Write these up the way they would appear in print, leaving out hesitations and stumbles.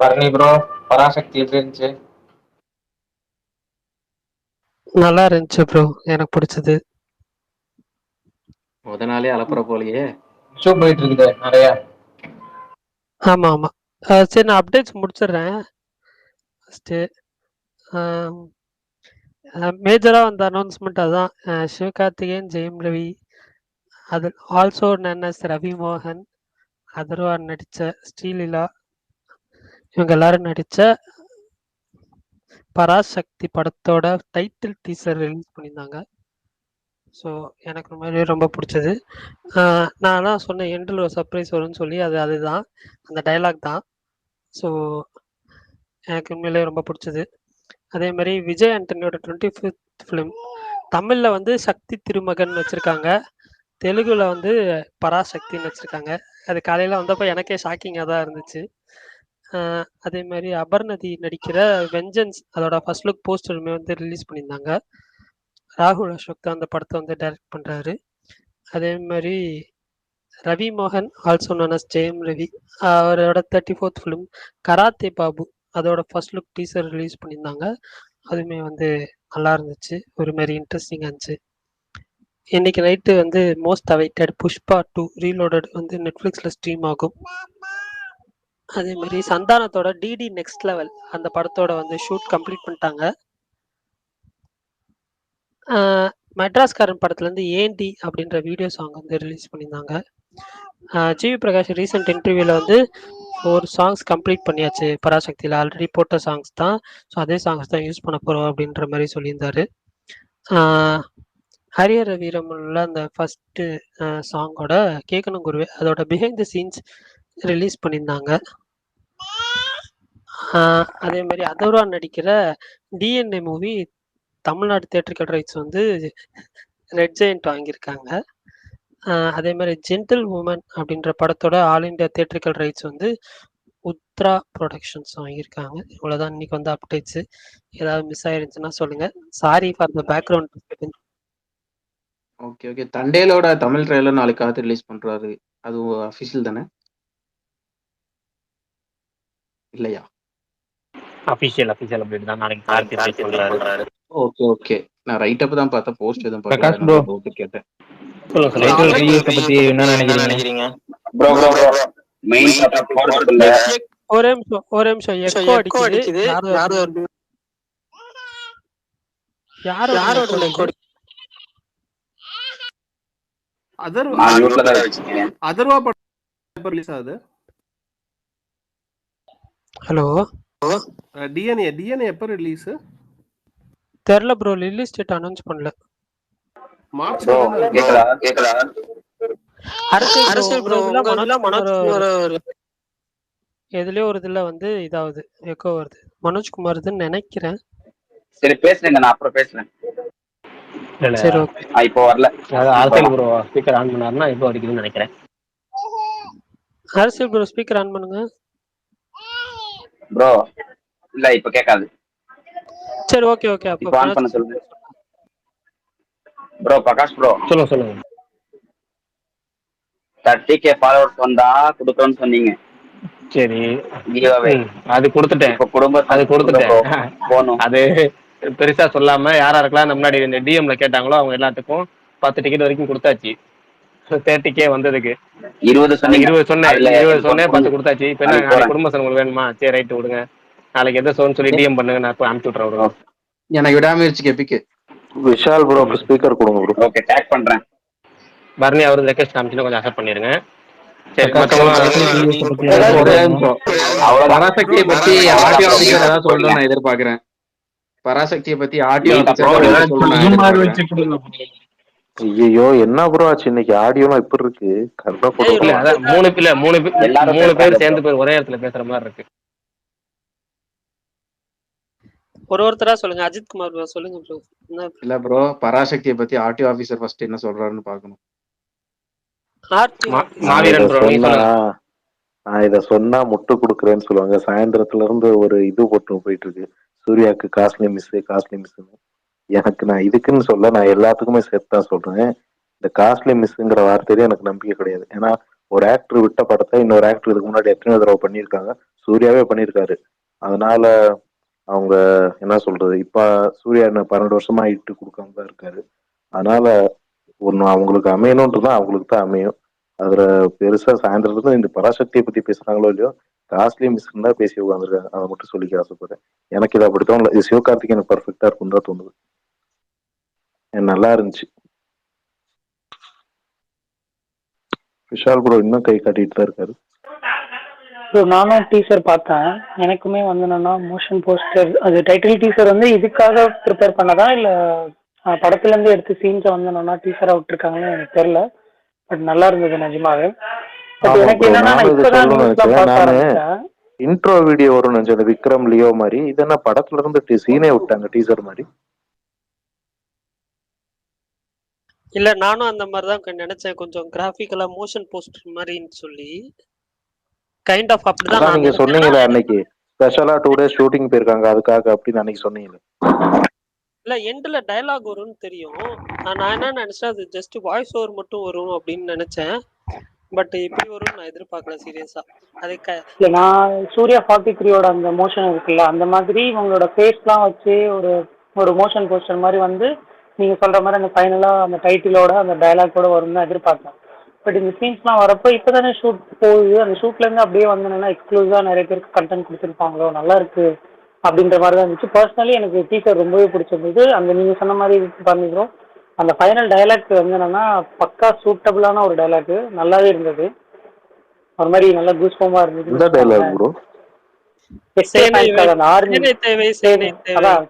Bharani bro, Parasakthi எப்படி இருந்துச்சு? நல்லா இருந்துச்சு ப்ரோ, எனக்கு பிடிச்சது. முத நாளே அலப்புற போலயே. ஷோ போயிட்டு இருக்குது நிறைய. ஆமா ஆமா. சரி, நான் அப்டேட்ஸ் முடிச்சிடுறேன் ஃபஸ்ட்டு. மேஜராக வந்த அனௌன்ஸ்மெண்ட் அதுதான். சிவகார்த்திகேயன், ஜெயம் ரவி, அது ஆல்சோ நன்னஸ் ரவி மோகன், அதர்வா நடித்த ஸ்ரீலீலா, இவங்க எல்லாரும் நடித்த பராசக்தி படத்தோட டைட்டில் டீசர் ரிலீஸ் பண்ணியிருந்தாங்க. ஸோ எனக்கு உண்மையிலேயே ரொம்ப பிடிச்சது. நான் சொன்னேன் எண்டில் ஒரு சர்ப்ரைஸ் வரும்னு சொல்லி, அதுதான் அந்த டைலாக் தான். ஸோ எனக்கு உண்மையிலேயே ரொம்ப பிடிச்சது. அதே மாதிரி விஜய் ஆண்டனியோட 25th ஃபிலிம் தமிழில் வந்து சக்தி திருமகன் வச்சுருக்காங்க, தெலுங்குல வந்து பராசக்தின்னு வச்சுருக்காங்க. அது காலையில் வந்தப்போ எனக்கே ஷாக்கிங்காக தான் இருந்துச்சு. அதே மாதிரி அபர்ணதி நடிக்கிற வெஞ்சன்ஸ் அதோட ஃபர்ஸ்ட் லுக் போஸ்டருமே வந்து ரிலீஸ் பண்ணியிருந்தாங்க. ராகுல் அசோக் தான் அந்த படத்தை வந்து டைரக்ட் பண்ணுறாரு. அதே மாதிரி ரவி மோகன், also known as Jayam Ravi, அவரோட 34th ஃபிலிம் கராத்தே பாபு அதோட ஃபர்ஸ்ட் லுக் டீசர் ரிலீஸ் பண்ணியிருந்தாங்க. அதுவுமே வந்து நல்லா இருந்துச்சு, ஒரு மாதிரி இன்ட்ரெஸ்டிங்காக இருந்துச்சு. இன்னைக்கு நைட்டு வந்து மோஸ்ட் அவைட்டட் புஷ்பா 2 ரீலோடட் வந்து நெட்ஃப்ளிக்ஸில் ஸ்ட்ரீம் ஆகும். அதே மாதிரி சந்தானத்தோட டிடி நெக்ஸ்ட் லெவல் அந்த படத்தோட வந்து ஷூட் கம்ப்ளீட் பண்ணிட்டாங்க. மெட்ராஸ்காரன் படத்துலேருந்து ஏன்டி அப்படின்ற வீடியோ சாங் வந்து ரிலீஸ் பண்ணியிருந்தாங்க. ஜிவி பிரகாஷ் ரீசெண்ட் இன்டர்வியூவில் வந்து 4 சாங்ஸ் கம்ப்ளீட் பண்ணியாச்சு பராசக்தியில், ஆல்ரெடி போட்ட சாங்ஸ் தான், ஸோ அதே சாங்ஸ் தான் யூஸ் பண்ண போகிறோம் அப்படின்ற மாதிரி சொல்லியிருந்தாரு. ஹரியர வீரமுள்ள அந்த ஃபஸ்ட்டு சாங்கோட கேட்கணும் குருவே அதோட பிஹைண்ட் த சீன்ஸ் ரிலீஸ் பண்ணியிருந்தாங்க. அதே மாதிரி அதர்வா நடிக்கிற DNA movie Tamil Nadu theatrical rights வந்து ரெட் ஜெயண்ட் வாங்கியிருக்காங்க. அதே மாதிரி ஜென்டில் உமன் அப்படின்ற படத்தோட ஆல் இண்டியா தியேட்டரிக்கல் ரைட்ஸ் வந்து உத்ரா ப்ரொடக்ஷன்ஸ் வாங்கியிருக்காங்க. இவ்வளோதான் இன்னைக்கு வந்து அப்டேட்ஸு. ஏதாவது மிஸ் ஆயிருந்துச்சுன்னா சொல்லுங்கள், sorry for the background. Okay okay. தண்டேலோட தமிழ் ட்ரெய்லர் நாளைக்கு காத்து ரிலீஸ் பண்றாரு, அது அஃபிஷியல் தானே? இல்லையா? அபிஷியல் அப்டேட் தான், நாளைக்கு கார்த்தி ரிலீஸ் பண்றாரு. Okay okay. நான் ரைட் அப் தான் பார்த்தேன், போஸ்ட் எதுவும் பார்க்கல, பிரகாஷ் ப்ரோ, அதனால டவுட் கேட்டேன். டைட்டில் ரிலீஸ் பத்தி என்ன நினைக்கிறீங்க? ப்ரோ மெயின் டாபிக் போறதுக்குள்ள ஒரே நிமிஷம் எக்கோ அடிக்குது. யாரோட எக்கோ? அதர்வா படம் எப்ப ரிலீஸ் ஆகுது? ஹலோ, டிஎன்ஏ எப்ப ரிலீஸ்? தெரியல ப்ரோ, ரிலீஸ் டேட் அனௌன்ஸ் பண்ணல. மார்ச் கேக்குதா? அரசியல் ப்ரோ எதுலயோ ஒரு இதுல வந்து இதாவது எக்கோ வருது. மனோஜ்குமார் இதுன்னு நினைக்கிறேன். சரி பேசுறேங்க, நான் அப்புறம் பேசுறேன். சரி ஓகே. இப்போ வரல. அரசியல் ப்ரோ ஸ்பீக்கர் ஆன் பண்ணாருன்னா இப்போ அடிக்குதுன்னு நினைக்கிறேன். அரசியல் ப்ரோ ஸ்பீக்கர் ஆன் பண்ணுங்க ப்ரோ. இல்ல இப்போ கேட்காது. சரி ஓகே ஓகே. அப்போ ஆன் பண்ண சொல்லுங்க ப்ரோ. பிரகாஷ் ப்ரோ சொல்லுங்க. 30K ஃபாலோவர்ஸ் வந்தா கொடுக்கணும்னு சொன்னீங்க. சரி, அது கொடுத்துட்டேன். அது பெருசா சொல்லாம யாராருக்கெல்லாம் முன்னாடி இந்த டிஎம்ல கேட்டாங்களோ அவங்க எல்லாத்துக்கும் 10 டிக்கெட் வரைக்கும் கொடுத்தாச்சு. 30K வந்ததுக்கு 20 சொன்னேன், 10 கொடுத்தாச்சு. இப்ப என்ன நாளைக்கு குடும்ப சனம் உங்களுக்கு வேணுமா? சரி ரைட்டு விடுங்க, நாளைக்கு எந்த சோன்னு சொல்லி டிஎம் பண்ணுங்க, நான் போய் அனுப்பிச்சு விட்றேன். எனக்கு விடாமுயற்சி எபிக்கு விஷால் ப்ரோ ஸ்பீக்கர் கொடுங்க ப்ரோ. ஓகே, டேக் பண்றேன். பர்னி அவரு ரெக்வெஸ்ட் காமிச்சு கொஞ்சம் அக்செப்ட் பண்ணிருங்க. சரி, பராசக்தியை பத்தி ஆடியோ ஆபீசர் ஏதாவது சொல்லணும்னு நான் எதிர்பார்க்கிறேன். பராசக்தியை பத்தி ஆடியோ ஐயோ என்ன ப்ரோ ஆச்சு இன்னைக்கு? ஆடியோலாம் இப்படி இருக்கு? மூணு பேர் சேர்ந்து ஒரே இடத்துல பேசுற மாதிரி இருக்கு. ஒருத்தரா சொல்லுங்க. அஜித் குமார் ப்ரோ சொல்லுங்க ப்ரோ. இல்ல ப்ரோ, பராசக்தியை பத்தி ஆர்டிஓ ஆபீசர் ஃபர்ஸ்ட் என்ன சொல்றாருன்னு பாக்கணும். நான் இத சொன்னா முட்டு கொடுக்குறேன்னு சொல்லுவாங்க. சாயந்தரத்துல இருந்து ஒரு இது போட்டு போயிட்டு இருக்கு, சூர்யாவுக்கு காஸ்ட்லி மிஸ். எனக்கு நான் இதுக்குன்னு சொல்ல, நான் எல்லாத்துக்குமே சேர்த்து தான் சொல்றேன். இந்த காஸ்ட்லி மிஸ்ங்கிற வார்த்தையில எனக்கு நம்பிக்கை கிடையாது. ஏன்னா ஒரு ஆக்டர் விட்ட படத்தை இன்னொரு ஆக்டர் இதுக்கு முன்னாடி எத்தனையோ தடவை பண்ணியிருக்காங்க. சூர்யாவே பண்ணியிருக்காரு. அதனால அவங்க என்ன சொல்றது, இப்ப சூர்யா என்ன 12 வருஷமா இட்டு கொடுக்காம தான் இருக்காரு. அதனால ஒண்ணு அவங்களுக்கு அமையணும்ன்றதான் அவங்களுக்கு தான் அமையும். அதுல பெருசா சாயந்தரத்துல இந்த பராசக்தியை பத்தி பேசுறாங்களோ இல்லையோ, காஸ்ட்லி மிஸ்ன்னு தான் பேசி உட்காந்துருக்காங்க. அதை மட்டும் சொல்லிக்க ஆசைப்படுறேன். எனக்கு இது அப்படி தோணல. இது சிவகார்த்திகேயன் பர்ஃபெக்டா இருக்குன்னு தான் தோணுது. நல்லா இருந்துச்சு. விஷால் ப்ரோ இன்னும் கை காட்டிட்டு தான் இருக்காரு. நானும் டீசர் பார்த்தேன். எனக்குமே வந்து என்னன்னா மோஷன் போஸ்டர், அது டைட்டில் டீசர் வந்து இதுக்காக ப்ரிப்பேர் பண்ணதா இல்ல படத்துல இருந்து எடுத்து சீன்ஸை வந்து என்னன்னா டீசரா விட்டுருக்காங்கன்னு எனக்கு தெரியல. பட் நல்லா இருந்தது நிஜமாவே. பட் எனக்கு என்னன்னா நான் இப்பதான் நியூஸ்லாம் பார்க்க ஆரம்பிச்சேன். இன்ட்ரோ வீடியோ வரும்னு நினைச்சேன், விக்ரம் லியோ மாதிரி. இது என்ன படத்துல இருந்து சீனே விட்டாங்க டீசர் மாதிரி. இல்ல நானும் அந்த மாதிரி தான் நினைச்சேன், கொஞ்சம் கிராஃபிக்கலா மோஷன் போஸ்டர் மாதிரின்னு சொல்லி. கைண்ட் ஆஃப் அப்படிதான் நீங்க சொன்னீங்களே அன்னைக்கு ஸ்பெஷலா 2 days ஷூட்டிங் போயிருக்காங்க அதுக்காக அப்படின்னு அன்னைக்கு சொன்னீங்களே. இல்ல எண்ட்ல டயலாக் வரும்னு தெரியும். நான் என்ன நினைச்சேன், அது ஜஸ்ட் வாய்ஸ் ஓவர் மட்டும் வரும் அப்படின்னு நினைச்சேன். பட் இப்படி வரும்னு நான் எதிர்பார்க்கல சீரியஸா. இல்ல நான் சூர்யா 43யோட அந்த மோஷன் இருக்குல்ல, அந்த மாதிரி இவங்களோட ஃபேஸ்லாம் வச்சு ஒரு மோஷன் போஸ்டர் மாதிரி வந்து நீங்க சொல்ற மாதிரி அந்த ஃபைனலா அந்த டைட்டிலோட அந்த டயலாக்கோட வரும்னு தான் எதிர்பார்த்தேன். பட் இந்த சீன்ஸ்லாம் வரப்போ இப்போதானே ஷூட் போகுது, அந்த ஷூட்லேருந்து அப்படியே வந்தோன்னா எக்ஸ்க்ளூசிவாக நிறைய பேருக்கு கண்டென்ட் கொடுத்துருப்பாங்களோ, நல்லா இருக்கு அப்படின்ற மாதிரி தான் இருந்துச்சு. பர்சனலி எனக்கு டீசர் ரொம்பவே பிடிச்சிருந்தது. அந்த நீங்கள் சொன்ன மாதிரி பண்ணிக்கிறோம். அந்த ஃபைனல் டைலாக் வந்து என்னன்னா பக்கா சூட்டபிளான ஒரு டைலாக், நல்லாவே இருந்தது. ஒரு மாதிரி நல்லா கூஸ்பமா இருந்தது.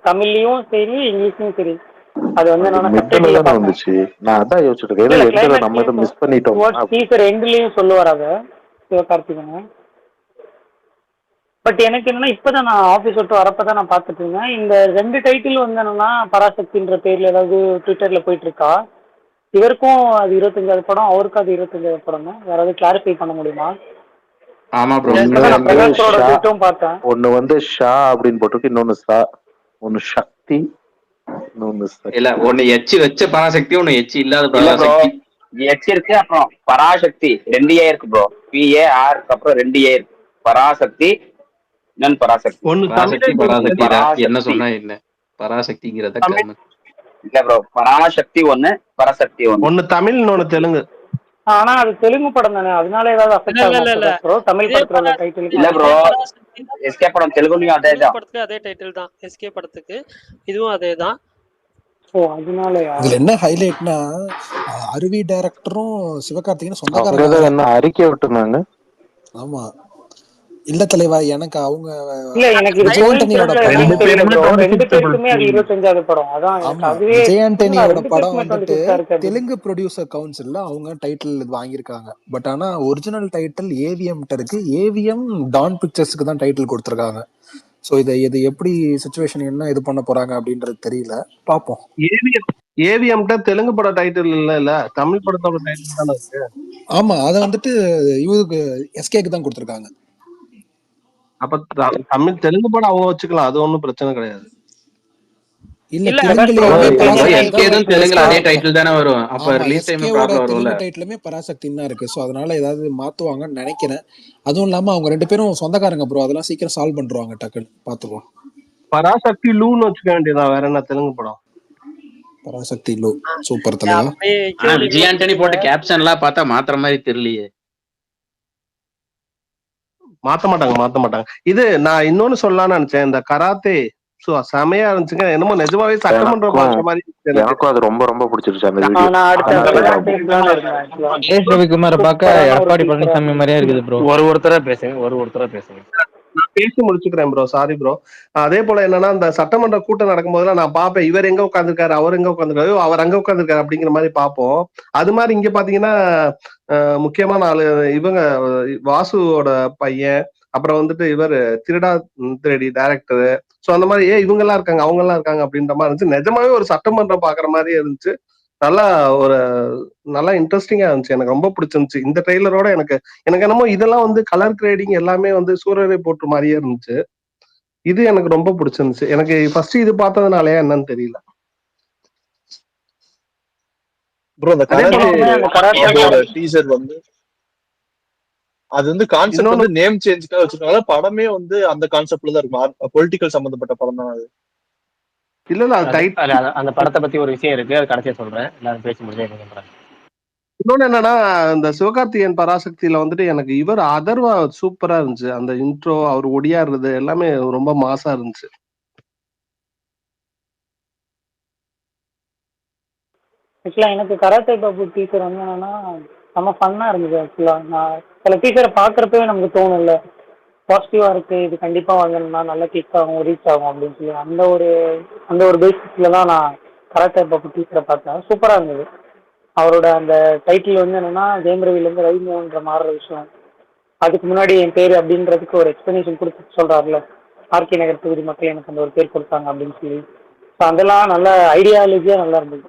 தமிழ்லயும் சரி இங்கிலீஷ்லயும் சரி அது வந்து வந்துச்சு. நான் அதான் யோசிச்சுட்டு நம்ம இத மிஸ் பண்ணிட்டோம். டீசர் எண்ட்லயும் சொல்லுவார் அத சிவகார்த்திகேயன். பட் எனக்கு என்னன்னா இப்பதான் நான் ஆபீஸ் விட்டு வரப்பதான் நான் பாத்துட்டு இருந்தேன். இந்த 2 டைட்டில் வந்து என்னன்னா பராசக்தின்ற பேர்ல ஏதாவது ட்விட்டர்ல போயிட்டு இருக்கா. இவருக்கும் அது 25வது படம், அவருக்கும் அது 25வது படம். யாராவது கிளாரிஃபை பண்ண முடியுமா? ஆமா ப்ரோ. பார்த்தேன். ஒன்னு வந்து ஷா அப்படின்னு போட்டுருக்கு, இன்னொன்னு சா, ஒன்னு சக்தி, இல்ல ஒன்னு எச்சி வச்ச பராசக்தி, ஒன்னு எச்சி இல்லாத பராசக்தி. எச்சி இருக்கு, அப்புறம் பராசக்தி 2 ஏ இருக்கு ப்ரோ. PAR அப்புறம் 2 ஏ இருக்கு. பராசக்தி இன்னொன்னு பராசக்தி. பராசக்தி என்ன சொன்னா என்ன பராசக்திங்கிறத இல்ல ப்ரோ, பராசக்தி ஒண்ணு, பராசக்தி ஒண்ணு தமிழ் இன்னொன்னு தெலுங்கு. ஆனா அது தெலுங்கு படம் தானே, அதனால ஏதாவது அஃபெக்ட் ஆகுமா? தமிழ் படத்தோட டைட்டில் இல்ல ப்ரோ, எஸ்கே படம் தெலுங்குலயும் அதேதான். படத்துக்கு அதே டைட்டில் தான், எஸ்கே படத்துக்கு இதுவும் அதேதான். இதுல என்ன ஹைலைட்னா அருவி டைரக்டரும் சிவகார்த்திகேயன் சொந்தக்காரங்க என்ன அறிக்கை விட்டுருந்தாங்க. ஆமா இல்ல தலைவா, எனக்கு அவங்க விஜய் ஆண்டனியோட படம் வந்துட்டு தெலுங்கு ப்ரொடியூசர் கவுன்சில்ல அவங்க டைட்டில் வாங்கியிருக்காங்க. பட் ஆனா ஒரிஜினல் டைட்டில் ஏவிஎம் இருக்கு. ஏவிஎம் டான் பிக்சர்ஸ்க்கு தான் டைட்டில் கொடுத்துருக்காங்க. சோ இது எப்படி சிச்சுவேஷன் என்ன இது பண்ண போறாங்க அப்படின்றது தெரியல, பாப்போம். ஏவிஎம் தெலுங்கு பட டைட்டில் இல்ல, தமிழ் படத்தோட டைட்டில் தானே இருக்கு. ஆமா, அத வந்துட்டு இவருக்கு எஸ்கேக்கு தான் கொடுத்துருக்காங்க. அப்ப தமிழ் தெலுங்கு படம் அவங்க வச்சுக்கலாம், அது ஒண்ணும் பிரச்சனை கிடையாது. இல்ல தெலுங்குல அதே டைட்டில் தானே வரும். அப்ப ரிலீஸ் டைம் ப்ராப்ளம் வரும்ல. டைட்டிலுமே பராசக்தின்னு தான் இருக்கு. சோ அதனால ஏதாவது மாத்துவாங்கன்னு நினைக்கிறேன். அதுவும் இல்லாம அவங்க 2 பேரும் சொந்தக்காரங்க ப்ரோ, அதெல்லாம் சீக்கிரம் சால்வ் பண்றாங்க, டக்குன்னு பாத்துக்குவோம். பராசக்தி லூன்னு வச்சுக்க வேண்டியதா, வேற என்ன தெலுங்கு படம்? பராசக்தி லூ சூப்பர் தலைவா. விஜய் ஆண்டனி போட்ட கேப்ஷன் எல்லாம் பார்த்தா மாத்திர மாதிரி தெரியலையே. மாத்த மாட்டாங்க. இது நான் இன்னொன்னு சொல்லலாம்னு நினைச்சேன், இந்த கராத்தே செமையா இருந்துச்சுங்க. என்னமோ நிஜமாவே சட்டமன்ற பாக்குற மாதிரி. எனக்கும் அது ரொம்ப ரொம்ப பிடிச்சிருச்சு அந்த வீடியோ. ரவிக்குமார் பார்க்க எடப்பாடி பழனிசாமி மாதிரியா இருக்குது ப்ரோ. ஒருத்தரா பேசுங்க. நான் பேசி முடிச்சுக்கிறேன் ப்ரோ, சாரி ப்ரோ. அதே போல என்னன்னா, இந்த சட்டமன்ற கூட்டம் நடக்கும் போதெல்லாம் நான் பாப்பேன், இவர் எங்க உட்காந்துருக்காரு, அவர் எங்க உட்காந்துருக்காரு, அவர் அங்க உட்காந்துருக்காரு அப்படிங்கிற மாதிரி பார்ப்போம். அது மாதிரி இங்க பாத்தீங்கன்னா முக்கியமான ஆளு இவங்க, வாசுவோட பையன், அப்புறம் வந்துட்டு இவர் திருடா திருடி டைரக்டரு. சோ அந்த மாதிரி இவங்க எல்லாம் இருக்காங்க, அவங்க எல்லாம் இருக்காங்க அப்படின்ற மாதிரி இருந்துச்சு. நிஜமாவே ஒரு சட்டமன்றம் பாக்குற மாதிரி இருந்துச்சு. நல்லா இன்ட்ரெஸ்டிங்கா இருந்துச்சு. எனக்கு ரொம்ப பிடிச்சிருந்துச்சு இந்த ட்ரெய்லரோட. எனக்கு என்னமோ இதெல்லாம் வந்து கலர் கிரேடிங் எல்லாமே வந்து சூரரை போட்டு மாதிரியே இருந்துச்சு. இது எனக்கு ரொம்ப பிடிச்சிருந்துச்சு. எனக்கு ஃபர்ஸ்ட் இது பார்த்ததுனாலயா என்னன்னு தெரியல ப்ரோ. அந்த கராத்தே டீசர் வந்து அது வந்து கான்செப்ட் இன்னொன்னு வந்து நேம் சேஞ்சுக்காக வச்சிருக்காங்க. படமே வந்து அந்த கான்செப்ட்ல தான் இருக்கும். பொலிட்டிக்கல் சம்பந்தப்பட்ட படம் தான் அது. இல்ல அது அந்த படத்தை பத்தி ஒரு விஷயம் இருக்கு, அது கடைசியா சொல்றேன். எல்லாரும் பேசி முடிஞ்சு. இன்னொன்னு என்னன்னா, இந்த சிவகார்த்திகேயன் பராசக்தியில வந்துட்டு எனக்கு இவர் அதர்வா சூப்பரா இருந்துச்சு. அந்த இன்ட்ரோ, அவர் ஒடியாடுறது எல்லாமே ரொம்ப மாசா இருந்துச்சு. ஆக்சுவலா எனக்கு கராத்தே பாபு டீச்சர் வந்து என்னன்னா செம்ம ஃபன்னா இருந்தது. ஆக்சுவலா நான் சில டீச்சரை பாக்குறப்பவே நமக்கு தோணும்ல, பாசிட்டிவா இருக்கு, இது கண்டிப்பா வாங்கணும்னா நல்லா கிளிக் ஆகும், ரீச் ஆகும் அப்படின்னு சொல்லி அந்த ஒரு பேசிஸ்ல தான் நான் கராத்தே பாபு டீச்சரை பார்த்தேன். சூப்பரா இருந்தது. அவரோட அந்த டைட்டில் வந்து என்னன்னா ஜெயம் ரவிலேருந்து ரவி மோகன்ற மாறுற விஷயம். அதுக்கு முன்னாடி என் பேர் அப்படின்றதுக்கு ஒரு எக்ஸ்பிளனேஷன் கொடுத்து சொல்றாருல, ஆர்கே நகர் தொகுதி மக்கள் எனக்கு அந்த ஒரு பேர் கொடுத்தாங்க அப்படின்னு சொல்லி. ஸோ அதெல்லாம் நல்ல ஐடியாலஜியா நல்லா இருந்தது.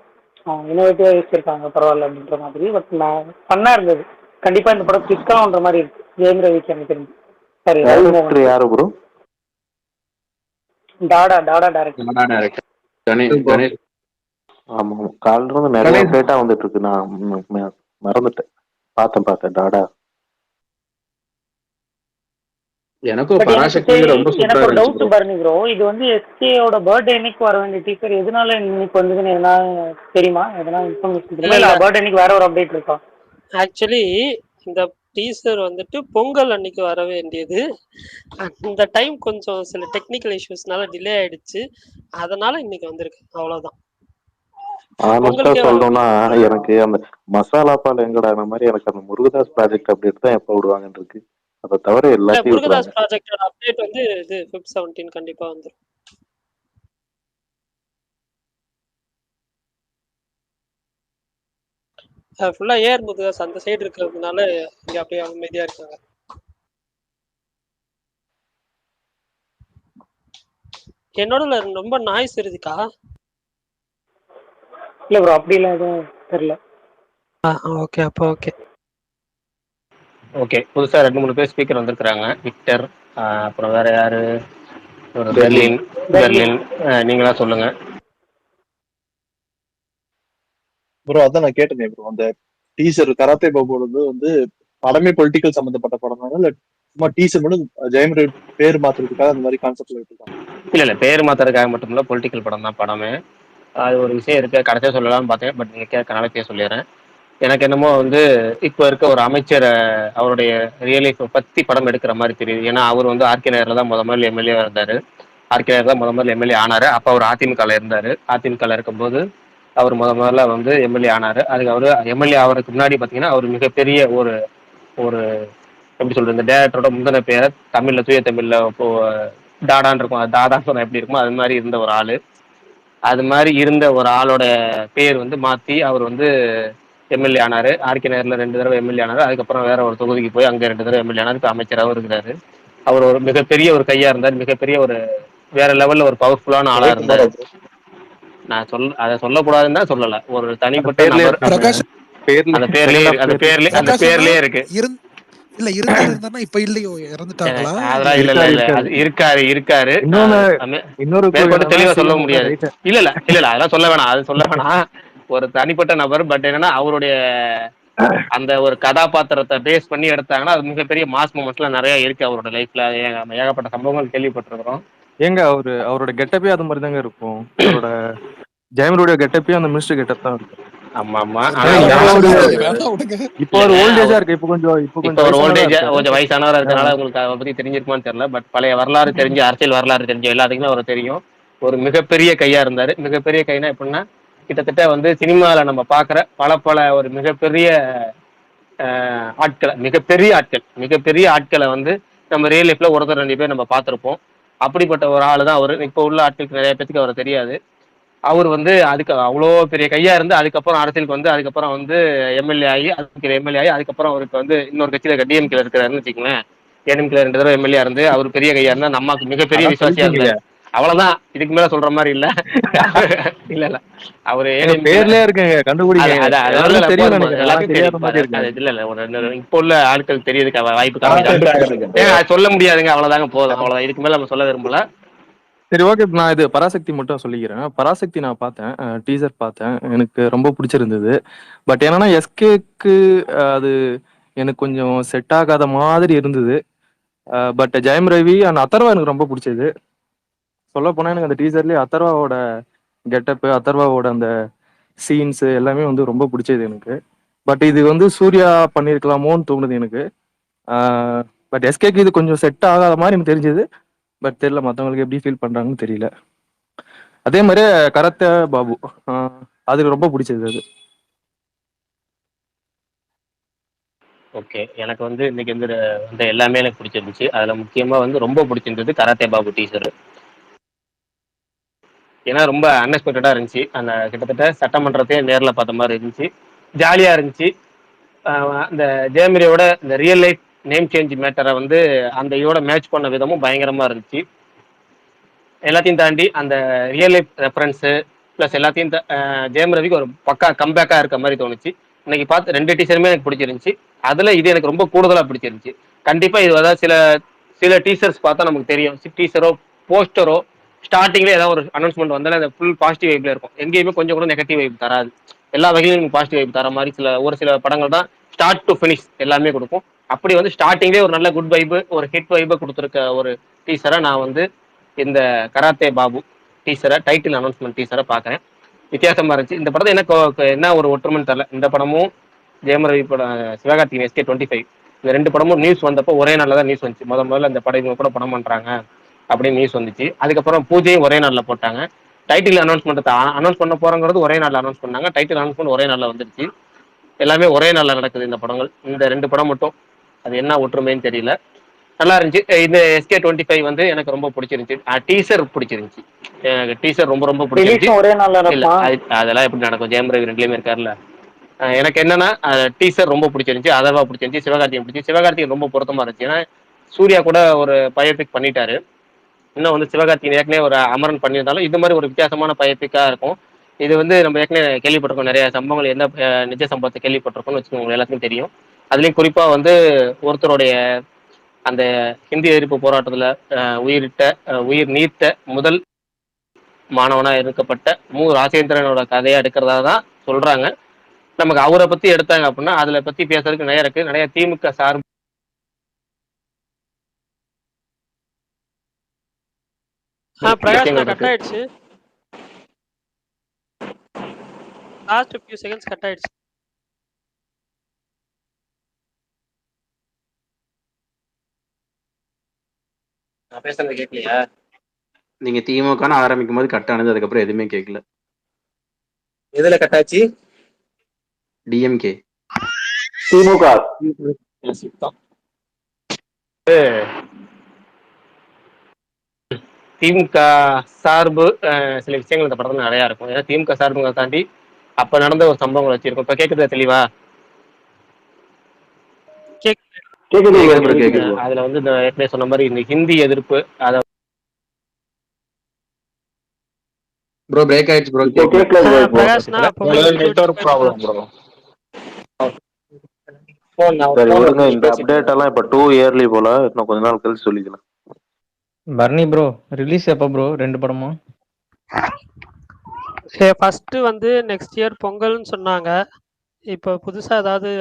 இன்னோவேட்டிவா யோசிச்சிருக்காங்க பரவாயில்ல அப்படின்ற மாதிரி. பட் நான் ஃபன்னா இருந்தது. கண்டிப்பா இந்த படம் கிளிக்கான்ற மாதிரி இருக்கு. ஜெயம் ரவிக்கு எனக்கு தெரிஞ்சு. சரி, ரவி மோகன் யாரு ப்ரோ? டாடா டைரக்டர். ஆமா, காலையில இருந்து நிறைய பேட்டா வந்துட்டு இருக்கு. நான் மறந்துட்டேன். பார்த்தேன் டாடா. எனக்கும் பட் பராசக்தி ரொம்ப எனக்கு சூப்பரா ஒரு டவுட் இருந்துச்சு பாருங்க ப்ரோ, இது வந்து எஸ்கேயோட பர்த்டே அன்னைக்கு வர வேண்டிய டீச்சர் எதனால இன்னைக்கு வந்ததுன்னு எதனா தெரியுமா? எதனா இன்ஃபர்மேஷன் தெரியுமா? இல்ல பர்த்டே அன்னைக்கு வேற ஒரு அப்டேட் இருக்கா? ஆக்சுவலி இந்த டீசர் வந்துட்டு பொங்கல் அன்னைக்கு வர வேண்டியது. இந்த டைம் கொஞ்சம் சில டெக்னிக்கல் இஷ்யூஸ்னால டிலே ஆயிடுச்சு. அதனால இன்னைக்கு வந்திருக்கு, அவ்வளவுதான். ஆனஸ்டா சொல்லணும்னா எனக்கு அந்த மசாலா பால் எங்கடான மாதிரி எனக்கு அந்த முருகதாஸ் ப்ராஜெக்ட் அப்டேட் தான் எப்ப விடுவாங்கன்னு இருக்கு. அதை தவிர எல்லாத்தையும் முருகதாஸ் ப்ராஜெக்டோட அப்டேட் வந்து இது Feb 17 கண்டிப்பா வந்துரும். ஃபுல்லா ஏர் முருகதாஸ் அந்த சைடு இருக்கிறதுனால இங்க அப்படியே அமைதியா இருக்காங்க. என்னோட ரொம்ப நாய்ஸ் இருக்குக்கா. இல்ல ப்ரோ, அப்படிலாம் எதுவும் தெரியல. ஓகே, அப்போ ஓகே. ஓகே, புதுசா 2-3 பேர் ஸ்பீக்கர் வந்திருக்கிறாங்க. விக்டர், அப்புறம் வேற யாரு, ஒரு பெர்லின். நீங்களா சொல்லுங்க ப்ரோ. அதான் நான் கேட்டேன் ப்ரோ, அந்த டீசர் கராத்தே பாபுவோடது வந்து படமே பொலிட்டிக்கல் சம்பந்தப்பட்ட படம் தானே, இல்ல சும்மா டீசர் மட்டும் ஜெயம் ரவி பேர் மாத்துறதுக்காக அந்த மாதிரி கான்செப்ட்ல எடுத்துருக்காங்க? இல்ல பேர் மாத்துறதுக்காக மட்டும் இல்ல, பொலிட்டிக்கல் படம் தான் படமே. அது ஒரு விஷயம் இருக்கு, கடைசியா சொல்லலாம்னு பார்த்தேன். பட் நீங்க கேட்கறனால சொல்லிடுறேன். எனக்கு என்னமோ வந்து இப்போ இருக்க ஒரு அமைச்சரை அவருடைய ரியல் லைஃப் பத்தி படம் எடுக்கிற மாதிரி தெரியுது. ஏன்னா அவர் வந்து ஆர்கே நகர்ல தான் முதல்ல எம்எல்ஏ இருந்தாரு. ஆர்கே நகர் தான் முதல்ல எம்எல்ஏ ஆனாரு. அப்போ அவர் அதிமுகல இருந்தாரு. அதிமுகல இருக்கும்போது அவர் முதல்ல வந்து எம்எல்ஏ ஆனாரு. அதுக்கு அவர் எம்எல்ஏ ஆகிறதுக்கு முன்னாடி பார்த்தீங்கன்னா அவர் மிகப்பெரிய ஒரு ஒரு எப்படி சொல்றது, இந்த டேரக்டரோட முந்தின பேரை தமிழ்ல தூய தமிழ்ல இப்போ டாடான்னு இருக்கும், அது டாடான்னு சொன்னா எப்படி இருக்குமோ அது மாதிரி இருந்த ஒரு ஆளு. அது மாதிரி இருந்த ஒரு ஆளோட பேர் வந்து மாத்தி அவர் வந்து எம்எல்ஏ ஆனாரு. ஆர்கே நகர்ல 2 தடவை எம்எல்ஏ ஆனாரு. அதுக்கப்புறம் வேற ஒரு தொகுதிக்கு போய் அங்க 2 தடவை எம்எல்ஏ ஆனாரு. இப்போ அமைச்சராகவும் இருக்கிறாரு. அவர் ஒரு மிகப்பெரிய ஒரு கையா இருந்தார். மிகப்பெரிய ஒரு வேற லெவல்ல ஒரு பவர்ஃபுல்லான ஆளா இருந்தாரு. நான் அதை சொல்லக்கூடாதுன்னு தான் சொல்லல. ஒரு தனிப்பட்ட நபர் அந்த பேர்லயே இருக்கு. இல்ல இருந்தாருன்னா இப்ப இல்லையோ, இறந்துட்டாங்களா? அதெல்லாம் இல்ல அது இருக்காரு. இன்னொரு தெளிவா சொல்ல முடியாது. இல்ல அதெல்லாம் சொல்ல வேணாம், அது சொல்ல வேணாம். ஒரு தனிப்பட்ட நபர். பட் என்னன்னா அவருடைய அந்த ஒரு கதாபாத்திரத்தை பேஸ் பண்ணி எடுத்தாங்கன்னா அது மிகப்பெரிய மாஸ் மூமெண்ட்ஸ்லாம் நிறைய இருக்கு அவரோட லைஃப்ல. ஏகப்பட்ட சம்பவங்கள் கேள்விப்பட்டிருக்கிறோம். ஏங்க அவரோட கெட்டப்பே அது மாதிரி தாங்க இருக்கும். அவரோட ஜெயமருடைய கெட்டப்பே அந்த மினிஸ்டர் கெட்டப் தான் இருக்கும். ஆமா இப்போ ஒரு ஓல்டேஜா இருக்கு. இப்போ கொஞ்சம் வயசானவரா இருக்கனால உங்களுக்கு அதை பத்தி தெரிஞ்சிருக்குமான்னு தெரியல. பட் பழைய வரலாறு தெரிஞ்ச, அரசியல் வரலாறு தெரிஞ்ச எல்லாத்துக்குமே அவர் தெரியும். ஒரு மிகப்பெரிய கையா இருந்தாரு. மிகப்பெரிய கைனா எப்படின்னா கிட்டத்தட்ட வந்து சினிமால நம்ம பாக்குற பல ஒரு மிகப்பெரிய மிகப்பெரிய ஆட்களை வந்து நம்ம ரியல் லைஃப்ல ஒருத்தர் 2 பேர் நம்ம பார்த்திருப்போம். அப்படிப்பட்ட ஒரு ஆளு தான் அவரு. இப்போ உள்ள ஆட்களுக்கு நிறைய பேருக்கு அவர் தெரியாது. அவர் வந்து அதுக்கு அவ்வளோ பெரிய கையா இருந்து அதுக்கப்புறம் அரசியலுக்கு வந்து அதுக்கப்புறம் வந்து எம்எல்ஏ ஆகி அதுக்கப்புறம் அவருக்கு வந்து இன்னொரு கட்சியில டிஎம்கேல இருக்கிறாருன்னு வச்சுக்கோங்களேன். ஏடிஎம்கேல 2 தடவை எம்எல்ஏ இருந்து அவர் பெரிய கையா இருந்தா நமக்கு மிகப்பெரிய விசுவாசியா இருந்தாரு. அவ்வளவுதான், இதுக்கு மேல சொல்ற மாதிரி இல்ல. இல்ல அவரு பேர்லயே இருக்குங்க, கண்டுபிடிங்க. இப்போ உள்ள ஆட்கள் தெரியறதுக்கு வாய்ப்பு கம்மி. சொல்ல முடியாதுங்க, அவ்வளவுதாங்க, போதும், அவ்வளவுதான். இதுக்கு மேல நம்ம சொல்ல விரும்பல. சரி, ஓகே. நான் இது பராசக்தி மட்டும் சொல்லிக்கிறேன். பராசக்தி நான் பார்த்தேன், டீசர் பார்த்தேன், எனக்கு ரொம்ப பிடிச்சிருந்தது. பட் என்னன்னா எஸ்கேக்கு அது எனக்கு கொஞ்சம் செட் ஆகாத மாதிரி இருந்தது. பட் ஜெயம் ரவி அண்ட் அதர்வா எனக்கு ரொம்ப பிடிச்சது. சொல்ல போனா எனக்கு அந்த டீசர்லயே அதர்வாவோட கெட்டப்பு, அதர்வாவோட அந்த சீன்ஸ் எல்லாமே வந்து ரொம்ப பிடிச்சது எனக்கு. பட் இது வந்து சூர்யா பண்ணியிருக்கலாமோன்னு தோணுது எனக்கு. பட் எஸ்கேக்கு இது கொஞ்சம் செட் ஆகாத மாதிரி எனக்கு தெரிஞ்சது. பட் தெரியல மற்றவங்களுக்கு எப்படி ஃபீல் பண்றாங்கன்னு தெரியல. அதே மாதிரி கராத்தே பாபு அது ரொம்ப பிடிச்சது அது. ஓகே, எனக்கு வந்து இன்னைக்கு வந்து எல்லாமே எனக்கு பிடிச்சிருந்துச்சு. அதுல முக்கியமா வந்து ரொம்ப பிடிச்சிருந்தது கராத்தே பாபு டீசர். ஏன்னா ரொம்ப அன்எக்ஸ்பெக்டடா இருந்துச்சு. அந்த கிட்டத்தட்ட சட்டமன்றத்தையே நேரில் பார்த்த மாதிரி இருந்துச்சு, ஜாலியா இருந்துச்சு. அந்த ஜெயமரியோட இந்த ரியல் லைஃப் நேம் சேஞ்ச் மேட்டரை வந்து அந்த இதோட மேட்ச் பண்ண விதமும் பயங்கரமா இருந்துச்சு. எல்லாத்தையும் தாண்டி அந்த ரியல் லைஃப் ரெஃபரன்ஸு ப்ளஸ் எல்லாத்தையும் ஜெயம் ரவிக்கு ஒரு பக்கா கம்பேக்காக இருக்க மாதிரி தோணுச்சு. இன்னைக்கு பார்த்து 2 டீசருமே எனக்கு பிடிச்சிருந்துச்சு. அதில் இது எனக்கு ரொம்ப கூடுதலாக பிடிச்சிருந்துச்சு. கண்டிப்பாக இது அதாவது சில டீசர்ஸ் பார்த்தா நமக்கு தெரியும், டீசரோ போஸ்டரோ ஸ்டார்டிங்ல ஏதாவது ஒரு அனௌன்ஸ்மெண்ட் வந்தாலும் அந்த ஃபுல் பாசிட்டிவ் வைப்ல இருக்கும். எங்கேயுமே கொஞ்சம் கூட நெகட்டிவ் வைப் தராது. எல்லா வகையிலும் பாசிட்டிவ் வைப் தர மாதிரி ஒரு சில படங்கள் தான் ஸ்டார்ட் டு ஃபினிஷ் எல்லாமே கொடுக்கும். அப்படி வந்து ஸ்டார்டிங்லேயே ஒரு நல்ல குட் வைப்பு, ஒரு ஹிட் வைப்பை கொடுத்துருக்க ஒரு டீசரை நான் வந்து இந்த கராத்தே பாபு டீசரை, டைட்டில் அனௌன்ஸ்மெண்ட் டீசரை பார்க்குறேன். வித்தியாசமா இருந்துச்சு. இந்த படத்தை என்ன ஒரு ஒற்றுமைன்னு தெரியல. இந்த படமும் ஜெயம் ரவி படம், சிவகார்த்திகேயன் SK25 இந்த 2 படமும் நியூஸ் வந்தப்போ ஒரே நாளில் தான் நியூஸ் வந்துச்சு. முதல்ல இந்த படம் இவங்க கூட படம் பண்றாங்க அப்படின்னு நியூஸ் வந்துச்சு. அதுக்கப்புறம் பூஜையும் ஒரே நாளில் போட்டாங்க. டைட்டில் அனௌன்ஸ்மெண்ட் அனௌன்ஸ் பண்ண போறங்கிறது ஒரே நாளில் அனௌன்ஸ் பண்ணாங்க. டைட்டில் அனௌன்ஸ்மெண்ட் ஒரே நாளில் வந்துருச்சு. எல்லாமே ஒரே நாளில் நடக்குது இந்த படங்கள். இந்த 2 படம் மட்டும் அது என்ன ஒற்றுமைன்னு தெரியல, நல்லா இருந்துச்சு. இந்த SK25 வந்து எனக்கு ரொம்ப பிடிச்சிருந்துச்சு. டீசர் பிடிச்சிருந்துச்சு. எனக்கு டீசர் ரொம்ப ரொம்ப பிடிச்சிருந்துச்சு. ஒரே நாள்ல இல்ல அதெல்லாம் எப்படி நடக்கும், ஜெயம் ரவி 2லயுமே இருக்காருல்ல. எனக்கு என்னன்னா டீசர் ரொம்ப பிடிச்சிருந்துச்சு, அதர்வா பிடிச்சிருந்துச்சு, சிவகார்த்திகேயன் பிடிச்சி. சிவகார்த்திகேயன் ரொம்ப பொருத்தமா இருந்துச்சு. ஏன்னா சூர்யா கூட ஒரு பயோபிக் பண்ணிட்டாரு. இன்னும் வந்து சிவகார்த்திகேயன் ஏற்கனவே ஒரு அமரன் பண்ணியிருந்தாலும் இது மாதிரி ஒரு வித்தியாசமான பயோபிக்கா இருக்கும். இது வந்து நம்ம ஏற்கனவே கேள்விப்பட்டிருக்கோம், நிறைய சம்பவங்கள் என்ன நிஜ சம்பவத்தை கேள்விப்பட்டிருக்கோம்னு வச்சுக்கோங்க, எல்லாத்துக்கும் தெரியும். அதுலயும் குறிப்பா வந்து ஒருத்தருடைய அந்த ஹிந்தி எதிர்ப்பு போராட்டத்துல உயிர் நீத்த முதல் மாணவனா இருக்கப்பட்ட ராஜேந்திரனோட கதையா எடுக்கிறதா தான் சொல்றாங்க. நமக்கு அவரை பத்தி எடுத்தாங்க அப்படின்னா அதுல பத்தி பேசுறதுக்கு நிறைய இருக்கு. நிறைய திமுக சார்பு பிரகாஷ் கட் ஆயிடுச்சு. லாஸ்ட் ஃபியூ செகண்ட்ஸ் கட் ஆயிடுச்சு. நான் பேசுறது கேட்கலையா? நீங்க திமுக ஆரம்பிக்கும் போது கட் ஆனது, அதுக்கப்புறம் எதுவுமே கேட்கல. எதுல கட் ஆச்சு? டிஎம்கே திமுக திமுக சார்பு சில விஷயங்கள் இந்த படத்துல நிறைய இருக்கும். ஏன்னா திமுக சார்புங்களை தாண்டி அப்ப நடந்த ஒரு சம்பவங்கள் வச்சிருக்கும். இப்ப கேக்குறதா தெளிவா? அதுல வந்து இந்த ஏற்கனவே சொன்ன மாதிரி இந்த ஹிந்தி எதிர்ப்பு அத ப்ரோ பிரேக் ஆயிடுச்சு ப்ரோ. Network problem bro. இந்த அப்டேட் எல்லாம் இப்ப 2 இயர்லி போல, இன்னும் கொஞ்ச நாள் கழிச்சு சொல்லிக்கலாம். பர்னி ப்ரோ ரிலீஸ் எப்போ ப்ரோ 2 படமும்? ஃபர்ஸ்ட் வந்து நெக்ஸ்ட் இயர் பொங்கல்னு சொன்னாங்க. இப்போ புதுசா ஏதாவது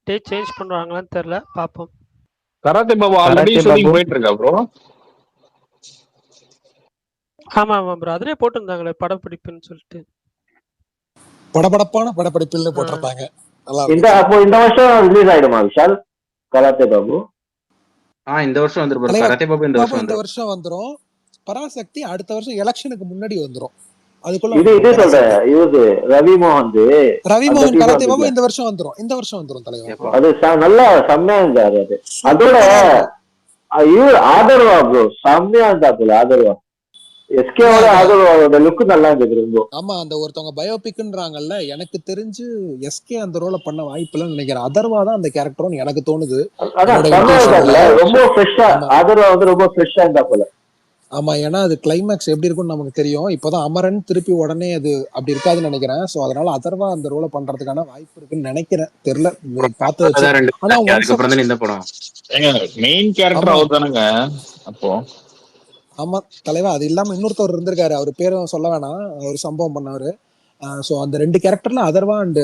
டேட் சேஞ்ச் பண்றாங்களான்னு தெரியல, பாப்போம். கராத்தே பாபு ஆல்ரெடி ஷூட்டிங் போயிட்டு இருக்கா ப்ரோ? ஆமா ப்ரோ, அதுலயே போட்டிருந்தாங்களே படப்பிடிப்புன்னு சொல்லிட்டு. படபடப்பான படப்பிடிப்புன்னு போட்டிருந்தாங்க. இந்த வருஷம் ரிலீஸ் ஆயிடுமா விஷால் கராத்தே பாபு? இந்த வருஷம் வந்துரும். கராத்தே பாபு இந்த வருஷம் வந்துரும். பராசக்தி அடுத்த வருஷம் எலெக்ஷனுக்கு முன்னாடி வந்துரும். அதுக்குள்ள இது சொல்றேன், இது ரவி மோகன் கராத்தே பாபு இந்த வருஷம் வந்துரும் தலைவர். அது நல்லா செம்மையா இருந்தாரு. அதோட ஆதர்வா ப்ரோ செம்மையா இருந்தாப்புல. ஆதர்வா எஸ்கேவோட ஆதர்வாவோட லுக் நல்லா இருந்தது ரொம்ப. ஆமா, அந்த ஒருத்தவங்க பயோபிக்ன்றாங்கல்ல, எனக்கு தெரிஞ்சு எஸ்கே அந்த ரோல பண்ண வாய்ப்பு இல்லைன்னு நினைக்கிறேன். அதர்வா தான் அந்த கேரக்டர்னு எனக்கு தோணுது. ரொம்ப ஃப்ரெஷ்ஷா ஆதர்வா வந்து ரொம்ப ஃப்ரெஷ்ஷா இருந்தாப்புல. ஆமா, ஏன்னா அது கிளைமேக்ஸ் எப்படி இருக்கும்னு நமக்கு தெரியும். இப்பதான் அமரன் திருப்பி உடனே அது அப்படி இருக்காதுன்னு நினைக்கிறேன். சோ அதனால அதர்வா அந்த ரோல பண்றதுக்கான வாய்ப்பு இருக்குன்னு நினைக்கிறேன். தெரியல, பார்த்து வச்சு. ஆனா மெயின் கேரக்டர் அவர் தானுங்க அப்போ. ஆமா தலைவா, அது இல்லாம இன்னொருத்தவர் இருந்திருக்காரு, அவர் பேரும் சொல்ல வேணாம், ஒரு சம்பவம் பண்ணாரு. ஸோ அந்த 2 கேரக்டர்ல அதர்வா அண்ட்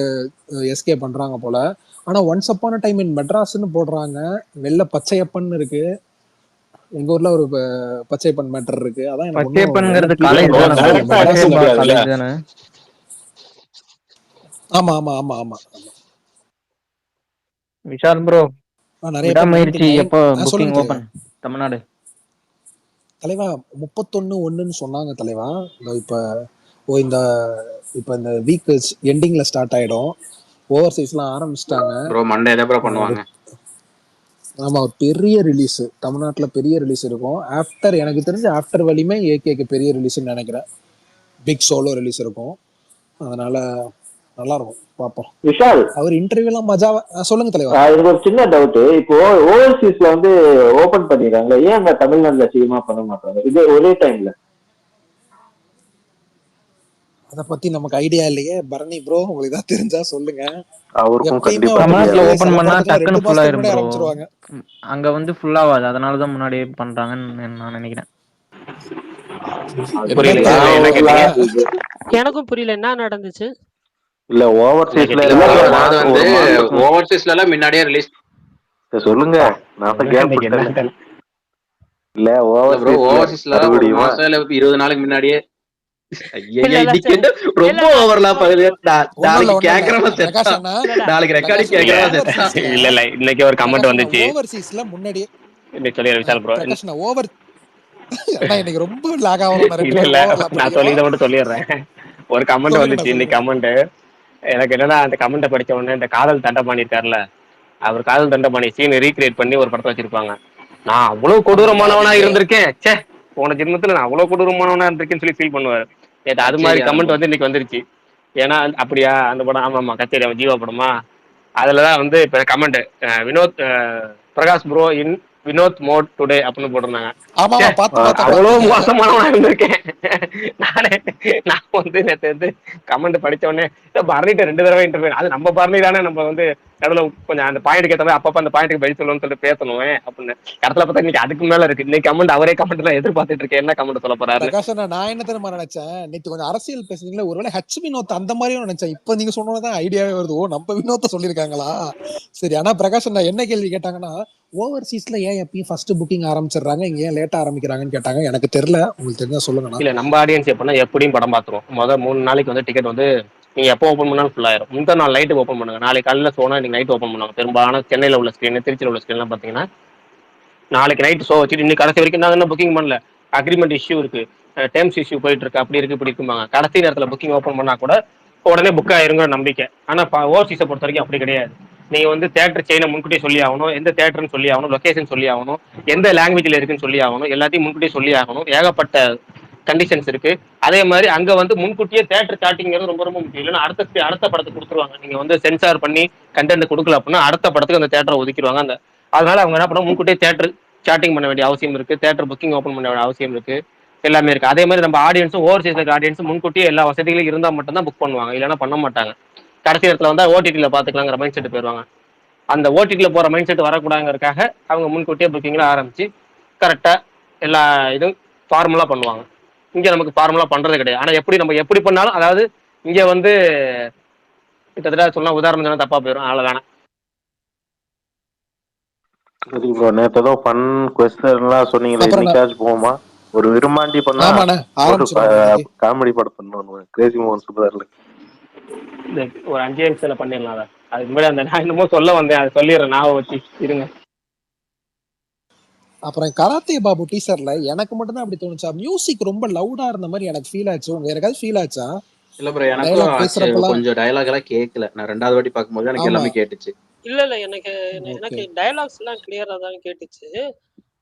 எஸ்கே பண்றாங்க போல. ஆனா ஒன்ஸ் அப்பான டைம் இன் மெட்ராஸ்ன்னு போடுறாங்க. வெள்ள பச்சையப்பன் இருக்கு, எங்க ஊர்ல ஒரு பச்சையப்பன் மேட்டர் இருக்கு. அதான் எனக்கு ஒன்றும் பச்சையப்பன்ங்கிறது clear காலேஜ் ஆ தானே புரியல. ப்ரோ? மெட்ராஸ் பச்சையப்பா காலேஜ் தானே? ஆமா ஆமா ஆமா ஆமா. விஷால் ப்ரோ, நிறைய பேர் விடாமுயற்சி 99 எப்போ சொல்லுங்க புக்கிங் தலைவா. ஓபன் தமிழ்நாடு? தலைவா 31/1ன்னு சொன்னாங்க தலைவா. இந்த இப்போ இந்த வீக் எண்டிங்ல ஸ்டார்ட் ஆயிடும். ஓவர்சீஸ்லாம் ஆரம்பிச்சிட்டாங்க. ப்ரோ மண்டே தான் ப்ரோ பண்ணுவாங்க. ஆமா, ஒரு பெரிய ரிலீஸ் தமிழ்நாட்டுல பெரிய ரிலீஸ் இருக்கும். ஆஃப்டர் எனக்கு தெரிஞ்சு ஆஃப்டர் வலிமை ஏகேக்கு பெரிய ரிலீஸ்ன்னு நினைக்கிறேன். பிக் சோலோ ரிலீஸ் இருக்கும். அதனால நல்லா இருக்கும், பார்ப்போம். விஷால், அவர் இன்டர்வியூலாம் மஜாவா சொல்லுங்க தலைவா. எனக்கு ஒரு சின்ன டவுட். இப்போ ஓவர்சீஸ்ல வந்து ஓபன் பண்ணிடுறாங்க, ஏன் அங்க தமிழ்நாட்டுல சீக்கிரமா பண்ண மாட்டாங்க இது ஒரே டைம்ல? அத பத்தி நமக்கு ஐடியா இல்லையே. பரணி ப்ரோ, உங்களுக்கு தான் தெரிஞ்சா சொல்லுங்க. அவருக்கும் எப்பயுமே கண்டிப்பா தமிழ்நாட்டுல தெரியாது. ஓபன் பண்ணா டக்குன்னு 2 ஃபுல் மாசத்துக்கு ஆயிரும் முன்னாடி ப்ரோ. ஆரம்பிச்சிருவாங்க. அங்க வந்து ஃபுல் ஆகாது, அதனாலதான் முன்னாடியே பண்றாங்கன்னு நான் நினைக்கிறேன். புரியல, தெரியல என்ன கேட்டீங்க? எனக்கும் புரியல என்ன நடந்துச்சு. இல்ல ஓவர்சீஸ்ல அதாவது வந்து ஓவர்சீஸ்ல எல்லாம் முன்னாடியே ரிலீஸ் சொல்லுங்க. நான் தான் கேப் விட்டேன். இல்ல ஓவர்சீஸ்ல ஒரு மறுபடியும் மாசம் இல்ல 20 நாளைக்கு முன்னாடியே. இல்ல, இல்ல, இன்னைக்கு ரொம்ப ஓவர்லாப் ஆகுது. நாளைக்கு கேக்குறவன் செத்தா, நாளைக்கு ரெக்கார்டிங் கேக்குறவன் செத்தா. இல்ல இல்ல, இன்னைக்கு ஒரு கமெண்ட் வந்துச்சு. ஓவர்சீஸ்ல முன்னாடியே இன்னைக்கு சொல்லிடுறேன் விஷால் ப்ரோ. பிரகாஷ் ஓவர் அண்ணா இன்னைக்கு ரொம்ப லாக் ஆகும். இல்ல இல்ல, நான் சொல்லி இதை மட்டும் சொல்லிடுறேன். ஒரு கமெண்ட் வந்துச்சு இன்னைக்கு கமெண்ட். எனக்கு என்னன்னா, அந்த கமெண்ட்டை படிச்ச உடனே இந்த காதல் தண்டபாணி இருக்காருல்ல, அவர் காதல் தண்டபாணி சீனை ரீக்ரியேட் பண்ணி ஒரு படத்தை வச்சிருப்பாங்க. நான் அவ்வளவு கொடூரமானவனா இருந்திருக்கேன், சே போன ஜென்மத்துல நான் அவ்வளவு கொடூரமானவனா இருந்திருக்கேன்னு சொல்லி ஃபீல் பண்ணுவாரு. அது மாதிரி கமெண்ட் வந்து இன்னைக்கு வந்துருச்சு. ஏன்னா அப்படியா அந்த படம், ஆமா ஆமா கச்சேரி அவன் ஜீவா படமா, அதுலதான் வந்து இப்ப comment Vinoth Prakash bro in Vinoth mode today அப்படின்னு போட்டிருந்தாங்க. அவ்வளவு மோசமானவனா இருந்திருக்கேன் நான் வந்து நேற்று வந்து கமெண்ட் படிச்ச உடனே பரணிட்ட 2 தடவை இன்டர்வியூ. அது நம்ம பரணி தானே, நம்ம வந்து நடுவில் கொஞ்சம் அந்த பாயிண்ட் ஏற்ற மாதிரி அப்பப்ப அந்த பாயிண்ட்டுக்கு பதில் சொல்லணும்னு சொல்லிட்டு பேசணும் அப்படின்னு இடத்துல பார்த்தா இன்னைக்கு அதுக்கு மேல இருக்கு. இன்னைக்கு கமெண்ட் அவரே கமெண்ட் நான் எதிர்பார்த்துட்டு இருக்கேன், என்ன கமெண்ட் சொல்ல போறாரு. பிரகாஷ் நான் என்ன தெரியுமா நினைச்சேன், நேற்று கொஞ்சம் அரசியல் பேசுறீங்களா, ஒருவேளை ஹச் வினோத் அந்த மாதிரியும் நினைச்சேன். இப்ப நீங்க சொன்னதான் ஐடியாவே வருது. ஓ நம்ம வினோத்த சொல்லியிருக்காங்களா, சரி. ஆனா பிரகாஷ் என்ன கேள்வி கேட்டாங்கன்னா, ஓவர்சீஸ்ல ஏன் எப்பயும் ஃபர்ஸ்ட் புக்கிங் ஆரம்பிச்சிடுறாங்க, இங்க ஏன் லேட்டா ஆரம்பிக்கிறாங்கன்னு கேட்டாங்க. எனக்கு தெரியல, உங்களுக்கு தெரிஞ்சா சொல்லுங்க. இல்ல நம்ம ஆடியன்ஸ் எப்படின்னா எப்படியும் படம் பார்த்துருவோம். முதல் 3 நாளைக்கு வந்து டிக்கெட் வந்து நீங்க எப்போ ஓப்பன் பண்ணாலும் ஃபுல் ஆயிரும். முந்தா நாள் நைட்டு ஓப்பன் பண்ணுங்க, நாளைக்கு காலையில ஷோனா இன்னைக்கு நைட் ஓப்பன் பண்ணுவாங்க. பெரும்பாலான சென்னையில உள்ள ஸ்கிரீன், திருச்சியில் உள்ள ஸ்கிரீன்லாம் பாத்தீங்கன்னா நாளைக்கு நைட் ஷோ வச்சுட்டு இன்னைக்கு கடைசி வரைக்கும் நாங்க என்ன புக்கிங் பண்ணல, அக்ரிமெண்ட் இஷ்யூ இருக்கு, டேர்ம்ஸ் இஷ்யூ போயிட்டு இருக்கு, அப்படி இருக்கு இப்படி இருக்குமாங்க. கடைசி நேரத்தில் புக்கிங் ஓப்பன் பண்ணா கூட உடனே புக் ஆயிருங்கிற நம்பிக்கை. ஆனா ஓவர்சீஸை பொறுத்த வரைக்கும் அப்படி கிடையாது. நீங்க வந்து தேட்டர் செயினை முன்கூட்டியே சொல்லி ஆகணும், எந்த தேட்டர்னு சொல்லி ஆகணும், லொகேஷன் சொல்லி ஆகணும், எந்த லாங்குவேஜ்ல இருக்குன்னு சொல்லி ஆகணும், எல்லாத்தையும் முன்கூட்டியே சொல்லி ஆகணும். ஏகப்பட்ட கண்டிஷன்ஸ் இருக்கு. அதே மாதிரி அங்க வந்து முன்கூட்டியே தேட்டர் ஸ்டார்டிங்கிறது ரொம்ப ரொம்ப முக்கியம். இல்லைன்னா அடுத்த படத்துக்கு கொடுத்துருவாங்க. நீங்க வந்து சென்சார் பண்ணி கண்டென்ட் கொடுக்கல அப்படின்னா அடுத்த படத்துக்கு அந்த தேட்டரை ஒதுக்கிடுவாங்க. அதனால அவங்க என்ன பண்ண முன்கூட்டியே தேட்டர் ஸ்டார்டிங் பண்ண வேண்டிய அவசியம் இருக்கு, தேட்டர் புக்கிங் ஓப்பன் பண்ண வேண்டிய அவசியம் இருக்கு, எல்லாமே இருக்கு. அதே மாதிரி நம்ம ஆடியன்ஸும் ஓவர்சீஸ் ஆடியன்ஸும் முன்கூட்டியே எல்லா வசதிகளும் இருந்தா மட்டும் தான் புக் பண்ணுவாங்க, இல்லைன்னா பண்ண மாட்டாங்க. கடைசி இடத்துல வந்து ஓடிடியில் பாத்துக்கலாங்கிற மைண்ட் செட் போயிருவாங்க. அந்த ஓடிடியில் போற மைண்ட் செட் வரக்கூடாதுங்கிறதுக்காக அவங்க முன்கூட்டியே புக்கிங்ல ஆரம்பிச்சு கரெக்டா எல்லா இதுவும் ஃபார்முலா பண்ணுவாங்க. இங்க நமக்கு ஃபார்முலா பண்றது கிடையாது. ஆனா நம்ம எப்படி பண்ணாலும், அதாவது இங்க வந்து கிட்டத்தட்ட சொன்னா உதாரணம் சொன்னா தப்பா போயிடும், அதனால வேணாம். சரி ப்ரோ, நேத்து ஏதோ ஃபன் குவெஸ்டன் எல்லாம் சொன்னீங்களே, இன்னைக்காச்சும் போகுமா? ஒரு விரும்மாண்டி பண்ணா காமெடி படம் பண்ணணும், கிரேசி மோகன் சுபதார்ல ஒரு 5 நிமிஷத்துல பண்ணிடலாம். அதுக்கு முன்னாடி அந்த நான் என்னமோ சொல்ல வந்தேன், அதை சொல்லிடுறேன் ஞாபகம் வச்சு இருங்க. அப்புறம் கராத்தே பாபு டீசர்ல எனக்கு மட்டும் தான் அப்படி தோணுச்சா, மியூசிக் ரொம்ப லவுடா இருந்த மாதிரி எனக்கு ஃபீல் ஆச்சு. உங்க யாருக்காவது ஃபீல் ஆச்சா? இல்ல ப்ரோ, எனக்கு கொஞ்சம் டயலாக் எல்லாம் கேட்கல. நான் 2வது வாட்டி பார்க்கும்போது எனக்கு எல்லாமே கேட்டுச்சு. இல்ல எனக்கு டயலாக்ஸ் எல்லாம் கிளியரா தான் கேட்டுச்சு.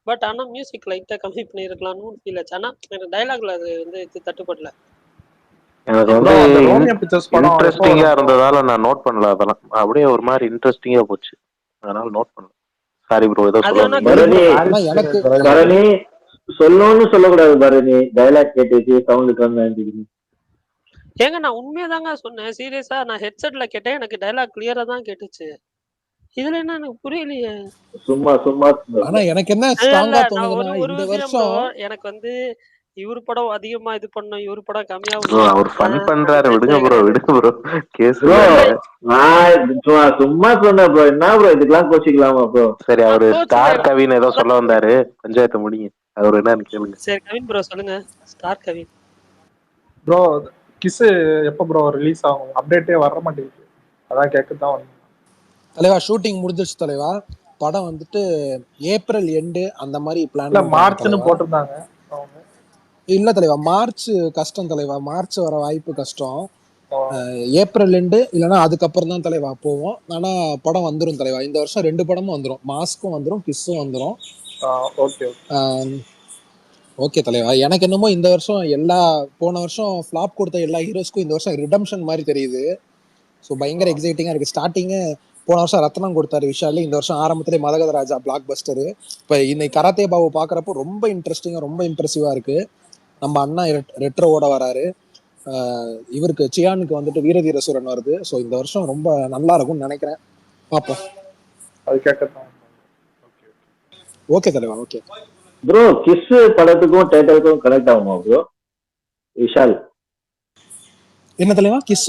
பட் ஆனா மியூசிக் லைட்டா கம்மி பண்ணிருக்கலாம்னு ஃபீல் ஆச்சு. ஆனா எனக்கு டயலாக்ல அது வந்து தட்டுப்படல. எனக்கு வந்து இன்ட்ரெஸ்டிங்கா இருந்ததால நான் நோட் பண்ணல. அதெல்லாம் அப்படியே ஒரு மாதிரி இன்ட்ரெஸ்டிங்கா போச்சு, அதனால நோட் பண்ணல. சாரி ப்ரோ, ஏதோ பரணி சொல்லணும்னு சொல்லக்கூடாது. பரணி டயலாக் கேட்டுச்சு, சவுண்ட் கம்மி. ஏங்க நான் உண்மையாதாங்க சொன்னேன், சீரியஸா. நான் ஹெட்செட்ல கேட்டேன், எனக்கு டயலாக் கிளியரா தான் கேட்டுச்சு. இதுல என்ன எனக்கு புரியலையே. சும்மா ஆனா எனக்கு என்ன ஸ்ட்ராங்கா தோணுதுன்னா, இந்த வருஷம் எனக்கு வந்து இவரு படம் அதிகமா இது பண்ணும், இவரு படம் கம்மியா ப்ரோ அவர் ஃபன் பண்றாரு, பேச்சே விடுங்க ப்ரோ, கிடையாது. விடுங்க ப்ரோ. கேஸ் ப்ரோ நான் சும்மா சொன்னேன் ப்ரோ. என்ன ப்ரோ இதுக்கெல்லாம் கோச்சிக்கலாமா ப்ரோ? சரி, அவரு கோச் ஸ்டார் கவின் ஏதோ சொல்ல வந்தாரு, பஞ்சாயத்தை முடிங்க. அவர் என்னன்னு கேளுங்க. சரி கவின் ப்ரோ சொல்லுங்க. ஸ்டார் கவின் ப்ரோ கிஸ் எப்போ ப்ரோ ரிலீஸ் ஆகும்? அப்டேட்டே வர மாட்டேங்குது, அதான் கேட்க தான் வந்தேன். தலைவா ஷூட்டிங் முடிஞ்சிருச்சு தலைவா. படம் வந்துட்டு ஏப்ரல் எண்டு அந்த மாதிரி பிளான் இல்ல மார்ச்னு போட்டிருந்தாங்க. இல்ல தலைவா, மார்ச் கஷ்டம் தலைவா, மார்ச் வர வாய்ப்பு கஷ்டம். ஏப்ரல் எண்டு இல்லைன்னா அதுக்கப்புறம் தான் தலைவா போவோம். ஆனா படம் வந்துடும் தலைவா. இந்த வருஷம் 2 படமும் வந்துடும், மாஸ்க்கும் வந்துடும், கிஸ்ஸும் வந்துடும். ஓகே தலைவா. எனக்கு என்னமோ இந்த வருஷம் போன வருஷம் ஃபிளாப் கொடுத்த எல்லா ஹீரோஸ்க்கும் இந்த வருஷம் ரிடம்ஷன் மாதிரி தெரியுது. ஸோ பயங்கர எக்ஸைட்டிங்கா இருக்கு. ஸ்டார்டிங்கு போன வருஷம் ரத்னம் கொடுத்தாரு விஷால், இந்த வருஷம் ஆரம்பத்திலே மதகத ராஜா பிளாக் பஸ்டரு. இப்போ இன்னைக்கு கராத்தே பாபு பாக்குறப்போ ரொம்ப இன்ட்ரெஸ்டிங்கா ரொம்ப இம்ப்ரெசிவா இருக்கு. நம்ம அண்ணா ரெட்ரோவோட வராரு. இவருக்கு சியானுக்கு வந்துட்டு வீரதீர சூரன் வருது. ஸோ இந்த வருஷம் ரொம்ப நல்லா இருக்கும்னு நினைக்கிறேன், பார்ப்போம். ஓகே தலைவா. ஓகே ப்ரோ கிஸ் படத்துக்கும் டைட்டிலுக்கும் கனெக்ட் ஆகுமா ப்ரோ விஷால்? என்ன தலைவா? கிஸ்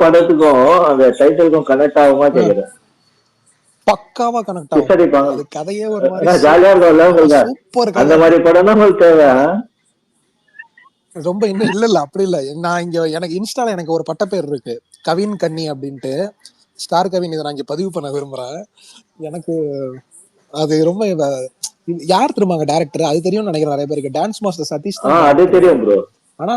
படத்துக்கும் அந்த டைட்டிலுக்கும் கனெக்ட் ஆகுமா கேக்குறேன். பக்காவா கனெக்ட் ஆகும். அது கதையே ஒரு மாதிரி ஜாலியா இருக்கும்ல சூப்பர். அந்த மாதிரி படம் தான் உங்களுக்கு தேவை. ரொம்ப இன்னும் இல்ல அப்படி இல்ல. நான் இங்க எனக்கு இன்ஸ்டால எனக்கு ஒரு பட்ட பேர் இருக்கு, கவின் கன்னி அப்படின்ட்டு. ஸ்டார் கவின் இதை நான் இங்க பதிவு பண்ண விரும்புறேன். எனக்கு அது ரொம்ப யார் திரும்பாங்க டைரக்டர் அது தெரியும்னு நினைக்கிறேன் நிறைய பேருக்கு. டான்ஸ் மாஸ்டர் சதீஷ் தான். அது தெரியும் ப்ரோ. ஆனா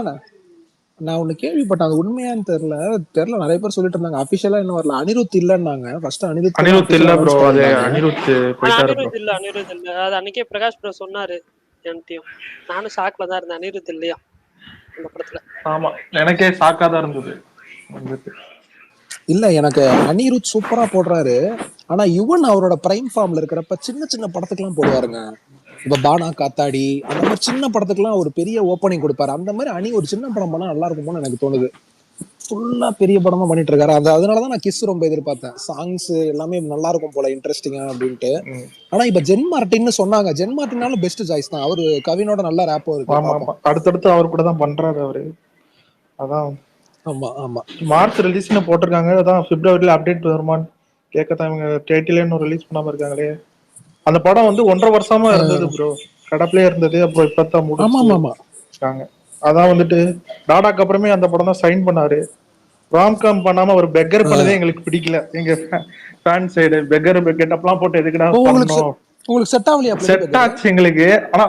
நான் ஒண்ணு கேள்விப்பட்டேன், அது உண்மையான்னு தெரியல. நிறைய பேர் சொல்லிட்டு இருந்தாங்க, அபிஷியலா இன்னும் வரல. அனிருத் இல்லன்னாங்க ஃபர்ஸ்ட். அனிருத் இல்ல ப்ரோ, அது அனிருத் போயிட்டாரு ப்ரோ. அனிருத் இல்ல, அது அன்னைக்கே பிரகாஷ் ப்ரோ சொன்னாரு என்கிட்டயும். நானும் ஷாக்ல தான் இருந்தேன், அனிருத் இல்லையா அந்த படத்துல. ஆமா, எனக்கே ஷாக்கா தான் இருந்தது. இல்ல எனக்கு அனிருத் சூப்பரா போடுறாரு. ஆனா யுவன் அவரோட பிரைம் ஃபார்ம்ல இருக்கிறப்ப சின்ன சின்ன படத்துக்கு எல்லாம் போடுவாருங்க. இப்ப பானா காத்தாடி அந்த மாதிரி சின்ன படத்துக்குலாம் ஒரு பெரிய ஓப்பனிங் கொடுப்பாரு. அந்த மாதிரி அணி ஒரு சின்ன படம் பண்ணா நல்லா இருக்குமோன்னு எனக்கு தோணுது. ஃபுல்லா பெரிய படமா பண்ணிட்டு இருக்காரு. அதனாலதான் நான் கிஸ் ரொம்ப எதிர்பார்த்தேன். சாங்ஸ் எல்லாமே நல்லா இருக்கும் போல, இன்ட்ரெஸ்டிங்கா அப்படின்ட்டு. ஆனா இப்ப ஜென் மார்டின்னு சொன்னாங்க. ஜென் மார்டினாலும் பெஸ்ட் சாய்ஸ் தான். அவரு கவினோட நல்ல ரேப்போ இருக்கு. அடுத்தடுத்து அவர் கூட தான் பண்றாரு அவரு. அதான் ஆமா ஆமா மார்ச் ரிலீஸ்னு போட்டிருக்காங்க. அதான் பிப்ரவரியில அப்டேட் வருமான்னு கேட்கத்தான் இவங்க டைட்டிலே இன்னும் ரிலீஸ் பண்ணாம இருக்காங்களே. அந்த படம் வந்து 1.5 வருஷமா இருந்தது ப்ரோ, கடப்பிலே இருந்தது. அப்புறம் இப்பதான் முடிச்சாங்க. அதான் வந்துட்டு டாடாக்கு அப்புறமே அந்த படம் தான் சைன் பண்ணாரு. ராம்காம் பண்ணாம ஒரு பெக்கர் பண்ணதே எங்களுக்கு பிடிக்கல. எங்க ஃபேன் சைடு பெக்கர் கெட்டப்லாம் போட்டு எதுக்குடா பண்ணணும். உங்களுக்கு செட் ஆகலையா? செட் ஆச்சு எங்களுக்கு. ஆனா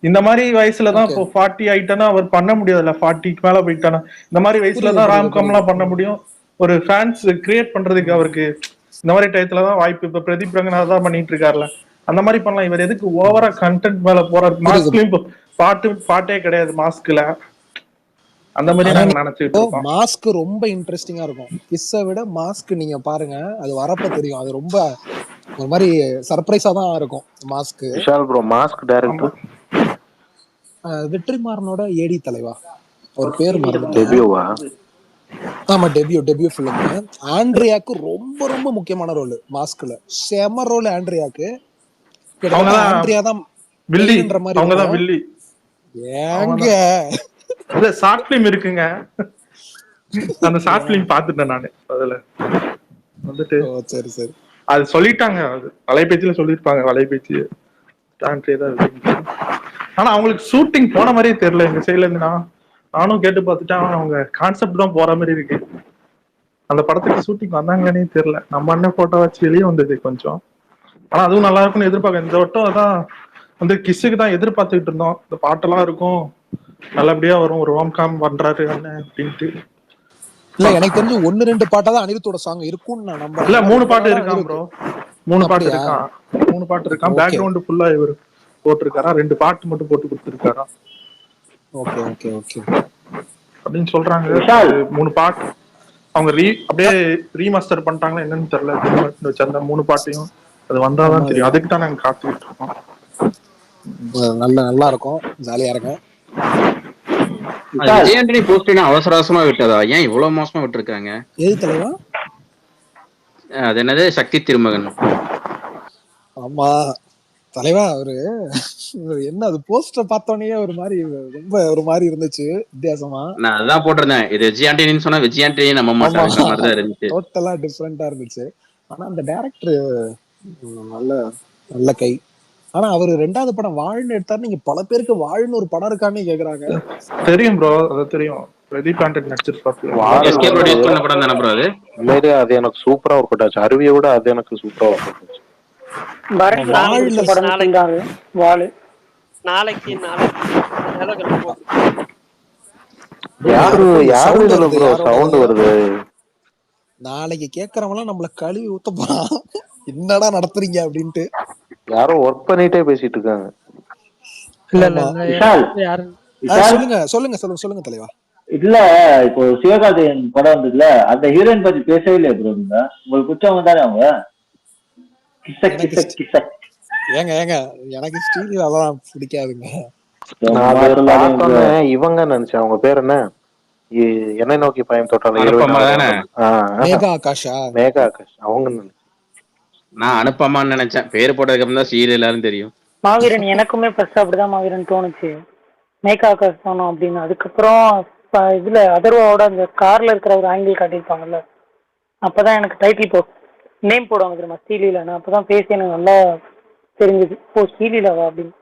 இந்த மாதிரி வயசுலதான் இப்போ 40 ஆயிட்டானா அவர் பண்ண முடியாதுல்ல. 40க்கு மேல போயிட்டானா இந்த மாதிரி வயசுலதான் ராம்காம் எல்லாம் பண்ண முடியும். ஒரு ஃபேன்ஸ் கிரியேட் பண்றதுக்கு அவருக்கு இந்த மாதிரி டயத்துலதான் வாய்ப்பு. இப்ப பிரதீப் ரங்கநாத் தான் பண்ணிட்டு இருக்காருல்ல, அந்த மாதிரி பண்ணலாம். இவர் எதுக்கு ஓவரா கண்டென்ட் மேல போறாரு? மாஸ்க்லயும் பாட்டே கிடையாது மாஸ்க்ல. அந்த மாதிரி நாங்க நினைச்சிட்டு இருக்கோம். மாஸ்க் ரொம்ப இன்ட்ரெஸ்டிங்கா இருக்கும். கிஸ்ஸை விட மாஸ்க் நீங்க பாருங்க, அது வரப்ப தெரியும். அது ரொம்ப ஒரு மாதிரி சர்ப்ரைஸா தான் இருக்கும் mask. Vishal bro mask director வெற்றிமாறனோட ஏடி தலைவா, ஒரு பேர் டெபியூவா? ஆமா டெபியூ ஃபிலிம். ஆண்ட்ரியாக்கு ரொம்ப ரொம்ப முக்கியமான ரோல் மாஸ்க்ல. செம ரோல் ஆண்ட்ரியாக்கு. ஆண்ட்ரியா தான் வில்லின்ற மாதிரி. அவங்க தான் வில்லி. ஏங்க அது ஷார்ட் ஃபிலிம் இருக்குங்க, அந்த ஷார்ட் ஃபிலிம் பாத்துட்டேன் நானு. அதுல வந்துட்டு சரி சரி அது சொல்லிட்டாங்க, அது வலைபேச்சில சொல்லிருப்பாங்க. வலைபேச்சு ஆண்ட்ரியா தான். ஆனா அவங்களுக்கு ஷூட்டிங் போன மாதிரியே தெரியல எங்க சைட்ல இருந்து. நானும் கேட்டு பார்த்துட்டேன். அவங்க கான்செப்ட் தான் போற மாதிரி இருக்கு. அந்த படத்துக்கு ஷூட்டிங் வந்தாங்களே தெரியல. நம்ம அண்ணன் போட்டோ வச்சு வெளியே வந்தது கொஞ்சம். ஆனா அதுவும் நல்லா இருக்கும்னு எதிர்பார்க்க. இந்த வட்டம் அதான் வந்து கிஸ்ஸுக்கு தான் எதிர்பார்த்துக்கிட்டு இருந்தோம். இந்த பாட்டெல்லாம் இருக்கும், நல்லபடியா வரும், ஒரு ரோம்காம் பண்றாரு அண்ணன் அப்படின்ட்டு. இல்ல எனக்கு தெரிஞ்சு 1-2 பாட்டா தான் அனிருத்தோட சாங் இருக்கும்னு நான் நம்புறேன். இல்ல 3 பாட்டு இருக்கான் ப்ரோ. 3 பாட்டு இருக்கான். 3 பாட்டு இருக்கான். பேக்ரவுண்ட் ஃபுல்லா இவர் போட்டிருக்காரா. 2 பாட்டு மட்டும் போட்டு கொடுத்துருக்காரா. ஓகே ஓகே ஓகே அப்படின்னு சொல்றாங்க. 3 பாட்டு அவங்க அப்படியே ரீமாஸ்டர் பண்ணிட்டாங்களா என்னன்னு தெரியல. அந்த 3 பாட்டையும் அது வந்தாதான் தெரியும். அதுக்கு தான் நாங்க காத்துக்கிட்டு இருக்கோம். நல்லா இருக்கும், ஜாலியா இருக்கும். விஜய் ஆண்டனி போஸ்டிங் அவசர அவசரமா விட்டதா? ஏன் இவ்வளவு மோசமா விட்டுருக்காங்க? எது தலைவா? அது என்னது சக்தி திருமகன். ஆமா தலைவா என்ன அது போஸ்டர் பார்த்தோன்னே ஒரு மாதிரி ரொம்ப ஒரு மாதிரி இருந்துச்சு வித்தியாசமா. நான் அதான் போட்டிருந்தேன், இது விஜய் ஆண்டனின்னு சொன்னா விஜய் ஆண்டனி நம்ப மாட்டாங்கிற மாதிரி தான் இருந்துச்சு. டோட்டலா டிஃப்ரெண்டா இருந்துச்சு. ஆனா அந்த டைரக்டர் நல்ல நல்ல கை. ஆனா அவரு 2வது படம் வாழ்னு எடுத்தாரு. நீங்க பல பேருக்கு வாழ்னு ஒரு படம் இருக்கான்னு கேக்குறாங்க. தெரியும் ப்ரோ, அது தெரியும். பிரதீப் ஆண்டனி நடிச்சிருப்பாரு. எஸ்கே ப்ரொடியூஸ் பண்ண படம் தானே ப்ரோ அது? உண்மையிலே அது எனக்கு சூப்பரா ஒர்க் அவுட் ஆச்சு. அருவியை விட அது எனக்கு சூப்பரா ஒர்க் அவுட் ஆச்சு. நாளைக்கு சவுண்ட் வருது. நாளைக்கு கேக்குறவங்க நம்மள கழுவி ஊத்த போறான். என்னடா நடத்துறீங்க அப்படின்ட்டு யாரோ ஒர்க் பண்ணிட்டே பேசிட்டு இருக்காங்க. சொல்லுங்க தலைவா. இல்ல இப்போ சிவகார்த்திகேயன் படம் வந்ததுல அந்த ஹீரோயின் பத்தி பேசவே இல்லையா ப்ரோ? நீங்க உங்களுக்கு பிடிச்சவங்க தானே அவங்க? ஏங்க எனக்கு ஸ்ரீலீலா அதெல்லாம் பிடிக்காதுங்க. இவங்க நினைச்சேன் அவங்க பேர் என்னை நோக்கி பயம் தொட்டால மேகா ஆகாஷ் அவங்க நான் அனுப்பமான்னு நினைச்சேன். பேரு போட்டதுக்கு அப்புறம் தான் சீரியல் எல்லாரும் தெரியும். மாவீரன் எனக்குமே ஃபர்ஸ்ட் அப்படிதான் மாவீரன் தோணுச்சு, மேகா ஆகாஷ் தோணும் அப்படின்னு. அதுக்கப்புறம் இதுல அதர்வாவோட அந்த கார்ல இருக்கிற ஒரு ஆங்கிள் காட்டியிருப்பாங்கல்ல, அப்பதான் எனக்கு டைட்டில் நேம் போடுவாங்க தெரியுமா, ஸ்ரீலீலா. அப்பதான் பேசி எனக்கு நல்லா தெரிஞ்சது, ஓ ஸ்ரீலீலாவா அப்படின்னு.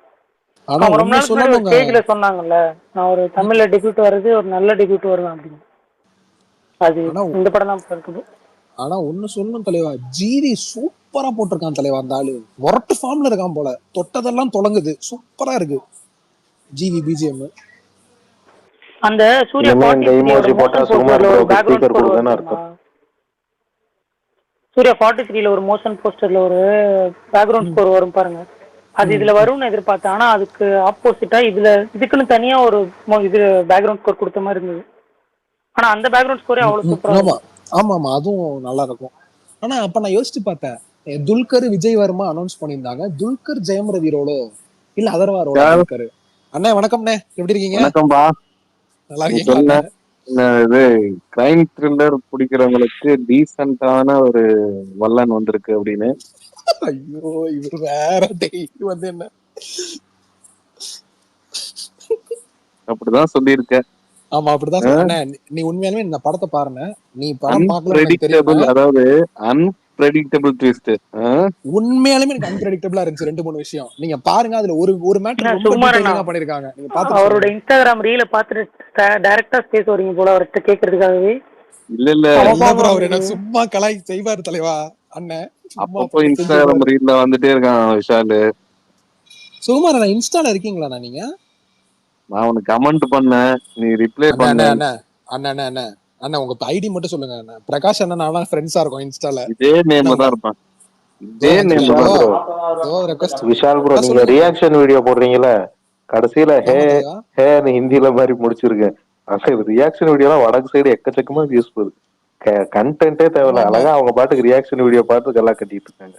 அவங்க ரொம்ப நாள் முன்னாடி ஒரு ஸ்டேஜ்ல சொன்னாங்கல்ல, நான் ஒரு தமிழ்ல டெபியூட் வர்றது ஒரு நல்ல டெபியூட் வருவேன் அப்படின்னு. அது இந்த படம் தான் இருக்குது. ஆனா ஒண்ணு சொல்லணும் தலைவா, ஜிவி சூப்பரா போட்டிருக்கான் தலைவா. அந்த ஆளு மொரட்டு ஃபார்ம்ல இருக்கான் போல, தொட்டதெல்லாம் தொடங்குது, சூப்பரா இருக்கு ஜிவி பிஜிஎம். அந்த சூர்யா 43ல ஒரு மோஷன் போஸ்டர்ல ஒரு பேக்ரவுண்ட் ஸ்கோர் வரும் பாருங்க, அது இதுல வரும்னு எதிர்பார்த்தேன். ஆனா அதுக்கு ஆப்போசிட்டா இதுக்குன்னு தனியா ஒரு இது பேக்ரவுண்ட் ஸ்கோர் கொடுத்த மாதிரி இருந்தது. ஆனா அந்த பேக்ரவுண்ட் ஸ்கோரே அவ்வளவு சூப்பரா. ஆமா அதுவும் நல்லா இருக்கும். ஆனா அப்ப நான் யோசிச்சு பார்த்தேன், துல்கர் விஜய் வர்மா அனௌன்ஸ் பண்ணியிருந்தாங்க, துல்கர் ஜெயம் ரவி ரோலோ இல்ல அதர்வா ரோலோ. துல்கர் அண்ணே வணக்கம்ண்ணே, எப்படி இருக்கீங்க? வணக்கம்பா. நல்லா இருக்கீங்களா? இது கிரைம் த்ரில்லர் பிடிக்கிறவங்களுக்கு டீசென்டான ஒரு வல்லன் வந்திருக்கு அப்படின்னு. ஐயோ இவர் வேற வந்து என்ன அப்படிதான் சொல்லியிருக்க. ஆமா அப்படிதான் சொன்னேன். நீ உண்மையாலுமே இந்த படத்தை பாருங்க, நீ படம் பார்க்கல, அதாவது அன்பிரெடிக்டபிள் ட்விஸ்ட். உண்மையாலுமே எனக்கு அன்பிரெடிக்டபிளா இருந்துச்சு 2-3 விஷயம். நீங்க பாருங்க, அதுல ஒரு மேட்டர் ரொம்ப டீடைலா பண்ணிருக்காங்க. நீங்க பாத்து அவரோட இன்ஸ்டாகிராம் ரீல பாத்துட்டு டைரக்டா ஸ்பேஸ் வரீங்க போல அவர்ட்ட கேக்குறதுக்காகவே. இல்ல அவர் என்ன சும்மா கலாய் செய்வார் தலைவா அண்ணன். அப்பப்போ இன்ஸ்டாகிராம் ரீல்ல வந்துட்டே இருக்கான் விஷால். சுகுமார் அண்ணா இன்ஸ்டால இருக்கீங்களா? நீங்க நான் உனக்கு கமெண்ட் பண்ணேன், நீ ரிப்ளை பண்ண. அண்ணா உங்க ஐடி மட்டும் சொல்லுங்க அண்ணா. பிரகாஷ் அண்ணா நான்லாம் ஃப்ரெண்ட்ஸா இருக்கோம் இன்ஸ்டால. இதே நேம்ல தான் இருப்பான். இதே நேம்ல தான் ப்ரோ. விஷால் ப்ரோ, நீங்க ரியாக்ஷன் வீடியோ போடுறீங்கல, கடைசில ஹே ஹிந்தில மாதிரி முடிச்சிருக்கேன். அந்த ரியாக்ஷன் வீடியோலாம் வடக்கு சைடு எக்கச்சக்கமா யூஸ் பண்ணுது. கண்டென்ட்டே தேவையில்ல, அழகா அவங்க பாட்டுக்கு ரியாக்ஷன் வீடியோ பார்த்து எல்லாம் கட்டிட்டு இருக்காங்க.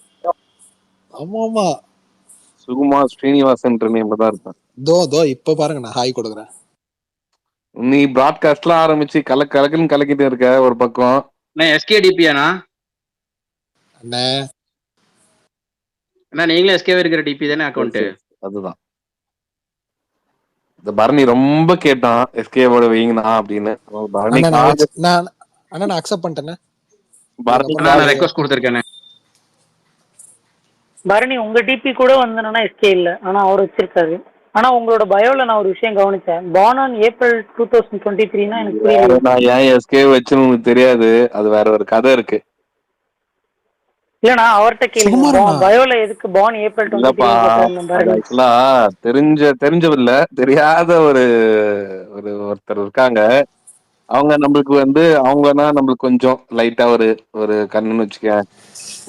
ஆமா சுகுமார் ஸ்ரீனிவாசன் நேம்ல தான் இருப்பேன். தோ இப்ப பாருங்க, நான் ஹாய் கொடுக்குறேன். நீ பிராட்காஸ்ட்லாம் ஆரம்பிச்சு கலக்குன்னு கலக்கிட்டு இருக்க ஒரு பக்கம். எஸ்கேடிபியானா அண்ணே? நீங்களும் எஸ்கே இருக்கிற டிபி தானே அக்கௌண்ட்? அதுதான் இந்த பரணி ரொம்ப கேட்டான் எஸ்கேவோட வைங்கண்ணா அப்படின்னு. பரணி நான் அக்செப்ட் பண்ணிட்டேன். பரணி நான் ரெக்வெஸ்ட் கொடுத்திருக்கேன். பரணி உங்க டிபி கூட வந்தனா எஸ்கே இல்ல, ஆனா அவர் வச்சிருக்காரு. ஆனா உங்களோட பயோல நான் ஒரு விஷயம் கவனிச்சேன், born on April 2023னா எனக்கு புரியல. நான் ஏன் எஸ்கே வச்சுன்னு உங்களுக்கு தெரியாது, அது வேற ஒரு கதை இருக்கு. இல்லனா அவர்ட்ட கேளுங்க, பயோல எதுக்கு born April 23 ஆக்சுவலா தெரிஞ்சவில்ல, தெரியாத ஒருத்தர் இருக்காங்க. அவங்க நம்மளுக்கு அவங்கன்னா நம்மளுக்கு கொஞ்சம் லைட்டா ஒரு கண்ணுன்னு வச்சுக்க.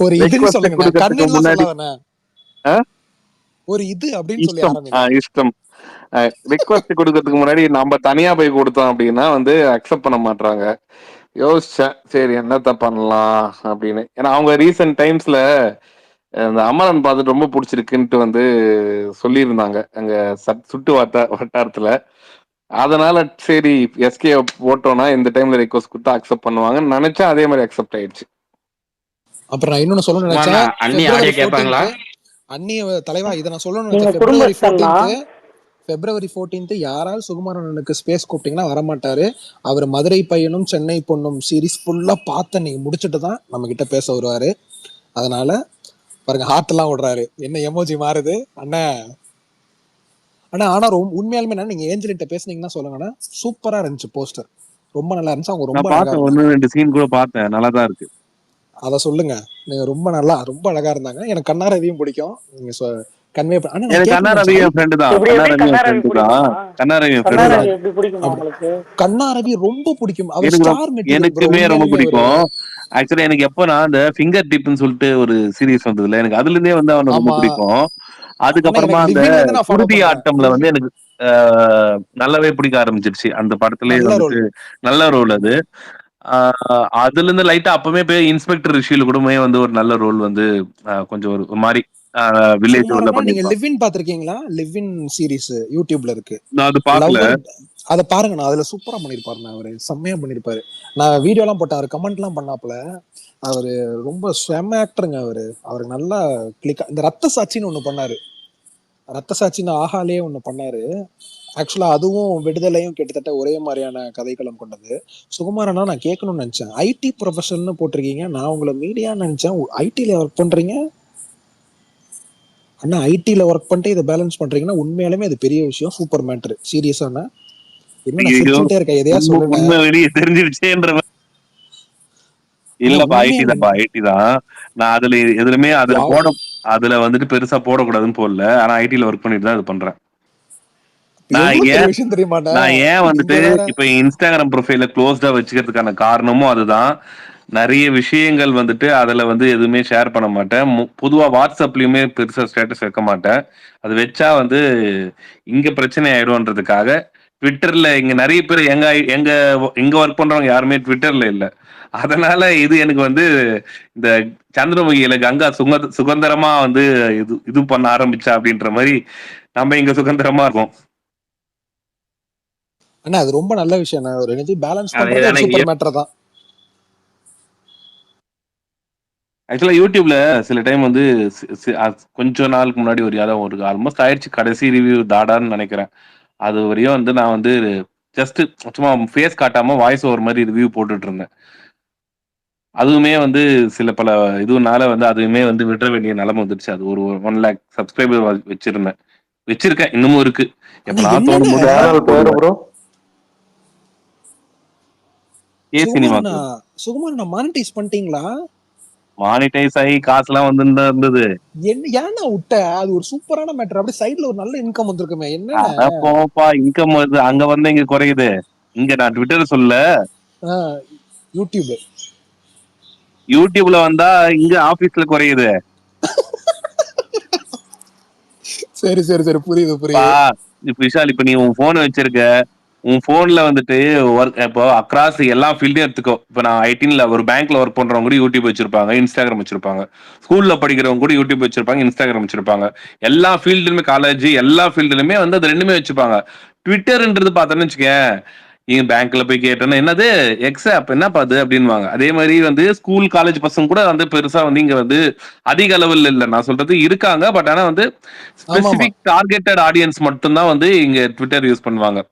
ஒரு இது சொல்லுங்க, கண்ணு முன்னாடி ஒரு இது அப்படின்னு சொல்லி ஆரம்பிங்க. இஷ்டம் ரிக்வெஸ்ட் கொடுக்கறதுக்கு முன்னாடி நம்ம தனியா போய் கொடுத்தோம் அப்படின்னா அக்செப்ட் பண்ண மாட்டாங்க. யோசிச்சேன், சரி என்னத்த பண்ணலாம் அப்படின்னு. ஏன்னா அவங்க ரீசெண்ட் டைம்ஸ்ல அந்த அமரன் பார்த்துட்டு ரொம்ப பிடிச்சிருக்குன்ட்டு சொல்லியிருந்தாங்க அங்க சுட்டு வட்டாரத்துல. அதனால சரி எஸ்கே போட்டோம்னா இந்த டைம்ல ரிக்வெஸ்ட் கொடுத்தா அக்செப்ட் பண்ணுவாங்கன்னு நினைச்சேன். அதே மாதிரி அக்செப்ட் ஆயிடுச்சு. அப்புறம் நான் இன்னொன்னு சொல்லணும்னு நினைச்சேன், அண்ணி ஆடியோ கேட்பாங்களா? அந்நிய தலைவா இதை நான் சொல்லணும்னு நீங்க நினைச்சேன். குடும்பஸ்தன்னா February 14th யாராவது சுகுமாரனுக்கு ஸ்பேஸ் கூப்பிட்டீங்கன்னா வரமாட்டாரு. அவர் மதுரை பையனும் சென்னை பொண்ணும் சீரிஸ் ஃபுல்லா பார்த்து நீங்க முடிச்சுட்டு தான் நம்ம கிட்ட பேச வருவாரு. அதனால பாருங்க ஹார்ட் எல்லாம் விடுறாரு. என்ன எமோஜி மாறுது அண்ணா. ஆனா உண்மையாலுமே நீங்க ஏஞ்சலிட்ட பேசுனீங்கன்னா சொல்லுங்கண்ணா. சூப்பரா இருந்துச்சு போஸ்டர், ரொம்ப நல்லா இருந்துச்சு. அவங்க ரொம்ப அழகா பார்த்தேன், ஒன்னு ரெண்டு சீன் கூட பார்த்தேன், நல்லா தான் இருக்கு. அத சொல்லுங்க. நீங்க ரொம்ப அழகா இருந்தாங்க. எனக்கு கண்ணா ரவியும் பிடிக்கும். நீங்க கன்வே பண்ண. எனக்கு கண்ணா ரவி என் ஃப்ரெண்டு தான். கண்ணா ரவி ரொம்ப பிடிக்கும். அவர் ஸ்டார் மெட்டீரியல். எனக்குமே ரொம்ப பிடிக்கும். ஆக்சுவலா எனக்கு எப்பனா அந்த ஃபிங்கர் டிப்னு சொல்லிட்டு ஒரு சீரிஸ் வந்ததுல, எனக்கு அதுல இருந்தே வந்து அவனை ரொம்ப பிடிக்கும். அதுக்கப்புறமா அந்த குருதி ஆட்டம்ல வந்து எனக்கு நல்லாவே பிடிக்க ஆரம்பிச்சிருச்சு. அந்த படத்துலயே வந்துட்டு நல்ல ரோல் அது. அதுல இருந்து லைட்டா அப்பவே போய் இன்ஸ்பெக்டர் ரிஷியில கூடமே வந்து ஒரு நல்ல ரோல் வந்து கொஞ்சம் ஒரு மாதிரி வில்லேஜ் ரோல்ல நீங்க லிவ்இன் பாத்திருக்கீங்களா? லிவ்இன் சீரிஸ் யூடியூப்ல இருக்கு. நான் அது பார்க்கல. அத பாருங்க. நான் அதுல சூப்பரா பண்ணிருப்பாரு. அவரு செம்மையா பண்ணிருப்பாரு. நான் வீடியோ எல்லாம் போட்டேன். அவர் கமெண்ட் எல்லாம் பண்ணாப்புல. அவரு ரொம்ப செம்ம ஆக்டருங்க. அவருக்கு நல்லா கிளிக். இந்த ரத்த சாட்சின்னு ஒண்ணு பண்ணாரு. ரத்த சாட்சின்னு ஆஹாலே ஒண்ணு பண்ணாரு. ஆக்சுவலா அதுவும் விடுதலையும் கிட்டத்தட்ட ஒரே மாதிரியான கதைக்களம் கொண்டது. சுகுமாரனா நான் கேட்கணும்னு நினைச்சேன். ஐடி ப்ரொஃபஷனல்னு போட்டிருக்கீங்க. நான் உங்களை மீடியான்னு நினைச்சேன். ஐடில ஒர்க் பண்றீங்க அண்ணா. ஐடில ஒர்க் பண்ணிட்டு இதை பேலன்ஸ் பண்றீங்கன்னா உண்மையாலுமே அது பெரிய விஷயம். Super matter. சீரியஸான என்ன சிரிச்சுட்டே இருக்க? எதையா சொல்லுங்க. உண்மை வெளியே தெரிஞ்சிருச்சேன்ற. இல்லப்பா, ஐடி தான். நான் அதுல எதுலுமே அதுல வந்துட்டு பெருசா போடக்கூடாதுன்னு போடல. ஆனா ஐடில ஒர்க் பண்ணிட்டு தான் இது பண்றேன். நான் ஏன் வந்துட்டு இப்ப இன்ஸ்டாகிராம் ப்ரொஃபைல க்ளோஸ்டா வச்சுக்கிறதுக்கான காரணமும் அதுதான். நிறைய விஷயங்கள் வந்துட்டு அதுல வந்து எதுவுமே ஷேர் பண்ண மாட்டேன். பொதுவா வாட்ஸ்அப்லயுமே பெருசா ஸ்டேட்டஸ் வைக்க மாட்டேன். அது வச்சா வந்து இங்க பிரச்சனை ஆயிடும்ன்றதுக்காக ட்விட்டர்ல இங்க நிறைய பேர் எங்க ஒர்க் பண்றவங்க யாருமே ட்விட்டர்ல இல்ல. அதனால இது எனக்கு வந்து இந்த சந்திரமுகியில கங்கா சுதந்திரமா வந்து இது பண்ண ஆரம்பிச்சா அப்படின்ற மாதிரி நம்ம இங்க சுதந்திரமா இருக்கோம். அண்ணா அது ரொம்ப நல்ல விஷயம். ஒரு எனர்ஜி பேலன்ஸ் பண்றது சூப்பர் மேட்டர் தான். ஆக்சுவலா யூடியூப்ல சில டைம் வந்து கொஞ்ச நாளுக்கு முன்னாடி ஒரு ஆல்மோஸ்ட் ஆயிடுச்சு கடைசி ரிவ்யூ தாடான்னு நினைக்கிறேன். அது வரையும் வந்து நான் வந்து ஜஸ்ட் சும்மா ஃபேஸ் காட்டாம வாய்ஸ் ஓவர் மாதிரி ரிவ்யூ போட்டுட்டு இருந்தேன். அதுவுமே வந்து சில பல இதுனால வந்து அதுவுமே வந்து விட வேண்டிய நிலைமை வந்துருச்சு. அது ஒரு 1 lakh சப்ஸ்கிரைபர் வச்சிருக்கேன், இன்னமும் இருக்கு. எப்பலாம் தோணும் போது சுகுமாரன் மானிட்டைஸ் பண்ணிட்டீங்களா? மானிட்டைஸ் ஆகி காசுலாம் வந்து இருந்தது. ஏன்னா விட்ட அது ஒரு சூப்பரான மேட்டர். அப்படியே சைடுல ஒரு நல்ல இன்கம் வந்திருக்குமே. என்ன போப்பா இன்கம் வருது அங்க வந்து இங்க குறையுது. இங்க நான் ட்விட்டர் சொல்ல, யூடியூப்ல வந்தா இங்க ஆபீஸ்ல குறையுது. சரி சரி சரி புரியுது. இப்ப விஷால், இப்ப நீ உன் போன் வச்சிருக்க, உன் போன்ல வந்துட்டு இப்போ அக்ராஸ் எல்லா ஃபீல்டையும் எடுத்துக்கோ. இப்ப நான் ஐடில ஒரு பேங்க்ல ஒர்க் பண்றவங்க கூட யூடியூப் வச்சிருப்பாங்க, இன்ஸ்டாகிராம் வச்சிருப்பாங்க. ஸ்கூல்ல படிக்கிறவங்க கூட யூடியூப் வச்சிருப்பாங்க, இன்ஸ்டாகிராம் வச்சிருப்பாங்க. எல்லா ஃபீல்டுலுமே காலேஜ் எல்லா ஃபீல்டுலுமே வந்து அது ரெண்டுமே வச்சுப்பாங்க. ட்விட்டர்ன்றது பார்த்தோன்னு வச்சுக்கேன், நீங்க பேங்க்ல போய் கேட்டோன்னா என்னது எக்ஸ் ஆப் என்னப்பா அது அப்படின்வாங்க. அதே மாதிரி வந்து ஸ்கூல் காலேஜ் பசங்க கூட வந்து பெருசா வந்து இங்க வந்து அதிக அளவில் இல்லை நான் சொல்றது இருக்காங்க. பட் ஆனா வந்து ஸ்பெசிபிக் டார்கெட்டட் ஆடியன்ஸ் மட்டும் தான் வந்து இங்க ட்விட்டர் யூஸ் பண்ணுவாங்க.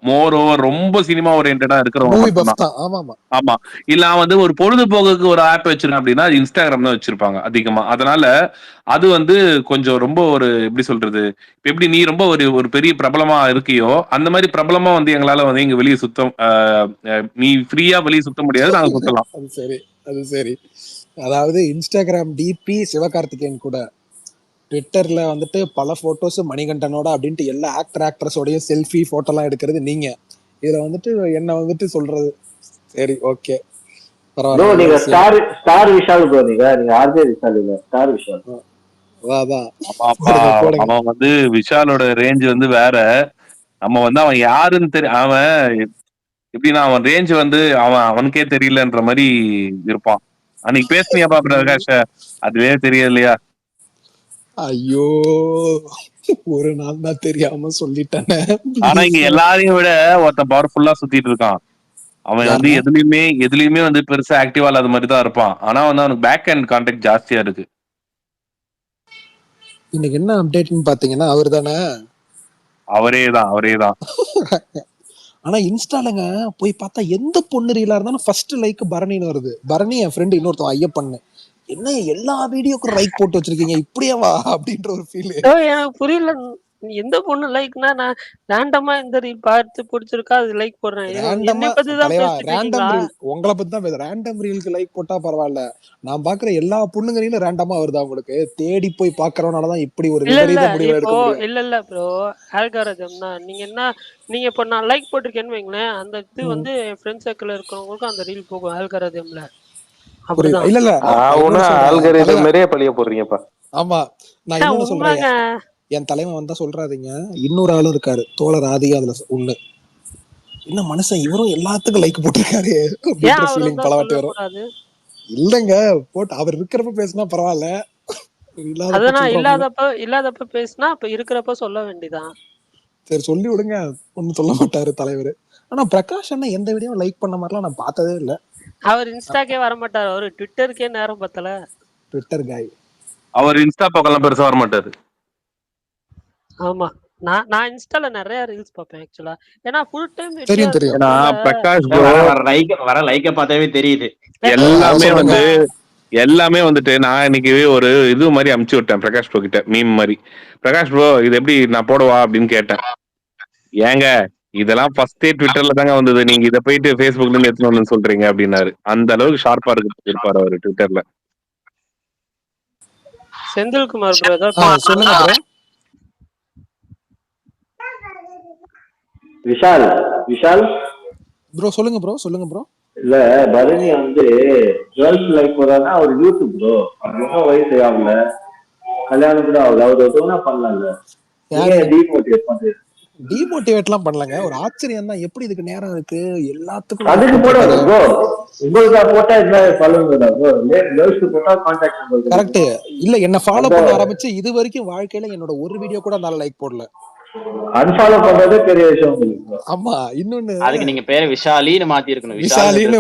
மோர் ஓவர் ரொம்ப சினிமா ஓரியன்டா இருக்கிறவங்க. ஆமா, இல்ல வந்து ஒரு பொழுதுபோக்குக்கு ஒரு ஆப் வச்சிருக்கேன் அப்படின்னா இன்ஸ்டாகிராம் தான் வச்சிருப்பாங்க அதிகமா. அதனால அது வந்து கொஞ்சம் ரொம்ப ஒரு எப்படி சொல்றது, எப்படி நீ ரொம்ப ஒரு பெரிய பிரபலமா இருக்கியோ அந்த மாதிரி பிரபலமா வந்து எங்களால வந்து இங்க வெளியே சுத்தம் நீ ஃப்ரீயா வெளியே சுத்த முடியாது, நாங்க சுத்தலாம். அது சரி. அதாவது இன்ஸ்டாகிராம் டிபி சிவகார்த்திகேயன் கூட, ட்விட்டர்ல வந்துட்டு பல போட்டோஸ் மணிகண்டனோட அப்படின்ட்டு எல்லா ஆக்ட்ரஸோடய செல்ஃபி போட்டோ எல்லாம் எடுக்கிறது நீங்க. இதுல வந்துட்டு என்ன வந்துட்டு சொல்றது. சரி ஓகே பரவாயில்ல. நீங்க ஸ்டார் விஷால் ப்ரோ, நீங்க ஆர்ஜே விஷால் இல்ல, ஸ்டார் விஷால். அவன் வந்து விஷாலோட ரேஞ்ச் வந்து வேற. நம்ம வந்து அவன் யாருன்னு தெரியும். அவன் எப்படின்னா அவன் ரேஞ்ச் வந்து அவனுக்கே தெரியலன்ற மாதிரி இருப்பான். அன்னைக்கு பேசுனியாப்பா பிரகாஷ், அதுவே தெரியலையா? ஐயோ ஒரு நாள் தான் தெரியாம சொல்லிட்டேன். ஆனா இங்க எல்லாரையும் விட ஒருத்தன் பவர்ஃபுல்லா சுத்திட்டு இருக்கான். அவன் வந்து எதுலயுமே வந்து பெருசா ஆக்டிவா இல்லாத மாதிரி தான் இருப்பான். ஆனா வந்து அவனுக்கு பேக் அண்ட் கான்டாக்ட் ஜாஸ்தியா இருக்கு. இன்னைக்கு என்ன அப்டேட்னு பாத்தீங்கன்னா அவர் தானே. அவரேதான். ஆனா இன்ஸ்டாலங்க போய் பார்த்தா எந்த பொண்ணு ரீலா இருந்தாலும் ஃபர்ஸ்ட் லைக் பரணின்னு வருது. பரணி என் ஃப்ரெண்டு இன்னொருத்தன் ஐயப்பண்ணு. என்ன எல்லா வீடியோக்கும் லைக் போட்டு வச்சிருக்கீங்க இப்படியாவா அப்படின்ற ஒரு ஃபீல். எனக்கு புரியல. எந்த பொண்ணு லைக்னா நான் ரேண்டமா இந்த ரீல் பார்த்து பிடிச்சிருக்கா அது லைக் போடுறேன். என்னை பத்தி தான் பேசிட்டு ரேண்டம் இருக்கீங்களா? ரீல் உங்களை பத்தி தான் பேசுறேன். ரேண்டம் ரீலுக்கு லைக் போட்டா பரவாயில்ல. நான் பாக்குற எல்லா பொண்ணுங்க ரீலும் ரேண்டமா வருதா உங்களுக்கு? தேடி போய் பாக்குறவனாலதான் இப்படி ஒரு இல்ல இல்ல விபரீத முடிவு எடுக்க இப்போ முடியும். இல்ல ப்ரோ, ஆல்காரிதம் தான். நீங்க இப்போ நான் லைக் போட்டிருக்கேன்னு வைங்களேன், அந்த இது வந்து என் ஃப்ரெண்ட் சர்க்கிள் இருக்கிறவங்களுக்கும் அந்த ரீல் போகும் ஆல்காரிதம்ல. புரியுது. அப்படிதான். இல்ல இல்ல அவனா ஆல்கரிதம் மாதிரியே பழிய போடுறீங்கப்பா. ஆமா நான் இன்னொன்னு சொல்றேன். என் தலைவன் வந்தா சொல்றாதீங்க. இன்னொரு ஆளும் இருக்காரு தோழர் ஆதியா அதுல ஒண்ணு. என்ன மனுஷன் இவரும் எல்லாத்துக்கும் லைக் போட்டிருக்காரு அப்படின்ற ஃபீலிங் பலவாட்டி வரும். இல்லங்க போட்டு அவர் இருக்கிறப்ப பேசினா பரவாயில்ல. இல்லாதப்ப பேசினா அப்ப இருக்கிறப்ப சொல்ல வேண்டியதான். சரி சொல்லி விடுங்க, ஒன்னும் சொல்ல மாட்டாரு தலைவர். ஆனா பிரகாஷ் அண்ணா எந்த வீடியோ லைக் பண்ண மாதிரிலாம் நான் பார்த்ததே இல்ல. அவர் இன்ஸ்டாக்கே வர மாட்டாரு. அவரு ட்விட்டருக்கே நேரம் பத்தல. ட்விட்டர் காய். அவர் இன்ஸ்டா பக்கம் பெருசா வர மாட்டாரு. ஆமா நான் இன்ஸ்டால நிறைய ரீல்ஸ் பார்ப்பேன் ஆக்சுவலா. ஏன்னா ஃபுல் டைம் தெரியும். ஏன்னா பிரகாஷ் வர லைக்க பார்த்தாவே தெரியுது. எல்லாமே வந்துட்டு நான் இன்னைக்கு ஒரு இது மாதிரி அமுச்சு விட்டேன் பிரகாஷ் ப்ரோ கிட்ட, மீம் மாதிரி. பிரகாஷ் ப்ரோ இது எப்படி நான் போடவா அப்படின்னு கேட்டேன். ஏங்க இதெல்லாம் ஃபர்ஸ்டே ட்விட்டர்ல தாங்க வந்தது, நீங்க இதை போயிட்டு ஃபேஸ்புக்ல இருந்து எடுத்துன்னு வந்து சொல்றீங்க அப்படின்னாரு. அந்த அளவுக்கு ஷார்ப்பா இருப்பாரு அவரு ட்விட்டர்ல. செந்தில்குமார் சொல்லுங்க ப்ரோ. விஷால் ப்ரோ சொல்லுங்க ப்ரோ. இல்ல பரணி வந்து கேர்ள்ஸ் லைக் போறாருன்னா அவர் யூடியூப் ப்ரோ. அப்படின்னா வயசு ஆகல, கல்யாணம் கூட ஆகல, அவர் எதுவும்னா பண்ணலாங்க. டிமோட்டிவேட் பண்றது. டிமோட்டிவேட்லாம் பண்ணலங்க. ஒரு ஆச்சரியம் தான், எப்படி இதுக்கு நேரம் இருக்கு எல்லாத்துக்கும். அதுக்கு போடாது ப்ரோ. உங்களுக்கு போட்டா என்ன ஃபாலோங்க ப்ரோ. கேர்ள்ஸ்க்கு போட்டா கான்டாக்ட் நம்பர் கரெக்ட். இல்ல என்ன ஃபாலோ பண்ண ஆரம்பிச்சு இது வரைக்கும் வாழ்க்கையில என்னோட ஒரு வீடியோ கூட அந்த லைக் போடல. அன்ஃபாலோ பண்றதே பெரிய விஷயம் உங்களுக்கு. ஆமா இன்னொன்னு அதுக்கு நீங்க பேரை விஷாலின்னு மாத்தி இருக்கணும். விஷாலின்னு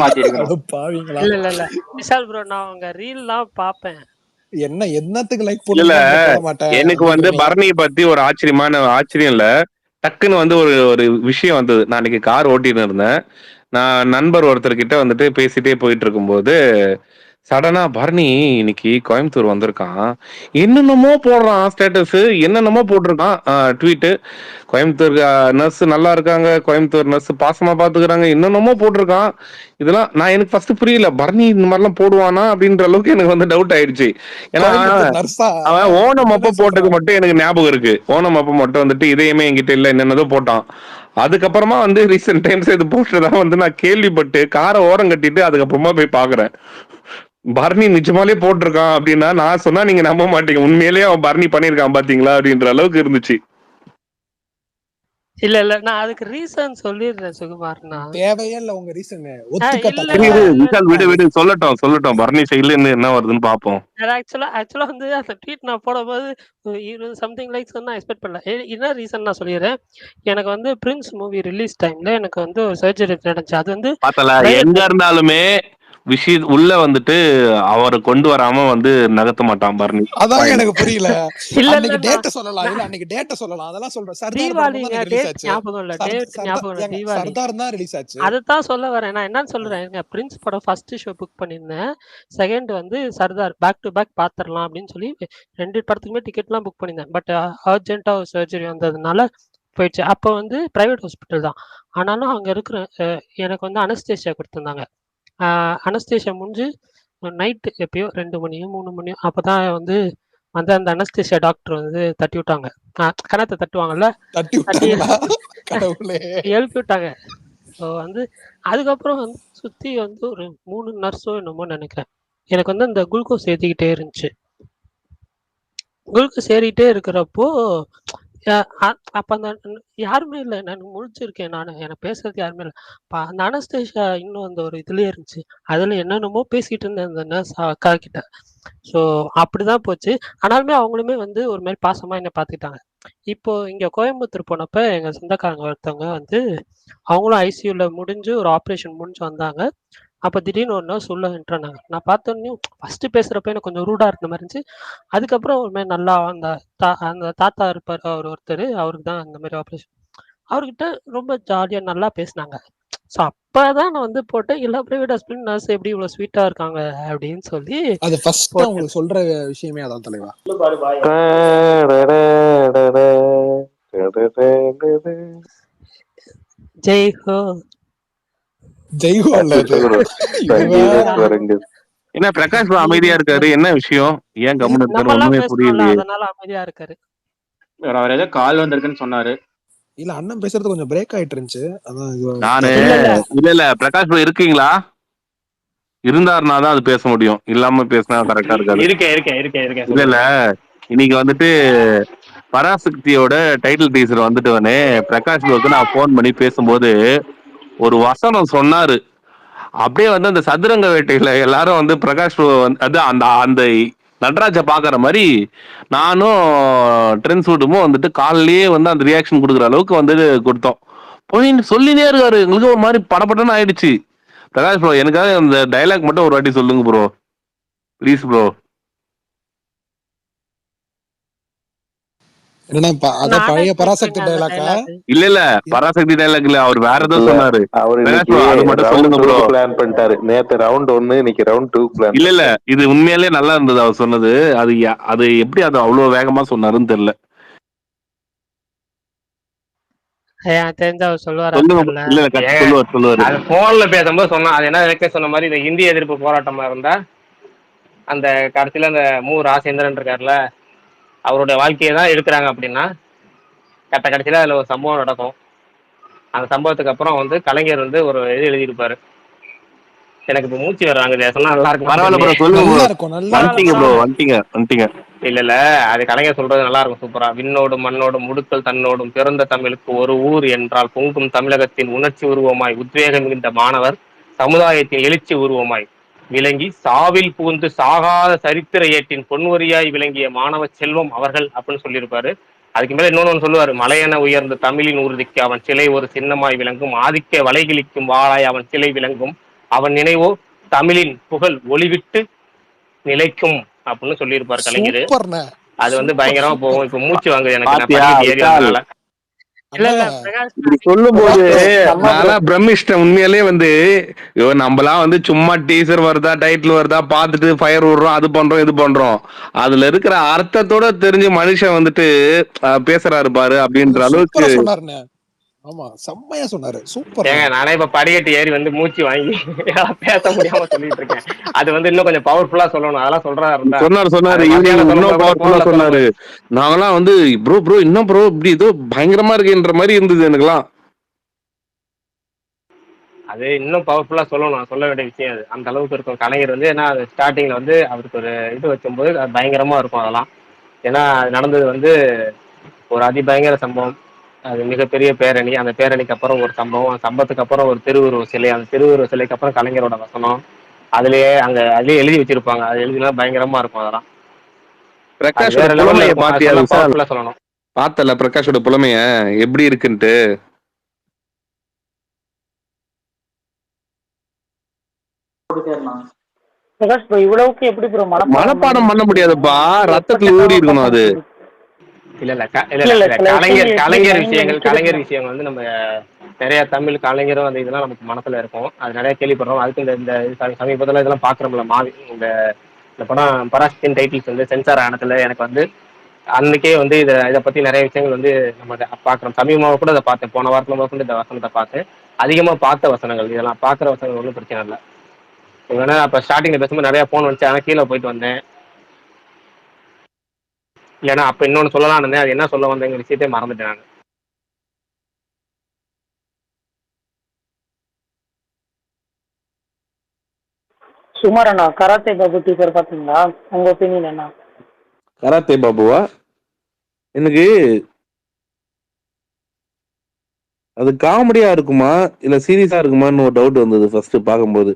மாத்தி இருக்கணும். பாவீங்களா? இல்ல விஷால் ப்ரோ, நான் உங்க ரீல்லாம் பாப்பேன். என்னத்துக்கு லைக் போட மாட்டேன். எனக்கு வந்து பரணியை பத்தி ஒரு ஆச்சரியம் இல்ல, டக்குன்னு வந்து ஒரு விஷயம் வந்தது. நான் இன்னைக்கு கார் ஓட்டின்னு இருந்தேன். நான் நண்பர் ஒருத்தர்கிட்ட வந்துட்டு பேசிட்டே போயிட்டு இருக்கும்போது சடனா பரணி இன்னைக்கு கோயம்புத்தூர் வந்திருக்கான், என்னென்னமோ போடுறான் ஸ்டேட்டஸ், என்னென்னமோ போட்டிருக்கான் ட்வீட்டு. கோயம்புத்தூர் நர்ஸ் நல்லா இருக்காங்க, கோயம்புத்தூர் நர்ஸ் பாசமா பாத்துக்கிறாங்க, என்னென்னமோ போட்டிருக்கான். இதெல்லாம் நான் எனக்கு ஃபர்ஸ்ட் புரியல, பரணி இந்த மாதிரிலாம் போடுவானா அப்படின்ற அளவுக்கு எனக்கு வந்து டவுட் ஆயிடுச்சு. ஏன்னா அவன் ஓணம் அப்ப போட்டது மட்டும் எனக்கு ஞாபகம் இருக்கு. ஓணம் அப்ப மட்டும் வந்துட்டு இதையுமே என்கிட்ட இல்ல என்னென்னதோ போட்டான். அதுக்கப்புறமா வந்து ரீசெண்ட் டைம்ஸ் இது போட்டதான் வந்து நான் கேள்விப்பட்டு காரை ஓரம் கட்டிட்டு அதுக்கப்புறமா போய் பாக்குறேன். பரணி நிஜமாலே போட்டிருக்கான் அப்படின்னா நான் சொன்னா நீங்க நம்ப மாட்டீங்க. உண்மையிலேயே அவன் பரணி பண்ணிருக்கான் பாத்தீங்களா அப்படின்ற அளவுக்கு இருந்துச்சு. இல்ல நான் அதுக்கு ரீசன் சொல்லிடுறேன் சுகுமார்னா. தேவையே இல்ல உங்க ரீசன். விடு சொல்லட்டும் பரணி சைடுல இருந்து என்ன வருதுன்னு பாப்போம். ஆக்சுவலா வந்து அந்த ட்வீட் நான் போடும்போது சம்திங் லைக் சொன்னா எக்ஸ்பெக்ட் பண்ணல. என்ன ரீசன் நான் சொல்லிடுறேன். எனக்கு வந்து பிரின்ஸ் மூவி ரிலீஸ் டைம்ல எனக்கு வந்து ஒரு சர்ஜரி நடந்துச்சு. அது வந்து எங்க இருந்தாலுமே விஷயம் உள்ள வந்துட்டு அவரை கொண்டு வராம வந்து நகர்த்த மாட்டான் பரணி. அதான் எனக்கு புரியல. அன்னைக்கு டேட் சொல்லலாம் அதெல்லாம் சொல்றேன். சர்தார் தான் ரிலீஸ் ஆச்சு. அதுதான் சொல்ல வரேன். நான் என்ன சொல்றேன், பிரின்ஸ் படம் ஃபர்ஸ்ட் ஷோ புக் பண்ணிருந்தேன். செகண்ட் வந்து சர்தார் பேக் டு பேக் பாத்துரலாம் அப்படின்னு சொல்லி 2 படத்துக்குமே டிக்கெட்லாம் புக் பண்ணிருந்தேன். பட் அர்ஜென்ட்டா ஒரு சர்ஜரி வந்ததுனால போயிடுச்சு. அப்போ வந்து பிரைவேட் ஹாஸ்பிட்டல் தான். ஆனாலும் அங்க இருக்கிற எனக்கு வந்து அனஸ்தேசியா கொடுத்திருந்தாங்க. அனஸ்தேஷியா முடிஞ்சு நைட்டு எப்பயோ 2 மணியோ 3 மணியோ அப்பதான் வந்து அந்த அனஸ்தேஷியா டாக்டர் வந்து தட்டி விட்டாங்க. கணத்தை தட்டுவாங்கல்ல, எழுப்பி விட்டாங்க. ஸோ வந்து அதுக்கப்புறம் வந்து சுத்தி வந்து ஒரு 3 நர்ஸோ என்னமோ நினைக்கிறேன். எனக்கு வந்து அந்த குளுக்கோஸ் ஏற்றிக்கிட்டே இருந்துச்சு. குளுக்கோஸ் ஏறிக்கிட்டே இருக்கிறப்போ அப்ப அந்த யாருமே இல்லை, நான் முழிச்சிருக்கேன். எனக்கு பேசுறது யாருமே இல்லை. அந்த அனஸ்தேஷியா இன்னும் அந்த ஒரு இதுலயே இருந்துச்சு. அதுல என்னென்னமோ பேசிட்டு இருந்தேன் அந்த நர்ஸ் அக்கா கிட்ட. ஸோ அப்படிதான் போச்சு. ஆனாலுமே அவங்களுமே வந்து ஒரு மாதிரி பாசமா என்ன பார்த்துக்கிட்டாங்க. இப்போ இங்க கோயம்புத்தூர் போனப்ப எங்க சொந்தக்காரங்க ஒருத்தவங்க வந்து அவங்களும் ஐசியூல முடிஞ்சு ஒரு ஆப்ரேஷன் முடிஞ்சு வந்தாங்க. அப்போ திடீர்னு ஒரு நாள் சொல்ல விட்டுறாங்க. நான் பார்த்தோன்னே ஃபர்ஸ்ட் பேசுறப்ப எனக்கு கொஞ்சம் ரூடா இருந்த மாதிரி இருந்துச்சு. அதுக்கப்புறம் ஒரு மாதிரி நல்லா அந்த தாத்தா இருப்பார், அவர் ஒருத்தர், அவருக்கு தான் அந்த மாதிரி ஆப்ரேஷன், அவர்கிட்ட ரொம்ப ஜாலியா நல்லா பேசினாங்க. ஸோ அப்பதான் நான் வந்து போட்டேன், எல்லா பிரைவேட் ஹாஸ்பிட்டல் நர்ஸ் எப்படி இவ்வளவு ஸ்வீட்டா இருக்காங்க அப்படின்னு சொல்லி அது ஃபர்ஸ்ட் போட்டேன். அவங்களுக்கு சொல்ற விஷயமே அதான் தலைவா. ஜெய் ஹோ ஜெய் ஹோ அல்ல அது. என்ன பிரகாஷ் bro அமைதியா இருக்காரு, என்ன விஷயம்? ஏன் கம்முன்னு இருக்காரு? நம்மலாம் ஒண்ணுமே பேசணும்ல, புரியலையே. அதனால அமைதியா இருக்காரு. அவர் ஏதோ கால் வந்திருக்குன்னு சொன்னாரு. இல்ல அண்ணன் பேசுறது கொஞ்சம் பிரேக் ஆயிட்டு இருந்துச்சு, அதான் நானு இல்ல பிரகாஷ் bro இருக்கீங்களா? இருந்தாருனா தான் அது பேச முடியும், இல்லாம பேசினா கரெக்டா இருக்காது. இருக்கேன். இல்ல இன்னைக்கு வந்துட்டு பராசக்தியோட டைட்டில் டீசர் வந்துட்டவனே பிரகாஷ் ப்ரோக்கு நான் போன் பண்ணி பேசும்போது ஒரு வசனம் சொன்னாரு. அப்படியே வந்து அந்த சதுரங்க வேட்டையில எல்லாரும் வந்து பிரகாஷ் ப்ரோ அது அந்த அந்த நடராஜ பாக்குற மாதிரி நானும் ட்ரெண்ட் சூட்டுமும் வந்துட்டு காலையிலேயே வந்து அந்த ரியாக்ஷன் கொடுக்குற அளவுக்கு வந்து கொடுத்தோம். போய் சொல்லினே இருக்காரு, எங்களுக்கு ஒரு மாதிரி படப்படன்னு ஆயிடுச்சு. பிரகாஷ் ப்ரோ எனக்காக அந்த டைலாக் மட்டும் ஒரு வாட்டி சொல்லுங்க ப்ரோ, ப்ளீஸ் ப்ரோ. என்னன்னா அத பழைய பராசக்தி டைலாக்கா? இல்ல பராசக்தி டைலாக் இல்ல, அவர் வேற ஏதோ சொன்னாரு. அவர் அது மட்டும் சொல்லுங்க ப்ரோ. பிளான் பண்ணிட்டாரு. நேத்து ரவுண்ட் 1, இன்னைக்கு ரவுண்ட் 2 பிளான். இல்ல இது உண்மையிலேயே நல்லா இருந்தது அவர் சொன்னது. அது எப்படி அது அவ்வளவு வேகமா சொன்னாருன்னு தெரியல. தெரிஞ்ச அவர் சொல்லுவாரு. அது போன்ல பேசும்போது சொன்னா, அது என்ன சொன்ன மாதிரி இந்த இந்திய எதிர்ப்பு போராட்டமா இருந்தா அந்த கடைசியில அந்த ராசேந்திரன் இருக்காருல்ல, அவருடைய வாழ்க்கையை தான் எடுக்கிறாங்க அப்படின்னா கடைசியில அதுல ஒரு சம்பவம் நடக்கும். அந்த சம்பவத்துக்கு அப்புறம் வந்து கலைஞர் வந்து ஒரு இது எழுதியிருப்பாரு. எனக்கு இப்ப மூச்சு வர்றாங்க, சொன்னா நல்லா இருக்கும். இல்ல அது கலைஞர் சொல்றது நல்லா இருக்கும் சூப்பரா. விண்ணோடும் மண்ணோடும் முடுக்கல் தன்னோடும் பிறந்த தமிழுக்கு ஒரு ஊர் என்றால் பொங்கும் தமிழகத்தின் உணர்ச்சி உருவமாய் உத்வேகம் மிகுந்த மாணவர் சமுதாயத்தின் எழுச்சி உருவமாய் விளங்கி சாவில் புகுந்து சாகாத சரித்திர ஏட்டின் பொன்வரியாய் விளங்கிய மாணவ செல்வம் அவர்கள் அப்படின்னு சொல்லியிருப்பாரு. அதுக்கு மேல இன்னொன்னு சொல்லுவாரு, மலையென உயர்ந்த தமிழின் உறுதிக்கு அவன் சிலை ஒரு சின்னமாய் விளங்கும், ஆதிக்க வலைகிழிக்கும் வாளாய் அவன் சிலை விளங்கும், அவன் நினைவோ தமிழின் புகழ் ஒளிவிட்டு நிலைக்கும் அப்படின்னு சொல்லியிருப்பாரு கலைஞர். அது வந்து பயங்கரமா போகும். இப்ப மூச்சு வாங்குது எனக்கு. சொல்லும் போது பிரமிஷ்டம் உண்மையிலே வந்து நம்மளாம் வந்து சும்மா டீசர் வருதா டைட்டில் வருதா பாத்துட்டு ஃபயர் விடுறோம், அது பண்றோம் இது பண்றோம். அதுல இருக்கிற அர்த்தத்தோட தெரிஞ்சு மனுஷன் வந்துட்டு பேசுறாரு பாரு அப்படின்ற அளவுக்கு. ஆமா செம்மையா சொன்னாரு, சூப்பர். நானே இப்ப படிக்கட்டு ஏறி வந்து மூச்சு வாங்கி பேச முடியாம சொல்லிட்டு இருக்கேன். அது வந்து இன்னும் கொஞ்சம் பவர்ஃபுல்லா சொல்லணும், அதெல்லாம் சொன்னாரு இன்னும் பவர்ஃபுல்லா சொன்னாரு. நாங்கெல்லாம் வந்து ப்ரோ இன்னும் ப்ரோ இப்படி ஏதோ பயங்கரமா இருக்குன்ற மாதிரி இருந்தது எனக்குலாம். அது இன்னும் பவர்ஃபுல்லா சொல்லணும், சொல்ல வேண்டிய விஷயம் அது அந்த அளவுக்கு இருக்கும். கலைஞர் வந்து ஏன்னா அது ஸ்டார்டிங்ல வந்து அவருக்கு ஒரு இது வைக்கும்போது அது பயங்கரமா இருக்கும் அதெல்லாம். ஏன்னா அது நடந்தது வந்து ஒரு அதிபயங்கர சம்பவம், அது மிகப்பெரிய பேரணி. அந்த பேரணிக்கு அப்புறம் ஒரு சம்பவம், அந்த சம்பவத்துக்கு அப்புறம் ஒரு திருவுருவ சிலை, அந்த திருவுருவ சிலைக்கு அப்புறம் கலைஞரோட வசனம் அதுலயே எழுதி வச்சிருப்பாங்க. அது எழுதினா பயங்கரமா இருக்கும் அதெல்லாம். பிரகாஷோட புலமைய பாத்தியா விசால்? சொல்லணும். பார்த்தல பிரகாஷோட புலமைய எப்படி இருக்குன்ட்டு. இவ்வளவுக்கு எப்படி ப்ரோ மனப்பாடம் பண்ண முடியாதுப்பா, ரத்தத்துல ஊறி இருக்கணும் அது. இல்ல கலைஞர் விஷயங்கள் வந்து நம்ம நிறைய தமிழ் கலைஞரும் அந்த இதெல்லாம் நமக்கு மனசுல இருக்கும், அது நிறைய கேள்விப்படுறோம். அதுக்கு இந்த சமீபத்துல இதெல்லாம் பாக்குறோம்ல, இந்த படம் பராசக்தியின் டைட்டில்ஸ் வந்து சென்சார் ஆனதுல எனக்கு வந்து அன்னைக்கே வந்து இதை பத்தி நிறைய விஷயங்கள் வந்து நம்ம பாக்குறோம். சமீபமாக கூட அதை பார்த்தேன், போன வாரத்துல முதற்கொண்டு இந்த வசனத்தை பார்த்தேன். அதிகமா பார்த்த வசனங்கள் இதெல்லாம், பாக்குற வசனங்கள் ஒன்றும் பிரச்சனை இல்லை. வேணா அப்ப ஸ்டார்டிங்ல பேசும்போது நிறைய போன் வந்துச்சு, ஆனா கீழே போயிட்டு வந்தேன். இல்லைன்னா அப்ப இன்னொன்னு சொல்லலாம் இருந்தேன், அது என்ன சொல்ல வந்தேங்கிற விஷயத்தையே மறந்துட்டேன் நான். சுமார் அண்ணா கராத்தே பாபு டீச்சர் பாத்தீங்களா? உங்க ஒப்பீனியன் என்ன? கராத்தே பாபுவா? எனக்கு அது காமெடியா இருக்குமா இல்ல சீரியஸா இருக்குமான்னு ஒரு டவுட் வந்தது ஃபர்ஸ்ட் பாக்கும்போது.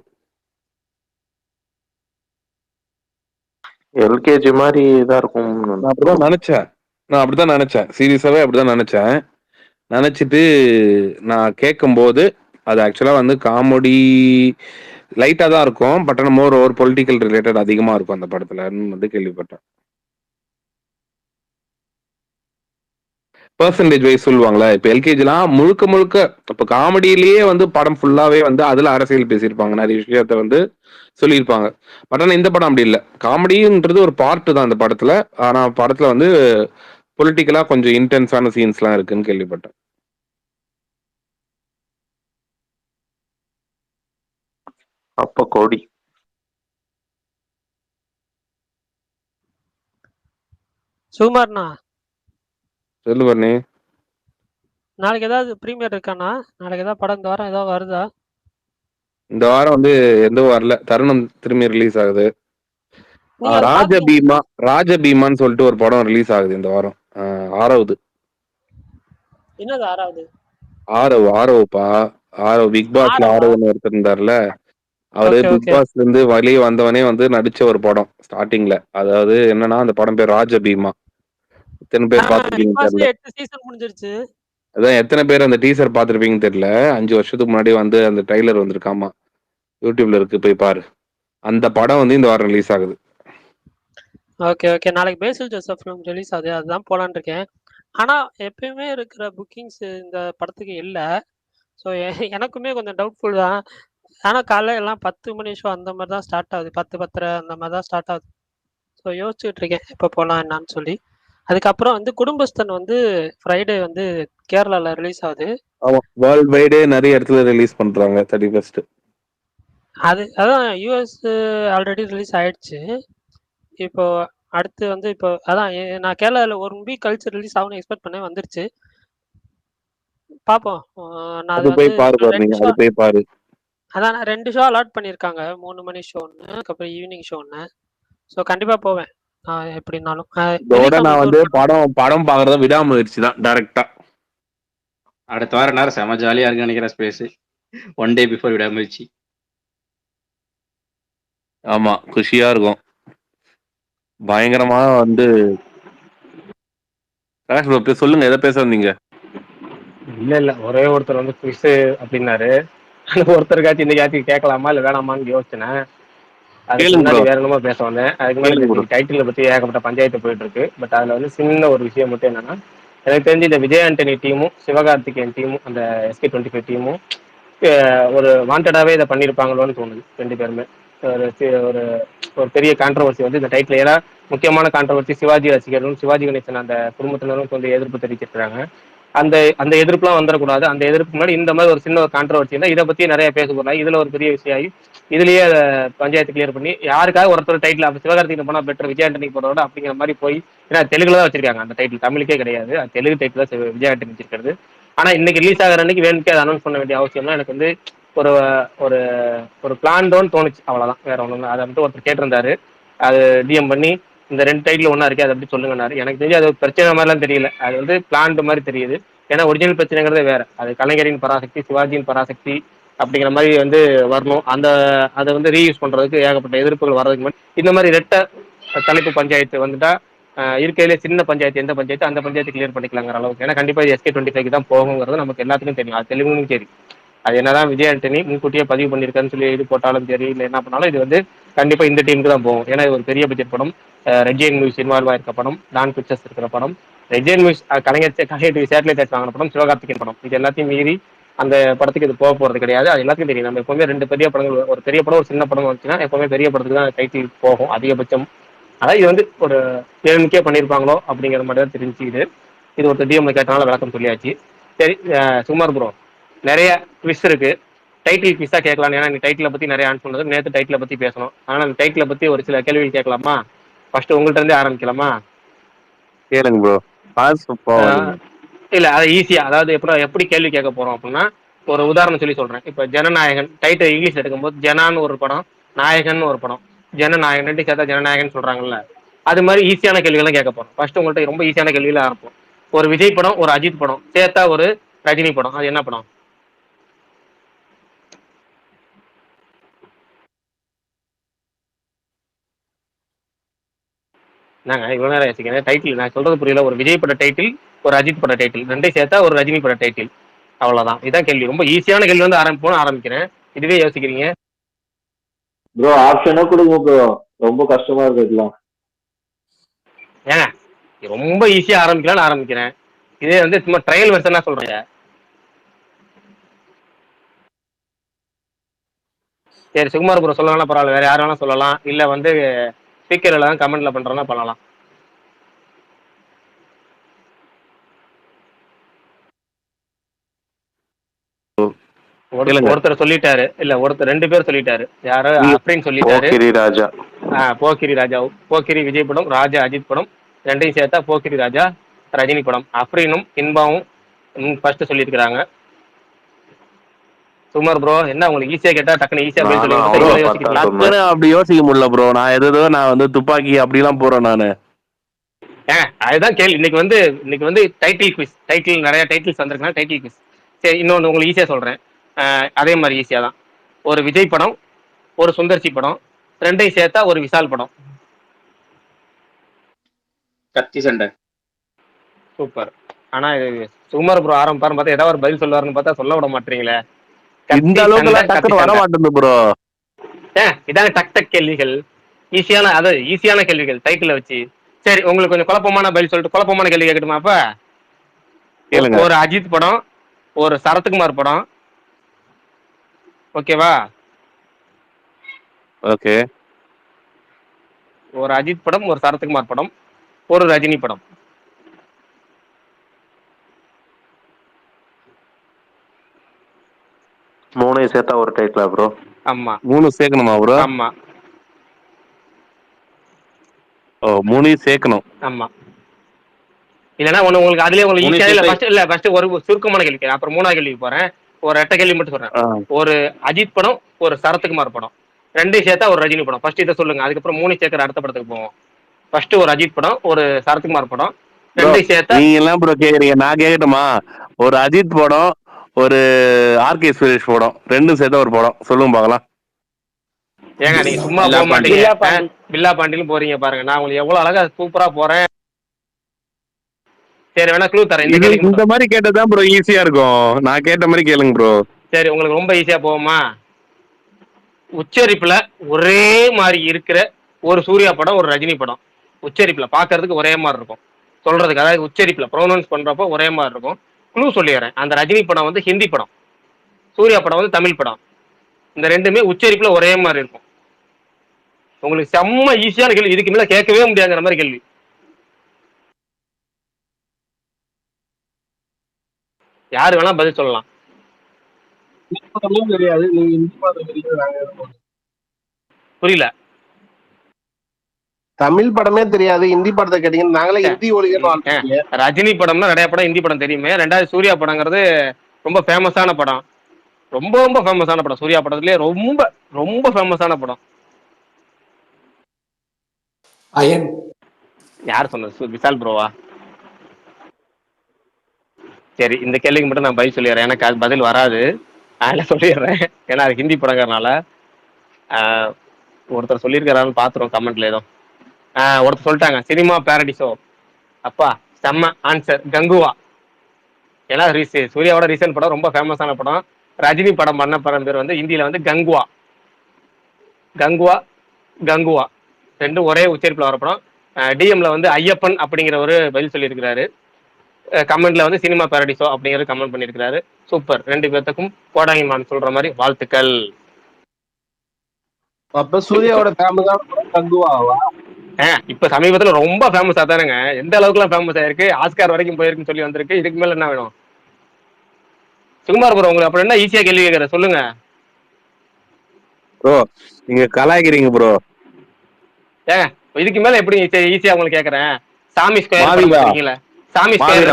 எல்கேஜி மாதிரி தான் இருக்கும் நான் அப்படிதான் நினைச்சேன் சீரியஸாவே அப்படிதான் நினைச்சிட்டு நான் கேட்கும் போது அது ஆக்சுவலா வந்து காமெடி லைட்டா தான் இருக்கும். பட் ஆனா மோர் ஓவர் பொலிட்டிக்கல் ரிலேட்டட் அதிகமா இருக்கும் அந்த படத்துலன்னு வந்து கேள்விப்பட்டேன். பெர்சன்டேஜ் வைஸ் சொல்லுவாங்களே, இப்ப எல்கேஜிலாம் முழுக்க முழுக்க இப்ப காமெடியிலேயே வந்து படம் ஃபுல்லாவே வந்து அதுல அரசியல் பேசியிருப்பாங்க. நிறைய விஷயத்த வந்து சொல்லியிருப்பாங்க. பட் ஆனா இந்த படம் அப்படி இல்ல. காமெடின்றது ஒரு பார்ட் தான் அந்த படத்துல. ஆனா படத்துல வந்து பொலிட்டிக்கலா கொஞ்சம் இன்டென்ஸான சீன்ஸ்லாம் இருக்குன்னு கேள்விப்பட்டேன். அப்ப கோடி சுகுமார்ண்ணா, சொல்லு பண்ணி. நாளைக்கு ஏதாவது ப்ரீமியர் இருக்காண்ணா? நாளைக்கு ஏதாவது படம் இந்த வாரம் ஏதாவது வருதா? இந்த வாரம் வந்து எதுவும் வரல. தருணம் திரும்பி ரிலீஸ் ஆகுது. நீங்க அதை ராஜ பாத்தீங்களா? பீமா ராஜ பீமான்னு சொல்லிட்டு ஒரு படம் ரிலீஸ் ஆகுது இந்த வாரம். 6வது. என்னது 6வது? ஆரவ்ப்பா. ஆரவ் பிக் பாஸ்ல ஆரவா? ஆரவ்னு ஒருத்தர் இருந்தார்ல, அவரு ஓகே பிக் ஓகே. பாஸ்ல இருந்து வெளியே வந்தவனே வந்து நடிச்ச ஒரு படம் ஸ்டார்டிங்ல. அதாவது என்னன்னா அந்த படம் பேர் ராஜ பீமா. எத்தனை பேர் பிக் பார்த்திருப்பீங்கன்னு தெரியல. பாஸ்ல 8 சீசன் முடிஞ்சிருச்சு. அதான் எத்தனை பேர் அந்த டீசர் பார்த்திருப்பீங்கன்னு தெரியல. 5 வருஷத்துக்கு முன்னாடி வந்து அந்த ட்ரைலர் வந்திருக்காமா. யூடியூப்ல இருக்கு, போய் பாரு. அந்த படம் வந்து இந்த வாரம் ரிலீஸ் ஆகுது. Okay okay. நாளைக்கு பேசில் ஜோசப் ஃபிலிம் ரிலீஸ் ஆகுது, அதுதான் போலான்னு இருக்கேன். ஆனா எப்பயுமே இருக்கிற புக்கிங்ஸ் இந்த படத்துக்கு இல்லை. ஸோ எனக்குமே கொஞ்சம் டவுட்ஃபுல் தான். ஆனா காலைல எல்லாம் 10 மணி ஷோ அந்த மாதிரி தான் ஸ்டார்ட் ஆகுது, 10-10:30 அந்த மாதிரி தான் ஸ்டார்ட் ஆகுது. ஸோ யோசிச்சுட்டு இருக்கேன் எப்போ போகலாம் என்னான்னு சொல்லி. அதுக்கப்புறம் வந்து குடும்பஸ்தன் வந்து ஃப்ரைடே வந்து கேரளாவில் ரிலீஸ் ஆகுது. ஆமா, வேர்ல்ட் வைடே நிறைய இடத்துல ரிலீஸ் பண்றாங்க 31st. அதான் யூஎஸ் ஆல்ரெடி ரிலீஸ் ஆயிடுச்சு. இப்போ அடுத்து வந்து இப்போ அதான் நான் கேரளாவில் 1 வீக் கழிச்சு ரிலீஸ் ஆகும்னு எக்ஸ்பெக்ட் பண்ணேன், வந்துருச்சு. பார்ப்போம். நான் அது அது போய் வந்து பாரு இன்னும் 2 நீங்க, ஷோ அது போய் பாரு. அதான் 2 ஷோ அலாட் பண்ணியிருக்காங்க. 3 மணி ஷோ ஒன்று, அதுக்கப்புறம் ஈவினிங் ஷோ ஒன்று. ஸோ கண்டிப்பாக போவேன் எப்படின்னாலும். இதோட நான் வந்து படம் பாக்குறத விடாமுயற்சி தான் டைரக்டா. அடுத்த வாரம் நேரம் செம ஜாலியா இருக்குன்னு நினைக்கிறேன் ஸ்பேஸ். 1 டே பிஃபோர் விடாமுயற்சி. ஆமா, குஷியா இருக்கும். பயங்கரமா வந்து சொல்லுங்க, எதை பேச வந்தீங்க? இல்ல ஒரே ஒருத்தர் வந்து குவிஸ் அப்படின்னாரு. ஒருத்தருக்காச்சும் இந்த காட்சி கேட்கலாமா இல்ல வேணாமான்னு யோசிச்சேன். அதுக்கு முன்னாடி வேற என்னமோ பேச வந்தேன். அதுக்கு முன்னாடி டைட்டில் பத்தி ஏகப்பட்ட பஞ்சாயத்து போயிட்டு இருக்கு. பட் அதுல வந்து சின்ன ஒரு விஷயம் மட்டும் என்னன்னா, எனக்கு தெரிஞ்சு இந்த விஜய் ஆண்டனி டீமும் சிவகார்த்திகேயன் டீமும் அந்த SK25 டீமும் ஒரு வாண்டடாவே இதை பண்ணிருப்பாங்களோன்னு தோணுது. 2 பேருமே ஒரு ஒரு பெரிய கான்ட்ரவர்சி வந்து இந்த டைட்டில். ஏன்னா முக்கியமான கான்ட்ரவர்சி சிவாஜி ரசிகர்களும் சிவாஜி கணேசன் அந்த குடும்பத்தினரும் வந்து எதிர்ப்பு தெரிவிச்சிருக்காங்க. அந்த எதிர்ப்புலாம் வந்துடக்கூடாது. அந்த எதிர்ப்பு முன்னாடி இந்த மாதிரி ஒரு சின்ன ஒரு கான்ட்ரவர்சி இருந்தால் இதை பத்தி நிறைய பேசக்கூடாது. இதுல ஒரு பெரிய விஷயம் ஆகி இதுலயே பஞ்சாயத்து கிளியர் பண்ணி யாருக்காக ஒருத்தர் டைட்டில் அப்ப சிவகார்த்திகேயன் போனா பெட்டர் விஜய் ஆண்டனி போறதோட அப்படிங்கிற மாதிரி போய், ஏன்னா தெலுங்குல தான் வச்சிருக்காங்க அந்த டைட்டில், தமிழுக்கே கிடையாது. அது தெலுங்கு டைட்டில் தான் விஜய் ஆண்டனி வச்சிருக்கிறது. ஆனா இன்னைக்கு ரிலீஸ் ஆகிற அன்னைக்கு வேணுக்கே அதை அனௌன்ஸ் பண்ண வேண்டிய அவசியம்லாம் எனக்கு வந்து ஒரு ஒரு ஒரு பிளான்டோன்னு தோணுச்சு. அவ்வளவுதான், வேற ஒண்ணு. அதை வந்து ஒருத்தர் கேட்டிருந்தாரு, அது டிஎம் பண்ணி இந்த 2 டைட்டில் ஒன்னா இருக்கு, அதை அப்படி சொல்லுங்கன்னாரு. எனக்கு தெரிஞ்சு அது பிரச்சனை மாதிரிலாம் தெரியல, அது வந்து பிளான்டு மாதிரி தெரியுது. ஏன்னா ஒரிஜினல் பிரச்சனைங்கிறதே வேற. அது கலைஞரின் பராசக்தி, சிவாஜியின் பராசக்தி அப்படிங்கிற மாதிரி வந்து வரணும். அதை வந்து ரீயூஸ் பண்றதுக்கு ஏகப்பட்ட எதிர்ப்புகள் வர்றதுக்கு முன்னாடி இந்த மாதிரி ரெட்ட தலைப்பு பஞ்சாயத்து வந்துட்டா இருக்கையிலே சின்ன பஞ்சாயத்து எந்த பஞ்சாயத்து அந்த பஞ்சாயத்து கிளியர் பண்ணிக்கலாங்கிற அளவுக்கு. ஏன்னா கண்டிப்பா SK25 தான் போகுங்கிறது நமக்கு எல்லாத்துக்கும் தெரியும். அது தெலுங்குன்னு தெரியும். அது என்னதான் விஜய் ஆண்டனி முன்கூட்டியே பதிவு பண்ணியிருக்கான்னு சொல்லி இது போட்டாலும் சரி, இல்லை என்ன பண்ணாலும் இது வந்து கண்டிப்பா இந்த டீமுக்கு தான் போகும். ஏன்னா இது ஒரு பெரிய பட்ஜெட் படம், ரெட்ஜெயின் மியூஸ் இன்வால்வ் ஆயிருக்க படம், டான் பிக்சர்ஸ் இருக்கிற படம், ரெட்ஜெயின் மியூஸ் கலைஞர் சேட்டலைட் வாங்கின படம், சிவகார்த்திகேயன் படம். இது எல்லாத்தையும் மீறி அந்த படத்துக்கு இது போக போறது கிடையாது. அது எல்லாத்துக்கும் தெரியும். நம்ம எப்பவுமே 2 பெரிய படங்கள், ஒரு பெரிய படம் ஒரு சின்ன படம் வந்துச்சுன்னா எப்பவுமே பெரிய படத்துக்கு தான் டைட்டில் போகும் அதிகபட்சம். அதான் இது வந்து ஒரு கேள்விக்கே பண்ணியிருப்பாங்களோ அப்படிங்கிற மாதிரி தான் தெரிஞ்சுக்கிது. இது ஒரு டிஎம்ல கேட்டனால விளக்கம் சொல்லியாச்சு. சரி சுமார் ப்ரோ, நிறைய குவிஸ் இருக்கு. டைட்டில் குவிஸா கேட்கலாம். ஏன்னா நீ டைட்டிலை பத்தி நிறைய ஆன்சர் பண்ணது, நேற்று டைட்டிலை பத்தி பேசணும். ஆனால் அந்த டைட்டிலை பத்தி ஒரு சில கேள்விகள் கேட்கலாமா? ஃபர்ஸ்ட் உங்கள்கிட்ட இருந்தே ஆரம்பிக்கலாமா? கேளுங்க ப்ரோ. இல்ல அது ஈஸியா, அதாவது எப்படி கேள்வி கேட்க போறோம் அப்படின்னா, ஒரு உதாரணம் சொல்லி சொல்றேன். இப்ப ஜனநாயகன் டைட்டில் இங்கிலீஷ் எடுக்கும்போது ஜனான்னு ஒரு படம், நாயகன் ஒரு படம், ஜனநாயகன் 2 சேர்த்தா ஜனநாயகன் சொல்றாங்கல்ல, அது மாதிரி ஈஸியான கேள்விகள்லாம் கேட்க போறோம். ஃபர்ஸ்ட் உங்கள்கிட்ட ரொம்ப ஈஸியான கேள்வியில ஆரம்பிப்போம். ஒரு விஜய் படம், ஒரு அஜித் படம் சேர்த்தா ஒரு ரஜினி படம், அது என்ன படம்? நாங்க இவ்வளவு நேரம் யோசிக்கிறேன். டைட்டில் நான் சொல்றது புரியல. ஒரு விஜய் பட டைட்டில், ஒரு அஜித் பட டைட்டில், 2 சேர்த்தா ஒரு ரஜினி பட டைட்டில். அவ்வளவுதான், இதான் கேள்வி. ரொம்ப ஈஸியான கேள்வி வந்து ஆரம்பிக்கிறேன். இதுவே யோசிக்கிறீங்க. ப்ரோ ஆப்ஷனா கொடுங்க ப்ரோ, ரொம்ப கஷ்டமா இருக்கு இதெல்லாம். ஏங்க ரொம்ப ஈஸியா ஆரம்பிக்கலாம்னு ஆரம்பிக்கிறேன், இதே வந்து சும்மா ட்ரையல் வெர்ஷனா சொல்றீங்க. சரி சுகுமார் ப்ரோ சொல்லலாம் பரவாயில்ல, வேற யாரும் வேணா சொல்லலாம், இல்ல வந்து ஸ்பீக்கர் எல்லாம் கமெண்ட்ல பண்றோம்னா பண்ணலாம். ஒருத்தர் சொல்லிட்டாரு, இல்ல ஒருத்தர் 2 பேர் சொல்லிட்டாரு. யாரு அப்படின்னு சொல்லிட்டாரு. போக்கிரி ராஜா. போக்கிரி ராஜா, போக்கிரி விஜய் படம், ராஜா அஜித் படம், ரெண்டையும் சேர்த்தா போக்கிரி ராஜா ரஜினி படம். அப்ரீனும் இன்பாவும் ஃபர்ஸ்ட் சொல்லியிருக்கிறாங்க. சுமார் ப்ரோ என்ன உங்களுக்கு ஈஸியா கேட்டா டக்குனு ஈஸியா பதில் சொல்லுங்க. அப்படி யோசிக்க முடியல ப்ரோ, நான் எதோ நான் வந்து துப்பாக்கி அப்படிலாம் போறேன் நானு. அதுதான் கேள்வி. இன்னைக்கு வந்து டைட்டில் குவிஸ், டைட்டில் நிறைய டைட்டில்ஸ் வந்திருக்கா, டைட்டில் குவிஸ். சரி இன்னொன்று உங்களுக்கு ஈஸியா சொல்றேன், அதே மாதிரி ஈஸியா தான். ஒரு விஜய் படம், ஒரு சுந்தர்சி படம், ரெண்டையும் சேர்த்தா ஒரு விஷால் படம். கத்தி சண்டை. சூப்பர். ஆனா இது சுகுமார் ப்ரோ ஆரம்பிப்பாரு பார்த்தா ஏதாவது ஒரு பதில் சொல்லுவாருன்னு பார்த்தா சொல்ல விட மாட்டீங்களே. இந்த அளவுக்கு டக்குனு வர மாட்டேங்குது ப்ரோ. இதாங்க டக் டக் கேள்விகள், ஈஸியான கேள்விகள் டைட்டில் வச்சு. சரி உங்களுக்கு கொஞ்சம் குழப்பமான பதில் சொல்லிட்டு குழப்பமான கேள்வி கேட்கட்டுமா? அப்ப ஒரு அஜித் படம், ஒரு சரத்குமார் படம், ஓகேவா? ஓகே. ஒரு அஜித் படம், ஒரு சரத்குமார் படம், ஒரு ரஜினி படம். மூணையும் சேர்த்தா ஒரு டைட்டிலா ப்ரோ? ஆமா. 3 சேர்க்கணுமா ப்ரோ? ஆமா. ஓ 3 சேர்க்கணும். ஆமா. இல்லனா உங்களுக்கு அதுலயே உங்களுக்கு ஈஸியா இல்ல ஃபர்ஸ்ட் ஒரு சுருக்கமான கேள்வி, அப்புறம் 3வது கேள்விக்கு போறேன். ஒரு 8 கேள்வி மட்டும் சொல்றேன். ஒரு அஜித் படம், ஒரு சரத்குமார் படம், ரெண்டையும் சேர்த்தா ஒரு ரஜினி படம். ஃபர்ஸ்ட் இதை சொல்லுங்க, அதுக்கப்புறம் 3 சேர்க்கிற அடுத்த படத்துக்கு போவோம். ஃபர்ஸ்ட் ஒரு அஜித் படம், ஒரு சரத்குமார் படம், ரெண்டையும் சேர்த்தா. நீங்க எல்லாம் ப்ரோ கேக்குறீங்க, நான் கேட்கட்டுமா? ஒரு அஜித் படம், ஒரு ஆர்கே சுரேஷ் படம், ரெண்டும் சேர்த்தா ஒரு படம் சொல்லுங்க பார்க்கலாம். ஏங்க நீங்க சும்மா போக மாட்டீங்க, பில்லா பாண்டிலும் போறீங்க பாருங்க. நான் உங்களுக்கு எவ்வளவு அழகா சூப்பரா போறேன். சரி வேணா க்ளூ தரேன். இந்த மாதிரி கேட்டதான் ப்ரோ ஈஸியா இருக்கும், நான் கேட்ட மாதிரி கேளுங்க ப்ரோ. சரி உங்களுக்கு ரொம்ப ஈஸியா போவோமா? உச்சரிப்புல ஒரே மாதிரி இருக்கிற ஒரு சூர்யா படம், ஒரு ரஜினி படம். உச்சரிப்புல பாக்குறதுக்கு ஒரே மாதிரி இருக்கும், சொல்றதுக்கு அதாவது உச்சரிப்புல ப்ரொனவுன்ஸ் பண்றப்போ ஒரே மாதிரி இருக்கும். க்ளூ சொல்லிடுறேன், அந்த ரஜினி படம் வந்து ஹிந்தி படம், சூர்யா படம் வந்து தமிழ் படம். இந்த ரெண்டுமே உச்சரிப்புல ஒரே மாதிரி இருக்கும். உங்களுக்கு செம்ம ஈஸியான கேள்வி, இதுக்கு மேல கேட்கவே முடியாதுங்கிற மாதிரி கேள்வி. யாரு வேணா பதில் சொல்லலாம். புரியல. தமிழ் படமே தெரியாது, ஹிந்தி படத்தை கேட்டீங்க. நாங்களே ஹிந்தி ஒழிக்க. ரஜினி படம்னா நிறைய படம் ஹிந்தி படம் தெரியுமே. 2வது சூர்யா படங்கிறது ரொம்ப ஃபேமஸான படம், ரொம்ப ரொம்ப ஃபேமஸான படம். சூர்யா படத்துலயே ரொம்ப ரொம்ப ஃபேமஸான படம். யார் சொன்னது? விஷால் ப்ரோவா? சரி இந்த கேள்விக்கு மட்டும் நான் பதில் சொல்லிடுறேன், எனக்கு அது பதில் வராது, அதில் சொல்லிடுறேன். ஏன்னா அது ஹிந்தி படங்கிறனால. ஒருத்தர் சொல்லியிருக்கிறாருன்னு பார்த்துருவோம் கமெண்ட்ல. ஏதோ ஒருத்தர் சொல்லிட்டாங்க சினிமா பேரடிசோ. அப்பா செம்ம ஆன்சர், கங்குவா. ஏன்னா சூர்யாவோட ரீசன்ட் படம் ரொம்ப ஃபேமஸான படம். ரஜினி படம் பண்ண படம் பேர் வந்து ஹிந்தியில வந்து கங்குவா. கங்குவா கங்குவா ரெண்டும் ஒரே உச்சரிப்பில் வர படம். டிஎம்ல வந்து ஐயப்பன் அப்படிங்கிற ஒரு பதில் சொல்லியிருக்கிறாரு. கமெண்ட்ல வந்து சினிமா பேரடிசோ அப்படிங்கிறது கமெண்ட் பண்ணியிருக்கிறாரு. சூப்பர், 2 பேர்த்துக்கும் கோடாங்கி மான் சொல்ற மாதிரி வாழ்த்துக்கள். அப்ப சூர்யாவோட ஃபேமஸான படம் கங்குவாவா? இப்ப சமீபத்துல ரொம்ப ஃபேமஸா தானுங்க. எந்த அளவுக்கு எல்லாம் ஃபேமஸ் ஆயிருக்கு, ஆஸ்கார் வரைக்கும் போயிருக்குன்னு சொல்லி வந்திருக்கு. இதுக்கு மேல என்ன வேணும்? சுகுமார் ப்ரோ உங்களுக்கு அப்புறம் என்ன ஈஸியா கேள்வி கேட்கற சொல்லுங்க. ப்ரோ நீங்க கலாய்க்கிறீங்க ப்ரோ. இதுக்கு மேல எப்படி ஈஸியா உங்களுக்கு கேக்குறேன். சாமி ஸ்கொயர் இருக்கீங்களா? சாமி ஸ்கொயர்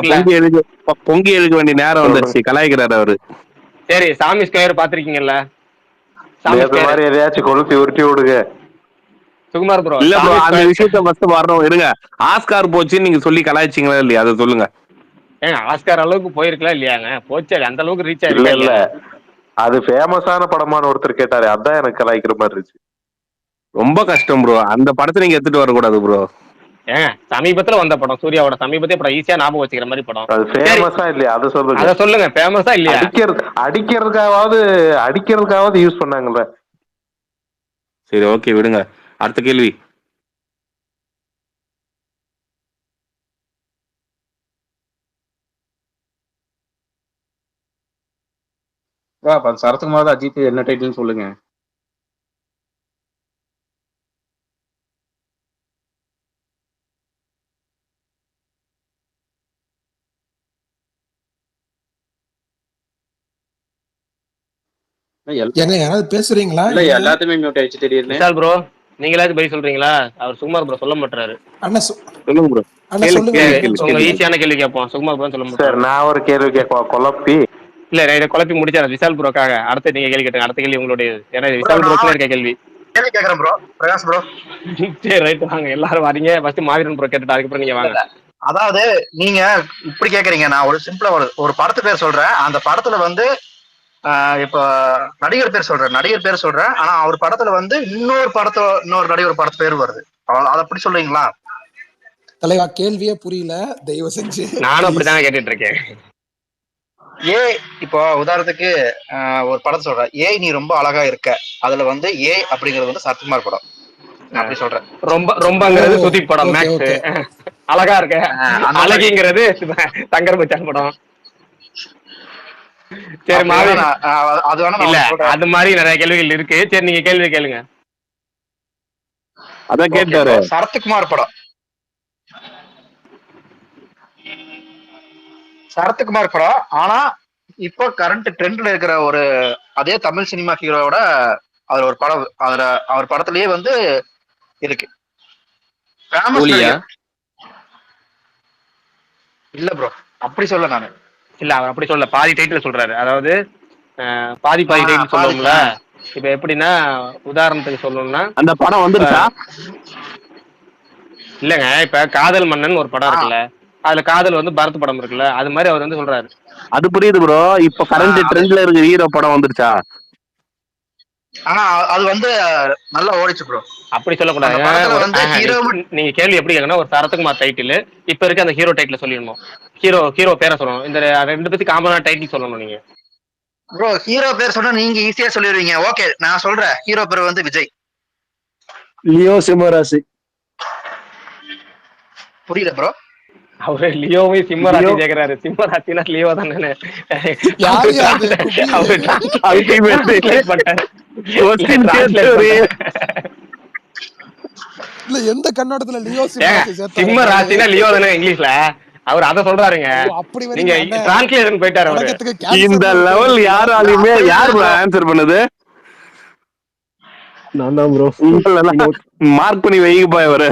பொங்கி எழுக்க வேண்டிய நேரம் வந்துருச்சு, கலாய்க்கிறாரு அவரு. சரி சாமி ஸ்கொயர் பாத்திருக்கீங்கல்ல? எதையாச்சும் கொளுத்தி உருட்டி விடுங்க சுகுமார் ப்ரோ. இல்ல ப்ரோ அந்த விஷயத்த ஃபர்ஸ்ட் வரணும் இருங்க. ஆஸ்கார் போச்சு நீங்க சொல்லி கலாய்ச்சிங்களா இல்லையா அதை சொல்லுங்க. ஆஸ்கார் அளவுக்கு போயிருக்கலாம் இல்லையாங்க? போச்சு, அந்த அளவுக்கு ரீச் ஆயிருக்கு. இல்ல அது ஃபேமஸான படமான ஒருத்தர் கேட்டாரு, அதான் எனக்கு கலாய்க்கிற மாதிரி இருந்துச்சு. ரொம்ப கஷ்டம் ப்ரோ, அந்த படத்தை நீங்க எடுத்துட்டு வரக்கூடாது ப்ரோ. சமீபத்துல வந்த படம், சூர்யாவோட சமீபத்திய படம், ஈஸியா ஞாபகம் வச்சுக்கிற மாதிரி படம். அது ஃபேமஸா இல்லையா அதை சொல்லுங்க. அத சொல்லுங்க, ஃபேமஸா இல்லையா? அடிக்கிறதுக்காவது யூஸ் பண்ணாங்கல்ல. சரி ஓகே விடுங்க. அடுத்த கேள்வி. சரத்குமார் அஜித் என்ன டைட்டில் சொல்லுங்க. ஏங்க யாராவது பேசுறீங்களா? இல்ல எல்லாத்தையுமே மியூட் ஆயிடுச்சு திடீர்னு. விஷால் ப்ரோ நீங்களாச்சும் பதில் சொல்றீங்களா? அவர் சுகுமார் ப்ரோ சொல்ல மாட்டாரு. அண்ணா சொல்லுங்க ப்ரோ. அண்ணா சொல்லுங்க. உங்க ஈஸியான கேள்வி கேட்போம். சுகுமார் ப்ரோ சொல்ல சார் மாட்டாரு. நான் ஒரு கேள்வி கேட்போம் குழப்பி. இல்ல நான் இதை குழப்பி முடிச்சாரு விஷால் ப்ரோக்காக. அடுத்து நீங்க கேள்வி கேட்டுங்க. அடுத்த கேள்வி உங்களுடைய. ஏன்னா விஷால் ப்ரோக்குள்ள இருக்க கேள்வி. கேள்வி கேக்குறேன் ப்ரோ. பிரகாஷ் ப்ரோ. சரி ரைட் வாங்க எல்லாரும் வரீங்க. ஃபர்ஸ்ட் மாவீரன் ப்ரோ கேட்டுட்டு அதுக்கப்புறம் நீங்க வாங்க. அதாவது நீங்க இப்படி கேக்குறீங்க. நான் ஒரு சிம்பிளா ஒரு படத்து பேர் சொல்றேன். அந்த படத்துல வந்து இப்ப நடிகர் பேர் சொல்றேன். ஆனா அவர் படத்துல வந்து இன்னொரு நடிகர் படத்து பேர் வருது. அதை அப்படி சொல்றீங்களா? தலைவா கேள்வியே புரியல, தயவு செஞ்சு. நானும் அப்படிதான் கேட்டுட்டு இருக்கேன். இப்போ உதாரணத்துக்கு ஒரு படத்தை சொல்றேன். நீ ரொம்ப அழகா இருக்க. அதுல வந்து அப்படிங்கிறது வந்து சரத்குமார் படம். நான் அப்படி சொல்றேன். ரொம்பங்கிறது சுதீப் படம். மேக்ஸ் அழகா இருக்க. அழகிங்கிறது தங்கர் பச்சான் படம். சரி மாவீரன் அது வேணா இல்ல அது மாதிரி நிறைய கேள்விகள் இருக்கு. சரி நீங்க கேள்வி கேளுங்க. அதான் கேட்டாரு. சரத்குமார் படம். ஆனா இப்போ கரண்ட் ட்ரெண்ட்ல இருக்கிற ஒரு அதே தமிழ் சினிமா ஹீரோவோட அதுல ஒரு படம், அதுல அவர் படத்திலேயே வந்து இருக்கு. இல்ல ப்ரோ அப்படி சொல்ல நானு. இல்ல அவர் அப்படி சொல்ல பாதி டைட்டில் சொல்றாரு. அதாவது பாதி டைட்டில் சொல்லுவோம்ல. இப்ப எப்படின்னா உதாரணத்துக்கு சொல்லணும்னா அந்த படம் வந்துருச்சா? இல்லங்க இப்ப காதல் மன்னன் ஒரு படம் இருக்குல்ல, அதுல காதல் வந்து பரத் படம் இருக்குல்ல, அது மாதிரி அவர் வந்து சொல்றாரு. அது புரியுது ப்ரோ. இப்ப கரண்ட் ட்ரெண்ட்ல இருக்கிற ஹீரோ படம் வந்துருச்சா? ஆனா அது வந்து நல்லா ஓடிச்சு ப்ரோ. அப்படி சொல்லக்கூடாது. நீங்க கேள்வி எப்படி கேட்கணும், ஒரு சரத்குமார் டைட்டில் இப்ப இருக்க அந்த ஹீரோ டைட்டில் சொல்லிடணும். ஹீரோ பேரை சொல்லணும். இந்த ரெண்டு பத்தி காமனா டைட்டில் சொல்லணும். நீங்க ப்ரோ ஹீரோ பேர் சொன்னா நீங்க ஈஸியா சொல்லிடுவீங்க. ஓகே நான் சொல்றேன். ஹீரோ பேர் வந்து விஜய். லியோ சிம்மராசி. புரியல ப்ரோ. அவரு லியோவை சிம்மராசி கேக்குறாரு. சிம்மராசினா லியோ தானே. இல்ல எந்த கண்ணோட்டத்துல லியோ சிம்ம ராசினா லியோ தானே இங்கிலீஷ்ல. அவர் அத சொல்றாருங்க. நீங்க டிரான்ஸ்லேஷன் போயிட்டாரு அவரு. இந்த லெவல் யாராலுமே யார் ஆன்சர் பண்ணுது? நான் தான் ப்ரோ. மார்க் பண்ணி வைங்கப்பா இவரை.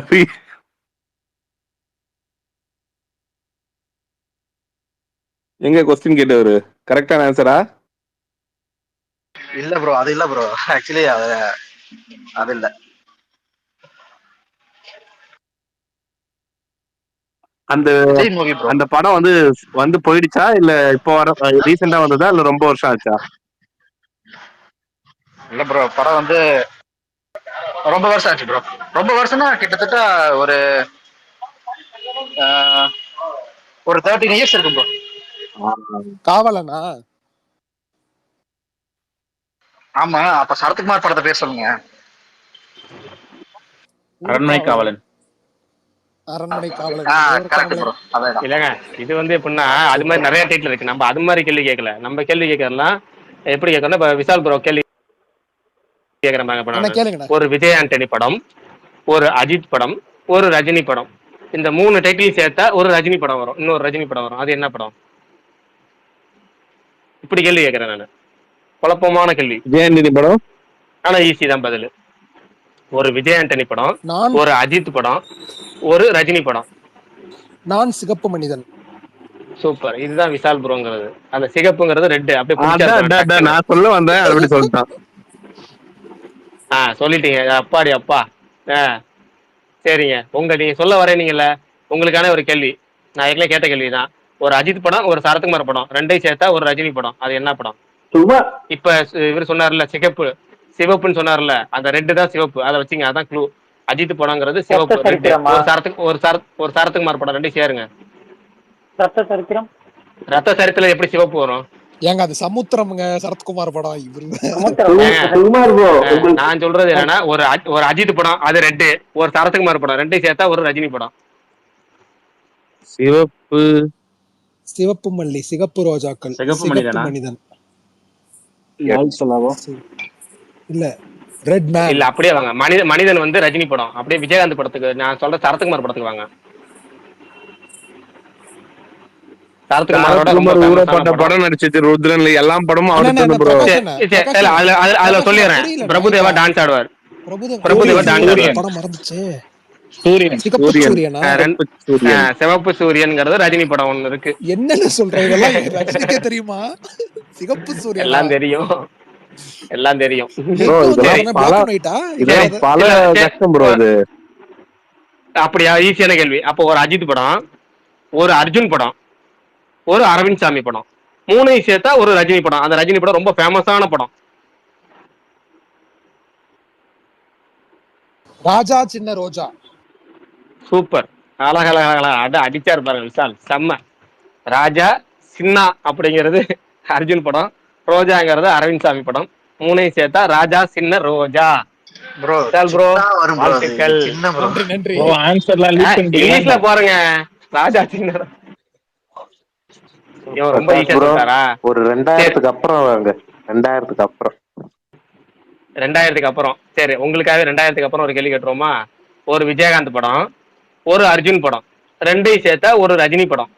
எங்க கொஸ்டின் கேட்டவரு கரெக்டான ஆன்சரா? இல்ல ப்ரோ அது இல்ல ப்ரோ. ஆக்சுவலி அது இல்ல. அந்த படம் வந்து போயிடுச்சா இல்ல இப்போ வர ரீசெண்டா வந்ததா இல்ல ரொம்ப வருஷம் ஆச்சா? இல்ல ப்ரோ படம் வந்து ரொம்ப வருஷம் ஆச்சு ப்ரோ. ரொம்ப வருஷம்னா கிட்டத்தட்ட ஒரு 13 இயர்ஸ் இருக்கு ப்ரோ. காவலனா? ஆமா. அப்ப சரத்குமார் படத்தை பேர் சொல்லுங்க. அரண்மனை காவலன். இல்லங்க இது வந்து எப்படின்னா அது மாதிரி நிறைய டைட்டில் இருக்கு. நம்ம அது மாதிரி கேள்வி கேட்கல. நம்ம கேள்வி கேட்கறதுலாம் எப்படி கேட்கணும். இப்ப விஷால் ப்ரோ கேள்வி கேட்கறேன். ஒரு விஜய் ஆண்டனி படம், ஒரு அஜித் படம், ஒரு ரஜினி படம். இந்த 3 டைட்டில் சேர்த்தா ஒரு ரஜினி படம் வரும். இன்னொரு ரஜினி படம் வரும். அது என்ன படம்? இப்படி கேள்வி கேட்கறேன் நானு. குழப்பமான கேள்வி. விஜய் ஆண்டனி படம் ஆனா ஈஸி தான் பதில். ஒரு விஜய் ஆண்டனி படம், ஒரு அஜித் படம், ஒரு ரஜினி படம். நான் சிகப்பு மனிதன். சூப்பர். இதுதான் விஷால் ப்ரோங்கிறது. அந்த சிகப்புங்கிறது ரெட். அப்படியே நான் சொல்ல வந்தேன் அப்படி சொல்லிட்டான். சொல்லிட்டீங்க. அப்பாடி அப்பா. சரிங்க. நீங்க சொல்ல வரீங்கல்ல, உங்களுக்கான ஒரு கேள்வி. நான் ஏற்கனவே கேட்ட கேள்விதான். ஒரு அஜித் படம், ஒரு சரத்குமார் படம், ரெண்டையும் சேர்த்தா ஒரு ரஜினி படம். அது என்ன படம்? இப்ப இவர் சொன்னார்ல சிவப்புன்னு சொன்னார்ல, அந்த ரெட்டு தான் சிவப்பு. அதை வச்சுங்க. அதான் க்ளூ. அஜித் படங்கிறது சிவப்பு. ஒரு சரத்குமார் படம் ரெண்டையும் சேருங்க. ரத்த சரித்திரம். ரத்த சரித்திரம் எப்படி சிவப்பு வரும்? ஏங்க அது சமுத்திரம்ங்க, சரத்குமார் படம். இவரு நான் சொல்றது என்னன்னா, ஒரு அஜித் படம் அது ரெண்டு, ஒரு சரத்குமார் படம் ரெண்டையும் சேர்த்தா ஒரு ரஜினி படம். சிவப்பு சிவப்பு மல்லி, சிகப்பு ரோஜாக்கள், சிகப்பு சிகப்பு மனிதனா? மனிதன் இல்ல, ரெட் மேன். இல்ல அப்படியே வாங்க, மனிதன் வந்து ரஜினி படம். அப்படியே விஜயகாந்த் படத்துக்கு, நான் சொல்ற சரத்குமார் படத்துக்கு வாங்க. சரத்குமாரோட ரொம்ப ஊரப்பட்ட படம் நடிச்சது ருத்ரன்ல எல்லா படமும் அவரு ப்ரோ. அதுல சொல்லிடுறேன், பிரபுதேவா டான்ஸ் ஆடுவார். பிரபுதேவா டான்ஸ் ஆடுவார். படம் மறந்துச்சு. சிவப்பு சூரியன்ங்கிறது ரஜினி படம் ஒண்ணு இருக்கு. என்னன்னு சொல்றேன், இதெல்லாம் ரஜினிக்கே தெரியுமா? சிகப்பு சூரியன் எல்லாம் தெரியும், எல்லாம் தெரியும். அப்படியா? ஈஸியான கேள்வி. அப்போ ஒரு அஜித் படம், ஒரு அர்ஜுன் படம், ஒரு அரவிந்த் சாமி படம், மூணையும் சேர்த்தா ஒரு ரஜினி படம். அந்த ரஜினி படம் ரொம்ப ஃபேமஸான படம். ராஜா சின்ன ரோஜா. சூப்பர், அழகழகழகா அடிச்சாரு பாருங்க விஷால், செம்ம. ராஜா சின்னா அப்படிங்கிறது அர்ஜுன் படம், ரோஜாங்கிறது அரவிந்த் சாமி படம். மூணையும் சேர்த்தா ராஜா சின்ன ரோஜா. ப்ரோ ப்ரோ வாழ்த்துக்கள், நன்றி. இங்கிலீஷ்ல பாருங்க, ராஜா சின்ன. ரொம்ப ஈஸியா சொல்றாரா? ஒரு 2000க்கு அப்புறம் வாங்க. 2000க்கு அப்புறம். சரி, உங்களுக்காக 2000க்கு அப்புறம் ஒரு கேள்வி கேட்டுருவோமா? ஒரு விஜயகாந்த் படம், ஒரு அர்ஜுன் படம், ரெண்டையும் சேர்த்தா ஒரு ரஜினி படம்.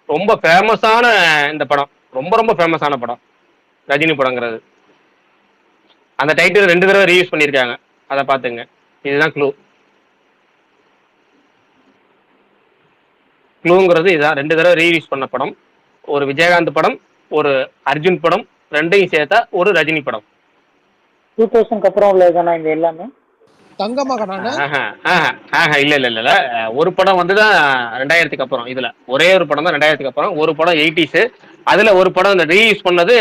ரொம்ப ஃபேமஸான இந்த படம், ரொம்ப ரொம்ப ஃபேமஸான படம் ரஜினி படங்கிறது. அந்த டைட்டில் 2 தடவை ரீயூஸ் பண்ணியிருக்காங்க, அதை பார்த்துங்க. இதுதான் க்ளூங்கிறது இதுதான். 2 தடவை ரீயூஸ் பண்ண படம், ஒரு விஜயகாந்த் படம், ஒரு அர்ஜுன் படம், ரெண்டையும் சேர்த்தா ஒரு ரஜினி படம். 2000க்கு அப்புறம் உள்ளதுதானா இந்த எல்லாமே? தங்கமகனான இல்ல, ஒரு படம் வந்துதான் 2000க்கு அப்புறம். இதுல ஒரே ஒரு படம் தான் 2000க்கு அப்புறம். ஒரு படம் 80s, அதுல ஒரு படம் ரீயூஸ் பண்ணது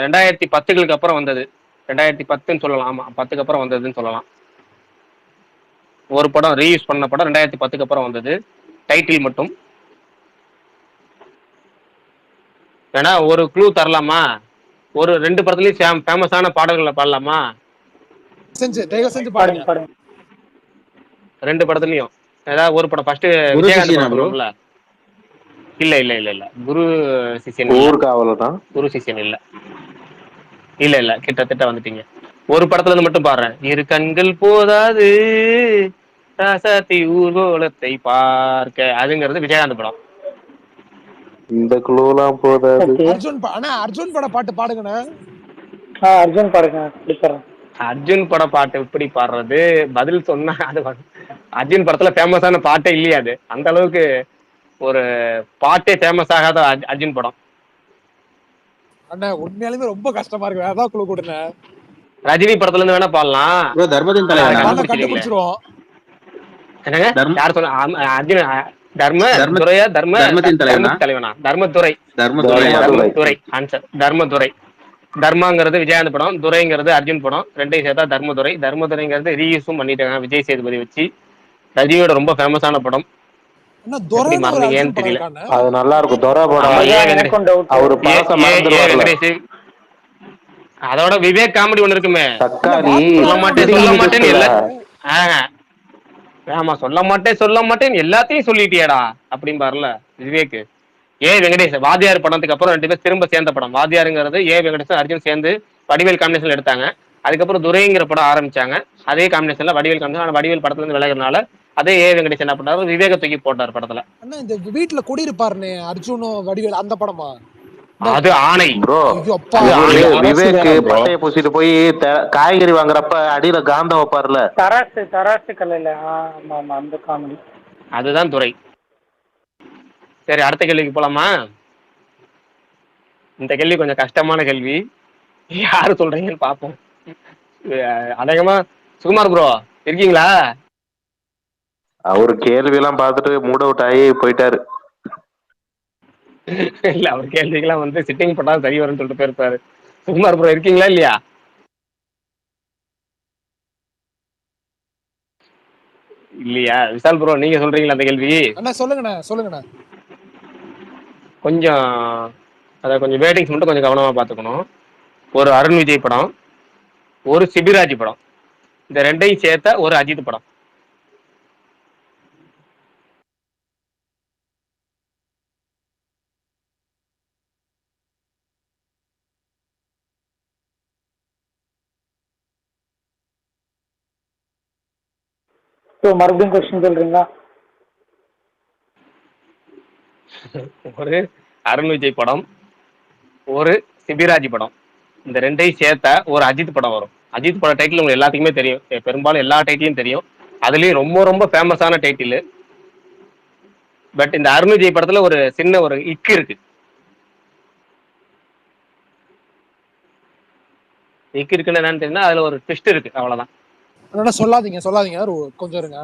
2010களுக்கு அப்புறம் வந்தது. 2010ன்னு சொல்லலாம். ஆமா, 10க்கு அப்புறம் வந்ததுன்னு சொல்லலாம். ஒரு படம் ரீயூஸ் பண்ண படம் 2010க்கு அப்புறம் வந்தது. டைட்டில் மட்டும் வேணா ஒரு க்ளூ தரலாமா? ஒரு 2 படத்துலயும் ஃபேமஸான பாடல்களை பாடலாமா? செஞ்சு பாடுங்க. 2 படத்துலயும் ஏதாவது ஒரு படம். ஃபர்ஸ்ட் விஜயகாந்த் படம். இல்ல குரு சிஷியன் குரு சிஷியன் இல்ல கிட்டத்தட்ட வந்துட்டீங்க. ஒரு படத்துல இருந்து மட்டும் பாடுறேன். இரு கண்கள் போதாது ராசாத்தி ஊர்வலத்தை பார்க்க, அதுங்கிறது விஜயகாந்த் படம். இந்த குழுலாம் போதாது. அர்ஜுன் பட பாட்டு பாடுங்கண்ணா. அர்ஜுன் பாடுங்க. அர்ஜுன் பட பாட்டு எப்படி பாடுறது? பதில் சொன்னா அது அர்ஜுன் படத்துல ஃபேமஸான பாட்டே இல்லையா? அது அந்த அளவுக்கு ஒரு பாட்டே ஃபேமஸ் ஆகாத அர்ஜுன் படம். அண்ணா உண்மையாலுமே ரொம்ப கஷ்டமா இருக்கு, அதான் குழு கொடுங்க. ரஜினி படத்துல இருந்து வேணா பாடலாம். தர்மத்தின் தலைவன் கண்டுபிடிச்சிருவோம். என்னங்க யார் சொன்ன? அர்ஜுன் தர்மத்தின் தலைவனா? தர்மதுரை. ஆன்சர் தர்மதுரை. தர்மாங்கிறது விஜயகாந்த் படம், துரைங்கிறது அர்ஜுன் படம். ரெண்டையும் சேர்த்தா தர்மதுரை. தர்மதுரைங்கிறது ரீயூஸும் பண்ணிட்டாங்க விஜய் சேதுபதி வச்சு. ரஜினியோட ரொம்ப ஃபேமஸான படம். ஏன்னு தெரியல. அது நல்லா இருக்கும். அதோட விவேக் காமெடி ஒண்ணு இருக்குமே, சொல்ல மாட்டேன்னு இல்ல. ஆமா, சொல்ல மாட்டேன் எல்லாத்தையும் சொல்லிட்டியாடா அப்படின்னு பாருல விவேக். வெங்கடேஷ் வாத்தியார் படத்துக்கு அப்புறம் 2 பேர் திரும்ப சேர்ந்த படம். வாத்தியாருங்கிறது வெங்கடேஷ் அர்ஜுன் சேர்ந்து வடிவேல் காம்பினேஷன்ல எடுத்தாங்க. அதுக்கப்புறம் துரைங்கிற படம் ஆரம்பிச்சாங்க, அதே காம்பினேஷன்ல வடிவேல் காம்பினேஷன். ஆனா வடிவேல் படத்துல இருந்து விலகிறதுனால அதே வெங்கடேஷ் என்ன பண்ணாரு, விவேக தூக்கி போட்டார் படத்துல. அண்ணா இந்த வீட்டுல குடியிருப்பாருன்னு அர்ஜுனும் வடிவேல், அந்த படமா? அது ஆணை. விவேக் பட்டைய பூசிட்டு போய் காய்கறி வாங்குறப்ப அடியில காந்தம் வைப்பாருல, தராசு கல்லையில. ஆமா, அந்த காமெடி. அதுதான் துரை. சரி, அடுத்த கேள்விக்கு போலாமா? இந்த கேள்வி கொஞ்சம் கஷ்டமான கேள்வி, யாரு சொல்றீங்கன்னு பாப்போம். அநேகமா சுகுமார் ப்ரோ இருக்கீங்களா? அவரு கேள்வி எல்லாம் பார்த்துட்டு மூட் அவுட் ஆகி போயிட்டாரு. இல்ல, அவர் கேள்விக்கெல்லாம் வந்து சிட்டிங் போட்டா சரி வரும்னு சொல்லிட்டு போயிருப்பாரு. சுகுமார் ப்ரோ இருக்கீங்களா இல்லையா? இல்லையா? விஷால் ப்ரோ நீங்க சொல்றீங்களா அந்த கேள்வி? சொல்லுங்கண்ணா. கொஞ்சம் அதை கொஞ்சம் வேட்டிங்ஸ் மட்டும் கொஞ்சம் கவனமா பார்த்துக்கணும். ஒரு அருண் விஜய் படம், ஒரு சிபிராஜ் படம், இந்த ரெண்டையும் சேர்த்த ஒரு அஜித் படம். மறுபடியும் கொஸ்டின் சொல்றீங்களா? ஒரு அருண் விஜய் படம், ஒரு சிபிராஜ் படம், இந்த ரெண்டையும் சேர்த்த ஒரு அஜித் படம் வரும். அஜித் படம் டைட்டில் உங்களுக்கு எல்லாத்துக்குமே தெரியும், பெரும்பாலும் எல்லா டைட்டிலும் தெரியும். அதுலயும் ரொம்ப ரொம்ப ஃபேமஸான டைட்டில். பட் இந்த அருண் விஜய் படத்துல ஒரு சின்ன ஒரு இக்கு இருக்கு. இக்கு இருக்குன்னு என்னன்னு தெரியுன்னா அதுல ஒரு ட்விஸ்ட் இருக்கு, அவ்வளவுதான். சொல்லாதீங்க கொஞ்சம் இருங்க.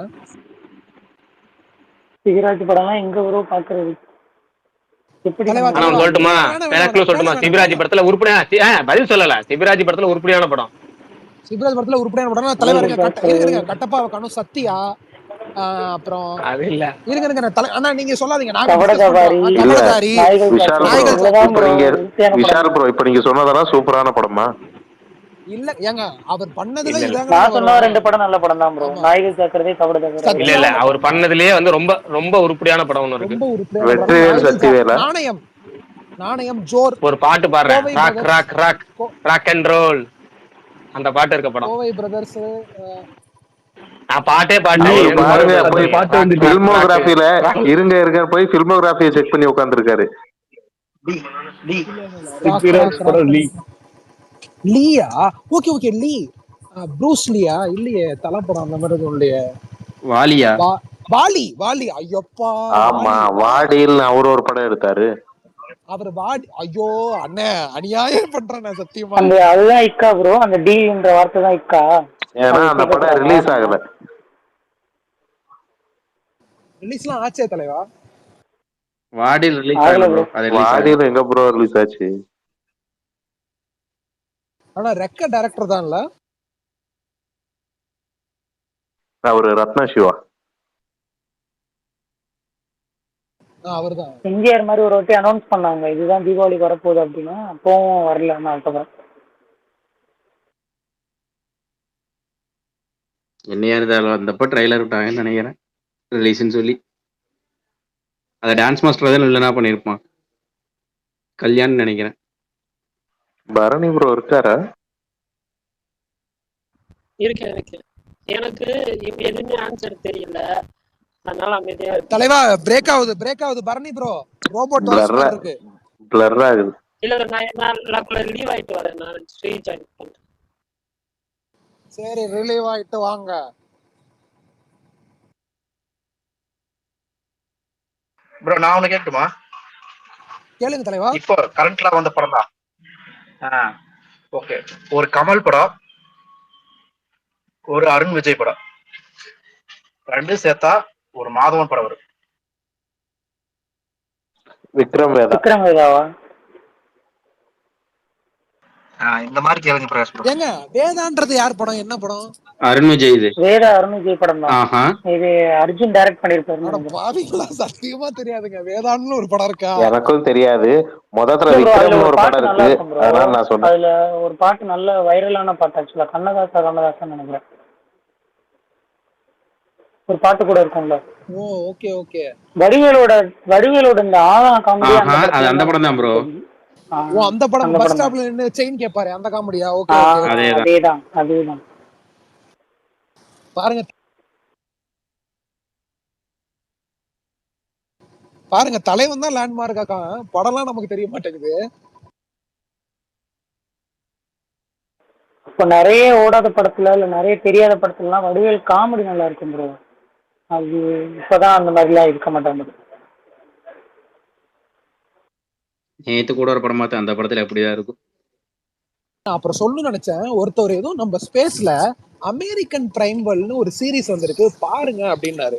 சிபிராஜ் படம்லாம் எங்க ப்ரோ பாக்குறது? சொல்லட்டுமா? சிபிராஜ் படத்துல உருப்படியான பதில் சொல்லல. சிபிராஜ் படத்துல உருப்படியான படம். சிபிராஜ் படத்துல உருப்படியான படம் தலைவர் கட்டப்பா கணும் சத்தியா. அப்புறம் அது இல்ல, இருங்க நீங்க சொல்லாதீங்க. விஷால் ப்ரோ இப்ப நீங்க சொன்னதெல்லாம் சூப்பரான படமா? இல்ல ஏங்க அவர் பண்ணதுல நான் சொன்ன 2 படம் நல்ல படம் தான் ப்ரோ. நாயகன் ஜாக்கிரதை, கபட இல்ல அவர் பண்ணதுலயே வந்து ரொம்ப ரொம்ப உருப்படியான படம் ஒன்னு இருக்கு. வெற்றிவேல் சக்திவேலா? நாணயம் ஜோர் ஒரு பாட்டு பாடுறேன், rock rock rock rock and roll, அந்த பாட்டு இருக்க படம். கோவை பிரதர்ஸ் நான் பாட்டே பாட்டு ஃபில்மோகிராஃபில இருங்க போய் ஃபில்மோகிராஃபியை செக் பண்ணி உட்கார்ந்திருக்காரு. லீயா? ஓகே லீ. ப்ரூஸ் லீயா? இல்லையே, தலைப்படம் அந்த மாதிரி இல்லையே. வாலியா? வாலி. ஐயப்பா, ஆமா வாடியில் அவர் ஒரு படம் எடுத்தாரு. அவர் வாடி. ஐயோ அண்ணே, அநியாயம் பண்றேன் சத்தியமா. அதுதான் இக்கா ப்ரோ, அந்த டின்ற வார்த்தை தான் இக்கா. ஏன்னா அந்த படம் ரிலீஸ் ஆகல. ரிலீஸ்லாம் ஆச்சே தலைவா. வாடியில் ரிலீஸ் ஆகல ப்ரோ. வாடியில் எங்க ப்ரோ ரிலீஸ் ஆச்சு? ஆனா ரெக்க டைரக்டர் தான்ல அவரு. ரத்னா சிவா அவர்தான். எம்ஜிஆர் மாதிரி ஒரு வாட்டி அனௌன்ஸ் பண்ணாங்க, இதுதான் தீபாவளிக்கு வரப்போகுது அப்படின்னு. அப்பவும் வரல. என்னையா இருந்தாலும் வந்தப்போ ட்ரைலர் விட்டாங்கன்னு நினைக்கிறேன், ரிலீஸ்ன்னு சொல்லி. அதை டான்ஸ் மாஸ்டர் தான் இல்லைனா பண்ணியிருப்பான், கல்யாணம் நினைக்கிறேன். பரணி ப்ரோ இருக்காரா? இருக்கு. எனக்கு எதுவுமே ஆன்சர் தெரியல, அதனால அமைதியா தலைவா. பிரேக் ஆகுது பரணி ப்ரோ. ரோபோட் இருக்கு, பிளர் ஆகுது. இல்ல நான் லீவ் ஆயிட்டு வரேன், நான் ஸ்ட்ரீட் ஜாயின் பண்றேன். சரி ரிலீவ் ஆயிட்டு வாங்க. ப்ரோ நான் ஒண்ணு கேட்கட்டுமா? கேளுங்க தலைவா. இப்போ கரண்ட்ல வந்த படம் தான். ஓகே, ஒரு கமல் படம், ஒரு அருண் விஜய் படம், ரெண்டும் சேர்த்தா ஒரு மாதவன் படம் வரும். விக்ரம் வேதாவா? இந்த மாதிரி கேளுங்க பிரகாஷ் ப்ரோ. ஏங்க வேதான்றது யார் படம்? என்ன படம்? அருண் விஜய். இது அருண் விஜய் படம் தான். இது அர்ஜுன் டைரக்ட் பண்ணிருப்பாரு. பாவிங்களா, சத்தியமா தெரியாதுங்க. வேதான்னு ஒரு படம் இருக்கா? எனக்கும் தெரியாது. முதல்ல விக்ரம்னு ஒரு படம் இருக்கு, அதனால நான் சொன்னேன். அதுல ஒரு பாட்டு நல்ல வைரலான பாட்டு, ஆக்சுவலா கண்ணதாசன் நினைக்கிறேன். ஒரு பாட்டு கூட இருக்கும்ல. ஓகே. வடிவேலோட இந்த ஆழம் காமெடி அந்த படம் தான் ப்ரோ. அந்த படம் பஸ் ஸ்டாப்ல நின்னு செயின் கேட்பாரு, அந்த காமெடியா? ஓகே. அதேதான். பாருங்க தலைவன் தான் லேண்ட்மார்க் ஆக்கா. படம்லாம் நமக்கு தெரிய மாட்டேங்குது. இப்ப நிறைய ஓடாத படத்துல இல்ல நிறைய தெரியாத படத்துலலாம் வடிவேல் காமெடி நல்லா இருக்கும் ப்ரோ. அது இப்பதான் அந்த மாதிரிலாம் இருக்க மாட்டாங்க. நேத்து கூட ஒரு படம் பார்த்தேன், அந்த படத்துல எப்படிதான் இருக்கும். அப்புறம் சொல்லணும்னு நினைச்சேன், ஒருத்தர் ஏதோ நம்ம ஸ்பேஸ்ல அமெரிக்கன் பிரைம் வேர்ல்ட்னு ஒரு சீரீஸ் வந்திருக்கு பாருங்க அப்படின்னாரு.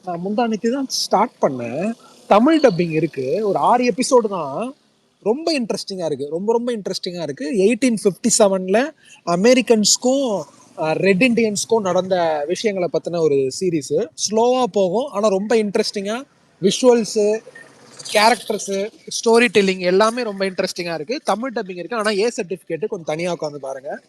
நான் முந்தானேத்து தான் ஸ்டார்ட் பண்ணேன். தமிழ் டப்பிங் இருக்கு, ஒரு 6 எபிசோடு தான். ரொம்ப இன்ட்ரெஸ்டிங்கா இருக்கு, ரொம்ப இன்ட்ரெஸ்டிங்கா இருக்கு. 1857ல அமெரிக்கன்ஸ்க்கும் ரெட் இண்டியன்ஸ்க்கும் நடந்த விஷயங்களை பத்தின ஒரு சீரீஸ். ஸ்லோவா போகும், ஆனா ரொம்ப இன்ட்ரெஸ்டிங்கா. விஷுவல்ஸ் கேரக்டர்ஸ், ஸ்டோரி டெல்லிங் எல்லாமே ரொம்ப இன்ட்ரெஸ்டிங்கா இருக்கு. தமிழ் டப்பிங் இருக்கு. ஆனா ஏ சர்டிபிகேட் கொஞ்சம் தனியா உட்காந்து பாருங்க.